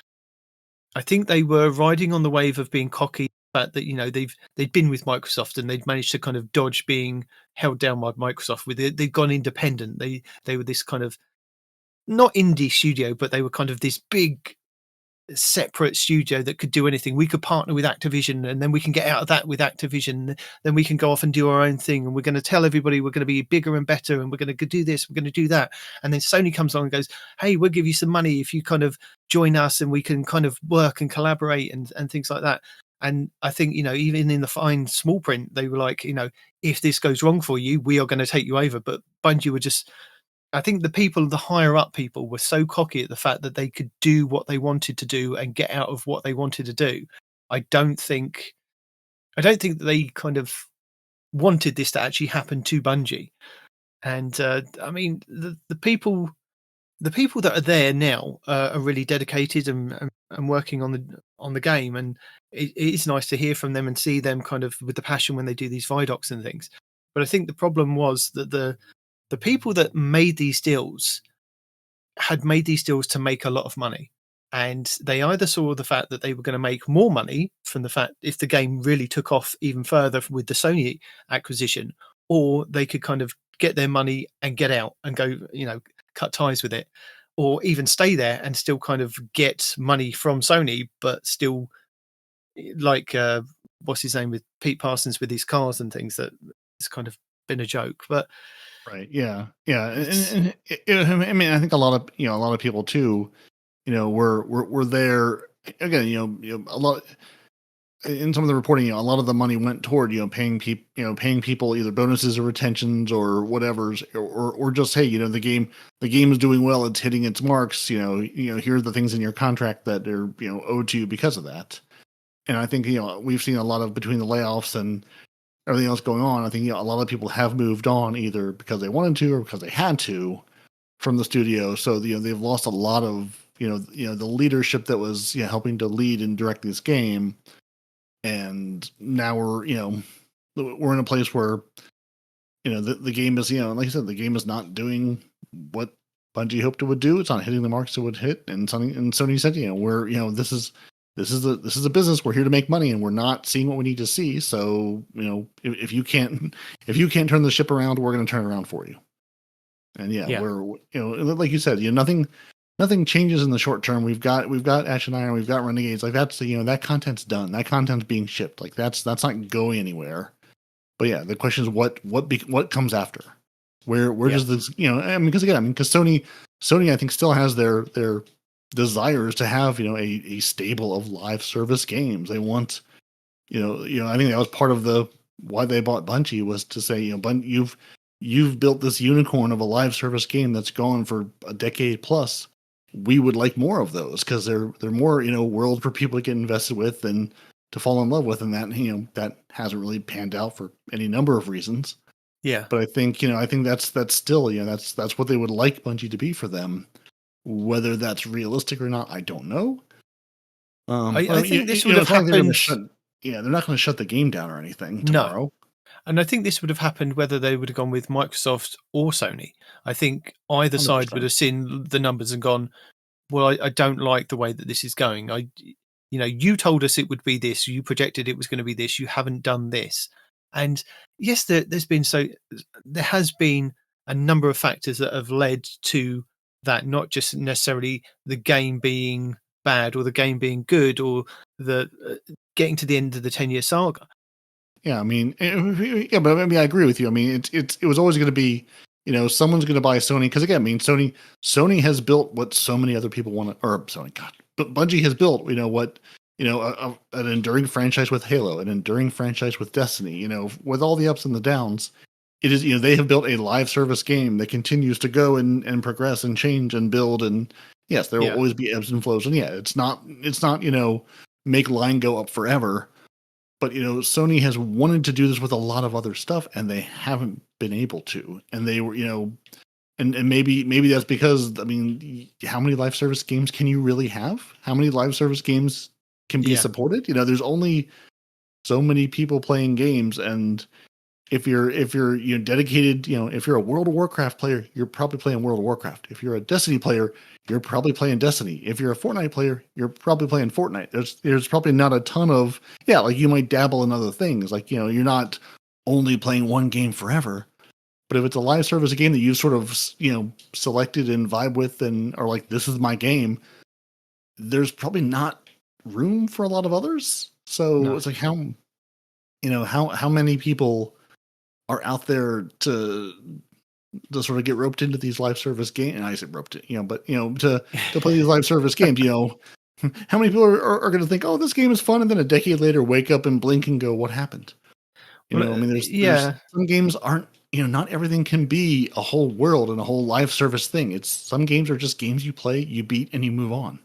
I think they were riding on the wave of being cocky, but that they'd been with Microsoft and they'd managed to kind of dodge being held down by Microsoft. They'd gone independent. They were this kind of not indie studio, but they were kind of this big separate studio that could do anything. We could partner with Activision, and then we can get out of that with Activision. Then we can go off and do our own thing, and we're going to tell everybody we're going to be bigger and better, and we're going to do this, we're going to do that. And then Sony comes on and goes, hey, we'll give you some money if you kind of join us, and we can kind of work and collaborate and things like that. And I think, even in the fine small print, they were like, if this goes wrong for you, we are going to take you over. But Bungie were just, I think the higher up people were so cocky at the fact that they could do what they wanted to do and get out of what they wanted to do. I don't think that they kind of wanted this to actually happen to Bungie. And the people that are there now are really dedicated and working on the game, and it is nice to hear from them and see them kind of with the passion when they do these Vidocs and things. But I think the problem was that the people that made these deals had made these deals to make a lot of money. And they either saw the fact that they were going to make more money from the fact if the game really took off even further with the Sony acquisition, or they could kind of get their money and get out and go, cut ties with it, or even stay there and still kind of get money from Sony, but still like what's his name with Pete Parsons with his cars and things that it's kind of been a joke. But Right. Yeah. Yeah. I mean, I think a lot of people too, were there again. A lot in some of the reporting. A lot of the money went toward paying people either bonuses or retentions or whatever's, or just hey, the game is doing well. It's hitting its marks. Here are the things in your contract that are owed to you because of that. And I think we've seen a lot of between the layoffs and everything else going on. I think a lot of people have moved on either because they wanted to or because they had to from the studio. So they've lost a lot of the leadership that was helping to lead and direct this game, and now we're in a place where the game is like I said, the game is not doing what Bungie hoped it would do. It's not hitting the marks it would hit, and Sony said we're this is a business. We're here to make money, and we're not seeing what we need to see. So, if you can't turn the ship around, we're going to turn it around for you. And we're like you said, nothing changes in the short term. We've got Ash and Iron, we've got Renegades. Like that's that content's done. That content's being shipped. Like that's not going anywhere. But yeah, the question is what comes after. Where does this because Sony I think still has their desires to have a stable of live service games. They want I think that was part of the why they bought Bungie was to say you've built this unicorn of a live service game that's gone for a decade plus. We would like more of those because they're more world for people to get invested with and to fall in love with, and that that hasn't really panned out for any number of reasons. Yeah, but I think that's still that's what they would like Bungie to be for them. Whether that's realistic or not, I don't know. I think this would have happened. They're not going to shut the game down or anything tomorrow. No. And I think this would have happened whether they would have gone with Microsoft or Sony. I think either 100%. side would have seen the numbers and gone, well, I don't like the way that this is going. You told us it would be this. You projected it was going to be this. You haven't done this. And yes, there has been a number of factors that have led to that, not just necessarily the game being bad or the game being good or the getting to the end of the 10-year saga. Yeah, I mean, but I mean, I agree with you. I mean, it was always going to be, someone's going to buy Sony because again, I mean, Sony has built what so many other people want to, or Sony, God, but Bungie has built, what, an enduring franchise with Halo, an enduring franchise with Destiny, with all the ups and the downs. It is, they have built a live service game that continues to go and progress and change and build. And yes, there will always be ebbs and flows. And it's not, make line go up forever. But, Sony has wanted to do this with a lot of other stuff and they haven't been able to. And they were, and maybe that's because, I mean, how many live service games can you really have? How many live service games can be supported? There's only so many people playing games, and if you're dedicated, if you're a World of Warcraft player, you're probably playing World of Warcraft. If you're a Destiny player, you're probably playing Destiny. If you're a Fortnite player, you're probably playing Fortnite. There's probably not a ton of like you might dabble in other things. Like you're not only playing one game forever. But if it's a live service game that you've sort of selected and vibe with and are like, this is my game, there's probably not room for a lot of others. So it's like how many people are out there to sort of get roped into these live service games. And I say roped in, but to play these live service games, how many people are going to think, oh, this game is fun. And then a decade later, wake up and blink and go, what happened? There's some games aren't, not everything can be a whole world and a whole live service thing. Some games are just games you play, you beat, and you move on.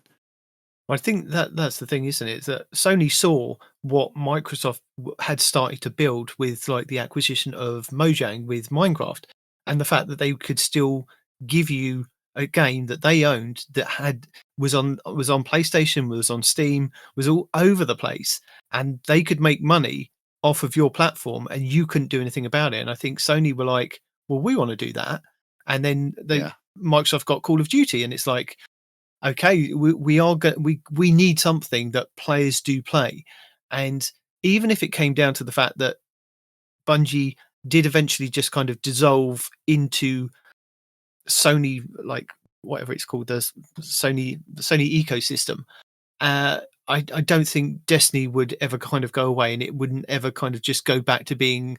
I think that's the thing, isn't it? Is that Sony saw what Microsoft had started to build with like the acquisition of Mojang with Minecraft, and the fact that they could still give you a game that they owned that was on PlayStation, was on Steam, was all over the place, and they could make money off of your platform, and you couldn't do anything about it. And I think Sony were like, "Well, we want to do that," and then Microsoft got Call of Duty, and it's like, okay, we need something that players do play. And even if it came down to the fact that Bungie did eventually just kind of dissolve into Sony, like whatever it's called, the Sony ecosystem, I don't think Destiny would ever kind of go away, and it wouldn't ever kind of just go back to being,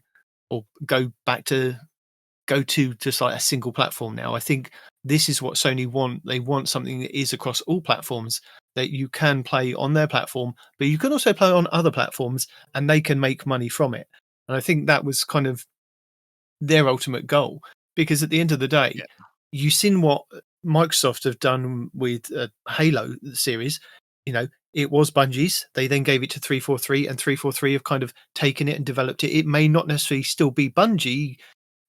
or go to just like a single platform now. I think this is what Sony want. They want something that is across all platforms, that you can play on their platform, but you can also play on other platforms and they can make money from it. And I think that was kind of their ultimate goal, because at the end of the day, you've seen what Microsoft have done with Halo series. It was Bungie's. They then gave it to 343, and 343 have kind of taken it and developed it. It may not necessarily still be Bungie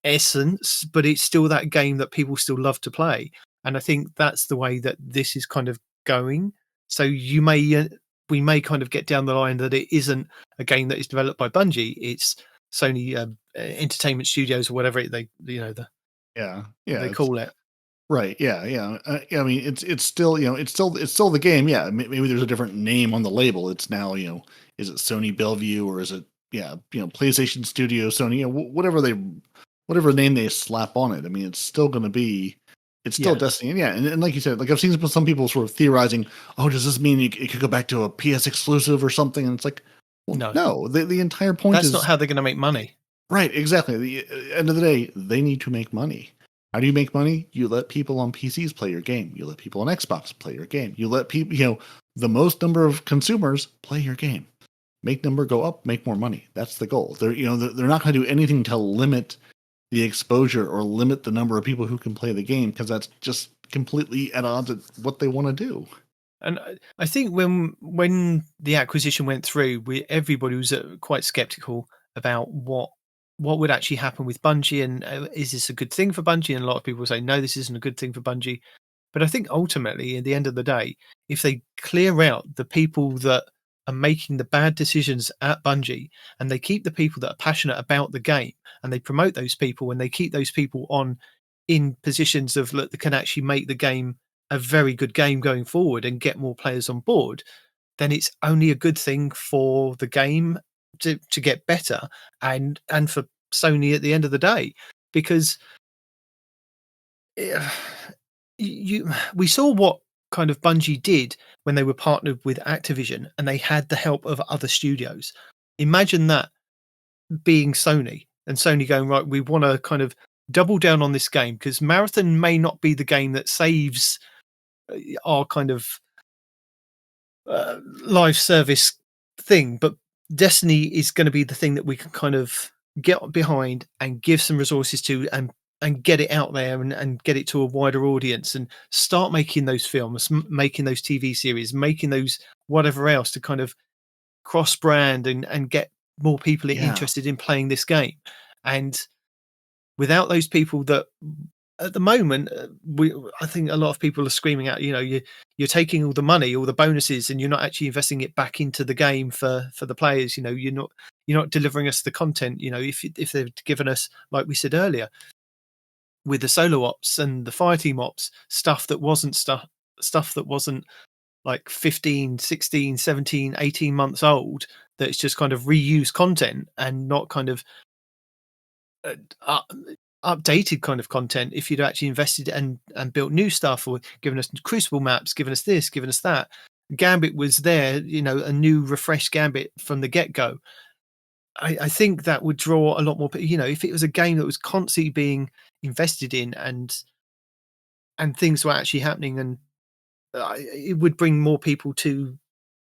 essence, but it's still that game that people still love to play. And I think that's the way that this is kind of going. So we may kind of get down the line that it isn't a game that is developed by Bungie. It's Sony Entertainment Studios, or whatever they call it. Right. Yeah. I mean, it's still, it's still the game. Yeah. Maybe there's a different name on the label. It's now, is it Sony Bellevue, or is it, PlayStation Studio, Sony, whatever name they slap on it. I mean, it's still going to be, it's still Destiny. And like you said, like I've seen some people sort of theorizing, oh, does this mean it could go back to a PS exclusive or something? And it's like, well, no. The entire point that's not how they're going to make money. Right. Exactly. At the end of the day, they need to make money. How do you make money? You let people on PCs play your game. You let people on Xbox play your game. You let people, the most number of consumers play your game. Make number go up, make more money. That's the goal. They're not going to do anything to limit the exposure or limit the number of people who can play the game, because that's just completely at odds with what they want to do. And I think when the acquisition went through, everybody was quite skeptical about what would actually happen with Bungie, and is this a good thing for Bungie? And a lot of people say, no, this isn't a good thing for Bungie. But I think ultimately, at the end of the day, if they clear out the people that are making the bad decisions at Bungie, and they keep the people that are passionate about the game, and they promote those people, and they keep those people in positions of, look, that can actually make the game a very good game going forward and get more players on board, then it's only a good thing for the game to get better, and for Sony at the end of the day, because we saw what kind of Bungie did when they were partnered with Activision and they had the help of other studios. Imagine that being Sony, and Sony going, right, we want to kind of double down on this game, because Marathon may not be the game that saves our kind of live service thing, but Destiny is going to be the thing that we can kind of get behind and give some resources to, and get it out there and get it to a wider audience, and start making those films, making those TV series, making those whatever else to kind of cross brand and get more people interested in playing this game. And without those people that at the moment, I think a lot of people are screaming out, you're taking all the money, all the bonuses, and you're not actually investing it back into the game for the players. You're not delivering us the content. If they've given us, like we said earlier, with the solo ops and the Fireteam ops, stuff that wasn't like 15, 16, 17, 18 months old, that it's just kind of reused content and not kind of updated kind of content. If you'd actually invested and built new stuff, or given us Crucible maps, given us this, given us that, Gambit was there, a new refreshed Gambit from the get-go. I think that would draw a lot more. If it was a game that was constantly being invested in and things were actually happening, and it would bring more people to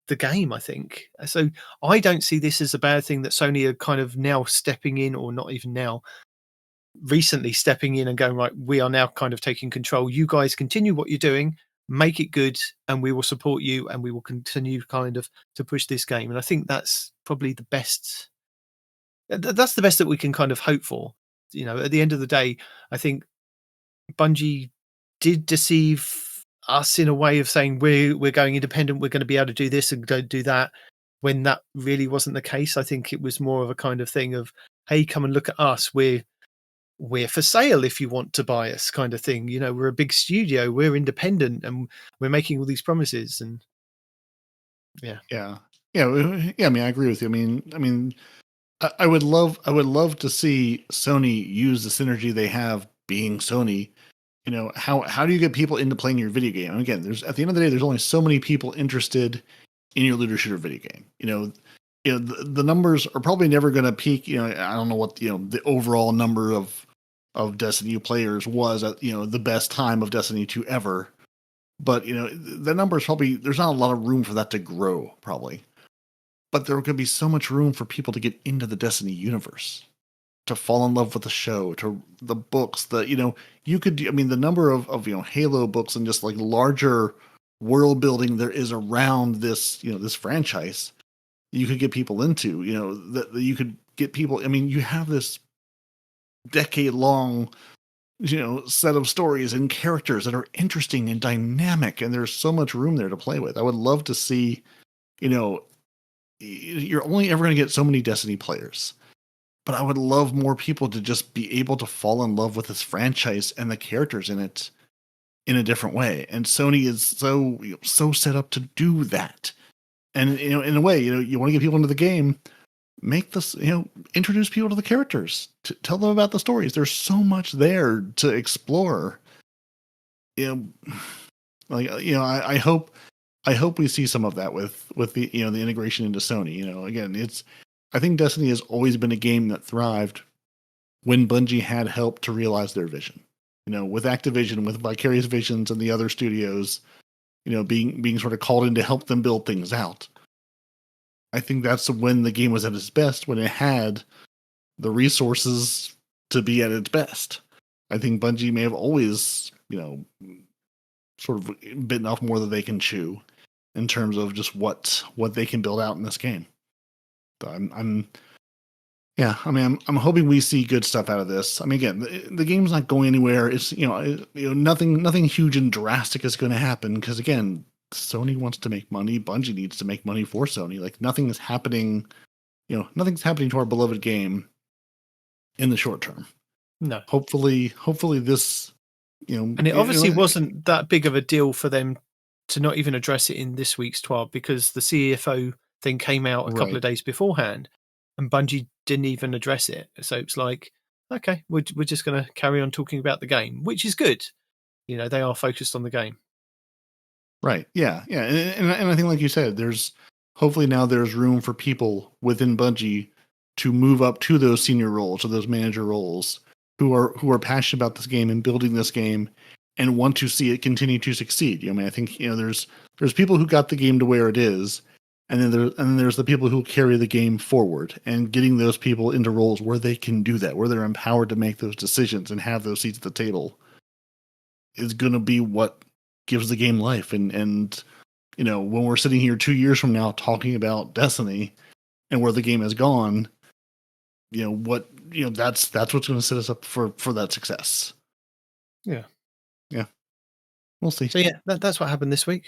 the game, I think. So I don't see this as a bad thing that Sony are kind of now stepping in, or not even now, recently stepping in and going, right, we are now kind of taking control. You guys continue what you're doing, make it good, and we will support you, and we will continue kind of to push this game. And I think that's probably the best. That's the best that we can kind of hope for. At the end of the day, I think Bungie did deceive us in a way of saying we're going independent, we're going to be able to do this and don't do that, when that really wasn't the case. I think it was more of a kind of thing of, hey, come and look at us. We're we're for sale if you want to buy us, kind of thing. We're a big studio, we're independent, and we're making all these promises. And yeah. I mean, I agree with you. I mean, I would love to see Sony use the synergy they have being Sony. How do you get people into playing your video game? And again, at the end of the day, there's only so many people interested in your looter shooter video game. The numbers are probably never going to peak. I don't know what the overall number of Destiny players was at the best time of Destiny 2 ever, but the numbers probably, there's not a lot of room for that to grow probably. But there could be so much room for people to get into the Destiny universe, to fall in love with the show, to the books. You could, the number of Halo books and just like larger world building there is around this, this franchise, you could get people into, that you could get people. You have this decade long, set of stories and characters that are interesting and dynamic, and there's so much room there to play with. I would love to see, you're only ever going to get so many Destiny players, but I would love more people to just be able to fall in love with this franchise and the characters in it in a different way. And Sony is so set up to do that. And in a way, you want to get people into the game, make this, introduce people to the characters, to tell them about the stories. There's so much there to explore. I hope we see some of that with the the integration into Sony. Again, I think Destiny has always been a game that thrived when Bungie had help to realize their vision. With Activision, with Vicarious Visions and the other studios, being sort of called in to help them build things out. I think that's when the game was at its best, when it had the resources to be at its best. I think Bungie may have always, sort of bitten off more than they can chew in terms of just what they can build out in this game. So I'm hoping we see good stuff out of this. Again, the game's not going anywhere. It's nothing huge and drastic is going to happen because again, Sony wants to make money. Bungie needs to make money for Sony. Like nothing's happening to our beloved game in the short term. No. Hopefully this, and it obviously wasn't that big of a deal for them to not even address it in this week's TWAB because the CFO thing came out a couple of days beforehand and Bungie didn't even address it. So it's like, okay, we're just going to carry on talking about the game, which is good. They are focused on the game. Right. Yeah. Yeah. And I think, like you said, hopefully now there's room for people within Bungie to move up to those senior roles or those manager roles who are passionate about this game and building this game and want to see it continue to succeed. I think, there's people who got the game to where it is. And then there's the people who carry the game forward, and getting those people into roles where they can do that, where they're empowered to make those decisions and have those seats at the table is going to be what gives the game life. And when we're sitting here 2 years from now talking about Destiny and where the game has gone, that's what's going to set us up for that success. Yeah. We'll see. So yeah, that's what happened this week.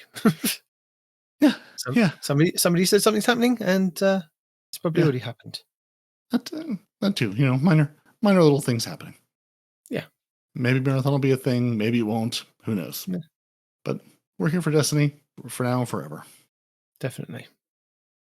Yeah. Somebody said something's happening, and it's probably already happened. That too. Minor little things happening. Yeah. Maybe Marathon will be a thing. Maybe it won't. Who knows? Yeah. But we're here for Destiny for now and forever. Definitely.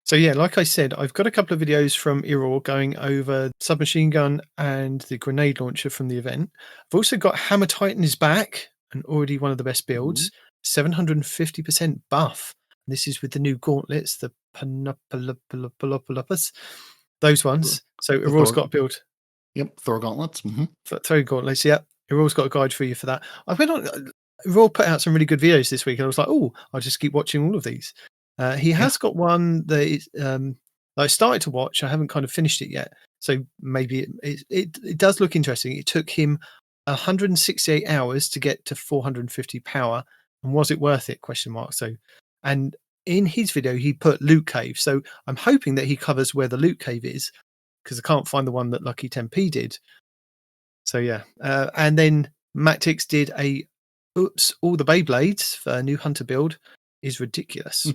So yeah, like I said, I've got a couple of videos from Error going over submachine gun and the grenade launcher from the event. I've also got Hammer Titan is back and already one of the best builds. 750% buff. This is with the new gauntlets, the Panopalopalopalopalopus, those ones. So Aurora's got a build. Yep, Thor gauntlets. Mm-hmm. Thor gauntlets, yeah. Aurora's got a guide for you for that. Aurora put out some really good videos this week, and I was like, oh, I'll just keep watching all of these. He has got one that I started to watch. I haven't kind of finished it yet. So maybe it does look interesting. It took him 168 hours to get to 450 power. And was it worth it? ? So, and in his video, he put loot cave. So I'm hoping that he covers where the loot cave is because I can't find the one that Lucky 10p did. So yeah. And then Mactix did all the Beyblades for a new Hunter build is ridiculous.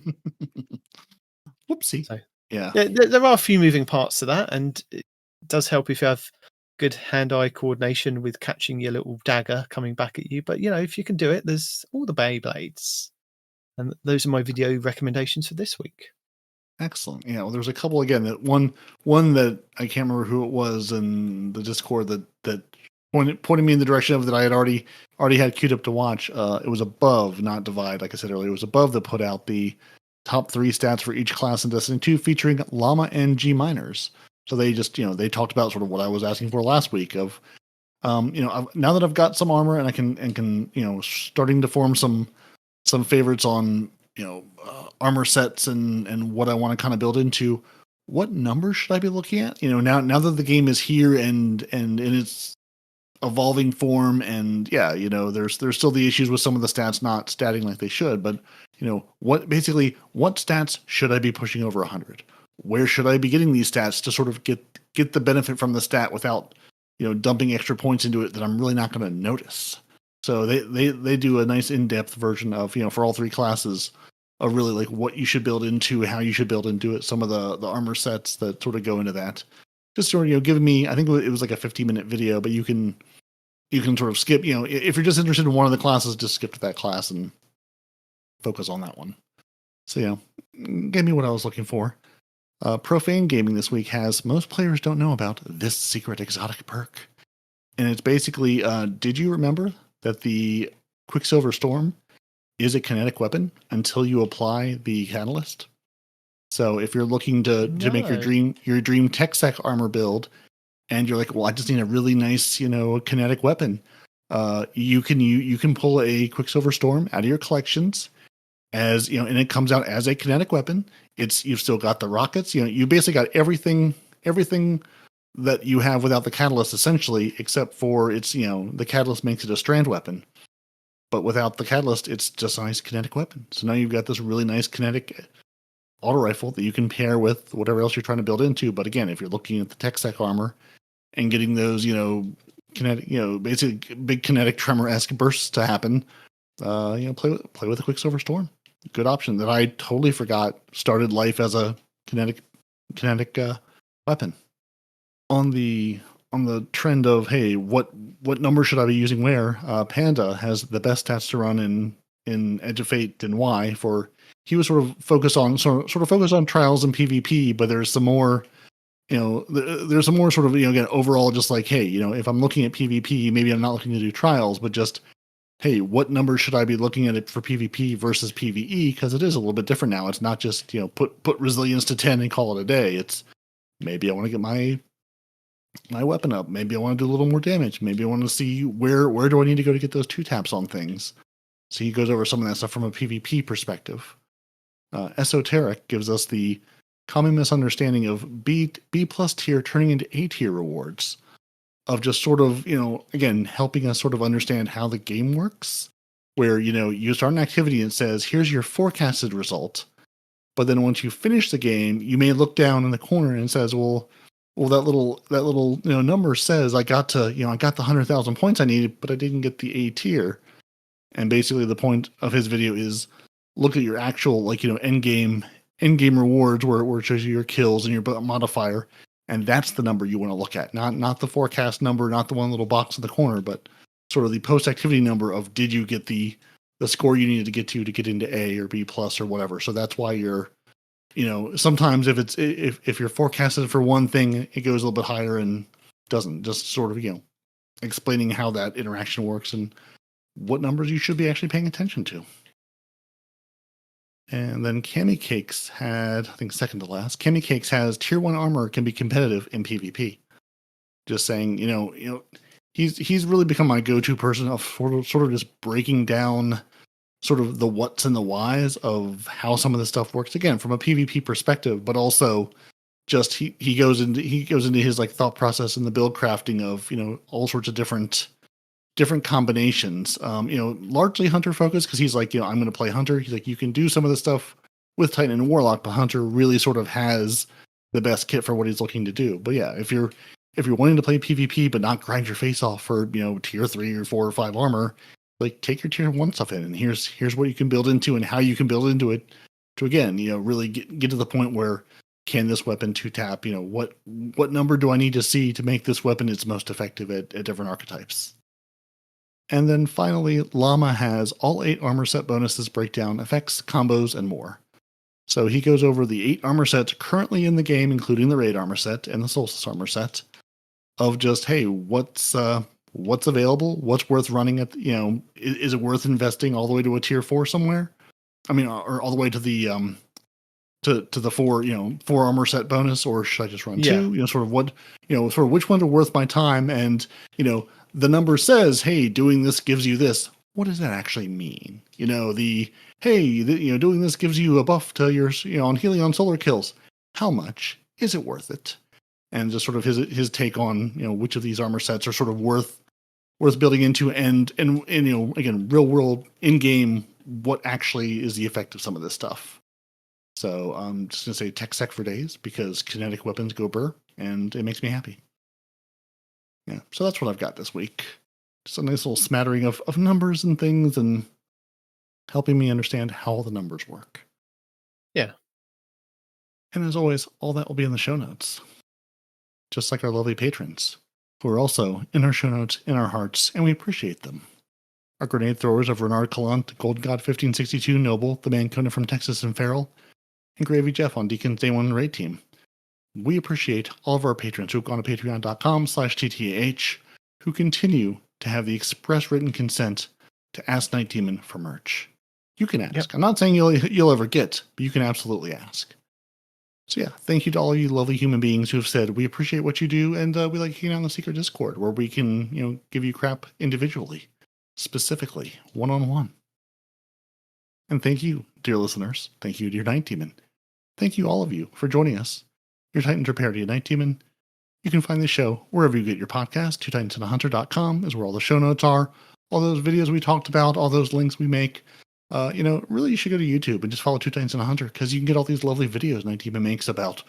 Whoopsie. So, yeah. There are a few moving parts to that, and it does help if you have good hand-eye coordination with catching your little dagger coming back at you. But if you can do it, there's all the Beyblades, and those are my video recommendations for this week. Excellent. Yeah, well, there's a couple again. That one that I can't remember who it was in the Discord that pointed me in the direction of that I had already had queued up to watch. It was Above, not Divide. Like I said earlier, it was Above that put out the top 3 stats for each class in Destiny 2, featuring Llama and G minors. So they just they talked about sort of what I was asking for last week of now that I've got some armor and I can starting to form some favorites on armor sets and what I want to kind of build into. What numbers should I be looking at? Now that the game is here and in its evolving form, and there's still the issues with some of the stats not statting like they should, but what stats should I be pushing over 100? Where should I be getting these stats to sort of get the benefit from the stat without dumping extra points into it that I'm really not going to notice? So they do a nice in-depth version of for all 3 classes of really like what you should build into, how you should build into it, some of the armor sets that sort of go into that. Just sort of giving me, I think it was like a 15-minute video, but you can sort of skip, if you're just interested in one of the classes, just skip to that class and focus on that one. So gave me what I was looking for. Profane Gaming this week has most players don't know about this secret exotic perk. And it's basically, did you remember that the Quicksilver Storm is a kinetic weapon until you apply the catalyst? So if you're looking to make your dream tech sec armor build, and you're like, well, I just need a really nice, kinetic weapon, you can pull a Quicksilver Storm out of your collections, as and it comes out as a kinetic weapon. You've still got the rockets, you basically got everything that you have without the catalyst, essentially, except for it's the catalyst makes it a strand weapon. But without the catalyst, it's just a nice kinetic weapon. So now you've got this really nice kinetic auto rifle that you can pair with whatever else you're trying to build into. But again, if you're looking at the tech sec armor and getting those, kinetic, basically big kinetic tremor-esque bursts to happen, play with a Quicksilver Storm. Good option that I totally forgot started life as a kinetic weapon. On the trend of, hey, what number should I be using where? Panda has the best stats to run in Edge of Fate and why. He was sort of focused on trials and PvP, but there's some more, there's some more sort of again overall just like, hey, if I'm looking at PvP, maybe I'm not looking to do trials, but just, hey, what number should I be looking at it for PvP versus PvE? Because it is a little bit different now. It's not just put resilience to 10 and call it a day. It's maybe I want to get my weapon up. Maybe I want to do a little more damage. Maybe I want to see where do I need to go to get those 2 taps on things. So he goes over some of that stuff from a PvP perspective. Esoteric gives us the common misunderstanding of B plus tier turning into A tier rewards, of just sort of, again, helping us sort of understand how the game works, where, you start an activity and it says, here's your forecasted result. But then once you finish the game, you may look down in the corner and it says, well, that little number says I got the 100,000 points I needed, but I didn't get the A tier. And basically the point of his video is look at your actual end game rewards where it shows you your kills and your modifier, and that's the number you want to look at, not the forecast number, not the one little box in the corner, but sort of the post activity number of did you get the score you needed to get into A or B plus or whatever. So that's why you're sometimes if you're forecasted for one thing, it goes a little bit higher and doesn't, just sort of explaining how that interaction works and what numbers you should be actually paying attention to. And then Cami Cakes had, I think second to last, Cami Cakes has tier 1 armor can be competitive in PvP. Just saying, he's really become my go-to person of sort of just breaking down sort of the what's and the whys of how some of this stuff works, again, from a PvP perspective, but also just he goes into his thought process and the build crafting of, all sorts of different combinations, largely hunter focused, because he's like, I'm going to play hunter. He's like, you can do some of the stuff with Titan and Warlock, but hunter really sort of has the best kit for what he's looking to do. But yeah, if you're wanting to play PvP but not grind your face off for tier 3 or 4 or 5 armor, take your tier 1 stuff in, and here's what you can build into and how you can build into it to, again, really get to the point where can this weapon two tap? What number do I need to see to make this weapon its most effective at different archetypes? And then finally, Llama has all 8 armor set bonuses, breakdown, effects, combos, and more. So he goes over the 8 armor sets currently in the game, including the Raid armor set and the Solstice armor set, of just, hey, what's available? What's worth running at, is it worth investing all the way to a tier 4 somewhere? I mean, or all the way to the, to the 4 armor set bonus, or should I just run 2? Sort of which ones are worth my time? And, the number says, hey, doing this gives you this. What does that actually mean? Doing this gives you a buff to your, on healing on solar kills. How much is it worth it? And just sort of his take on, which of these armor sets are sort of worth building into, and again, real world in game, what actually is the effect of some of this stuff. So I'm just gonna say tech sec for days, because kinetic weapons go burr, and it makes me happy. Yeah, so that's what I've got this week. Just a nice little smattering of numbers and things, and helping me understand how all the numbers work. Yeah. And as always, all that will be in the show notes. Just like our lovely patrons, who are also in our show notes, in our hearts, and we appreciate them. Our grenade throwers of Renard Calant, Gold God 1562, Noble, the man Conan from Texas, and Farrell, and Gravy Jeff on Deacon's Day 1 Raid Team. We appreciate all of our patrons who have gone to patreon.com/TTAH, who continue to have the express written consent to ask Night Demon for merch. You can ask. Yep. I'm not saying you'll ever get, but you can absolutely ask. So yeah, thank you to all of you lovely human beings who have said, we appreciate what you do, and we like hanging out in the secret Discord, where we can, give you crap individually, specifically, one-on-one. And thank you, dear listeners. Thank you, dear Night Demon. Thank you, all of you, for joining us. Your Titans are Peroty and Night Demon. You can find the show wherever you get your podcast. TwoTitansAndAHunter.com is where all the show notes are. All those videos we talked about, all those links we make. Really you should go to YouTube and just follow Two Titans and a Hunter, because you can get all these lovely videos Night Demon makes about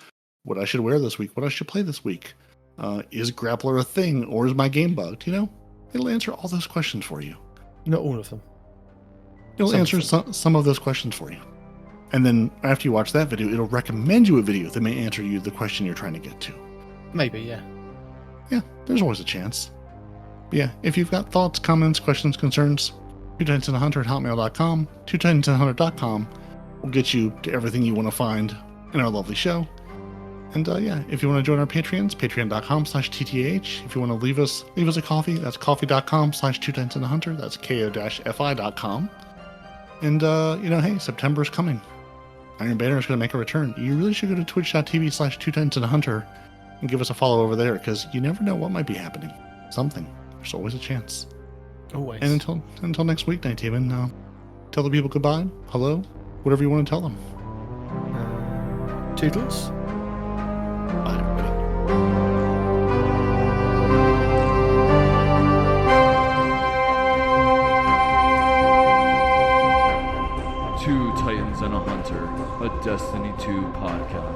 what I should wear this week, what I should play this week. Is Grappler a thing, or is my game bugged? It'll answer all those questions for you. Not all of them. It'll answer some of those questions for you. And then after you watch that video, it'll recommend you a video that may answer you the question you're trying to get to. Maybe, yeah. Yeah, there's always a chance. But yeah, if you've got thoughts, comments, questions, concerns, TwoTitansAndAHunter@hotmail.com, TwoTitansAndHunter.com will get you to everything you want to find in our lovely show. And if you want to join our Patreons, patreon.com/TTAH. If you want to leave us a coffee, that's coffee.com/TwoTitansAndAHunter. That's ko-fi.com. And, hey, September's coming. Iron Banner is going to make a return. You really should go to twitch.tv/TwoTitansAndAHunter and give us a follow over there, because you never know what might be happening. Something. There's always a chance. Always. And until next week, Night Demon, tell the people goodbye, hello, whatever you want to tell them. Toodles. Bye, everybody. Two Titans and a Hunter, a Destiny 2 podcast.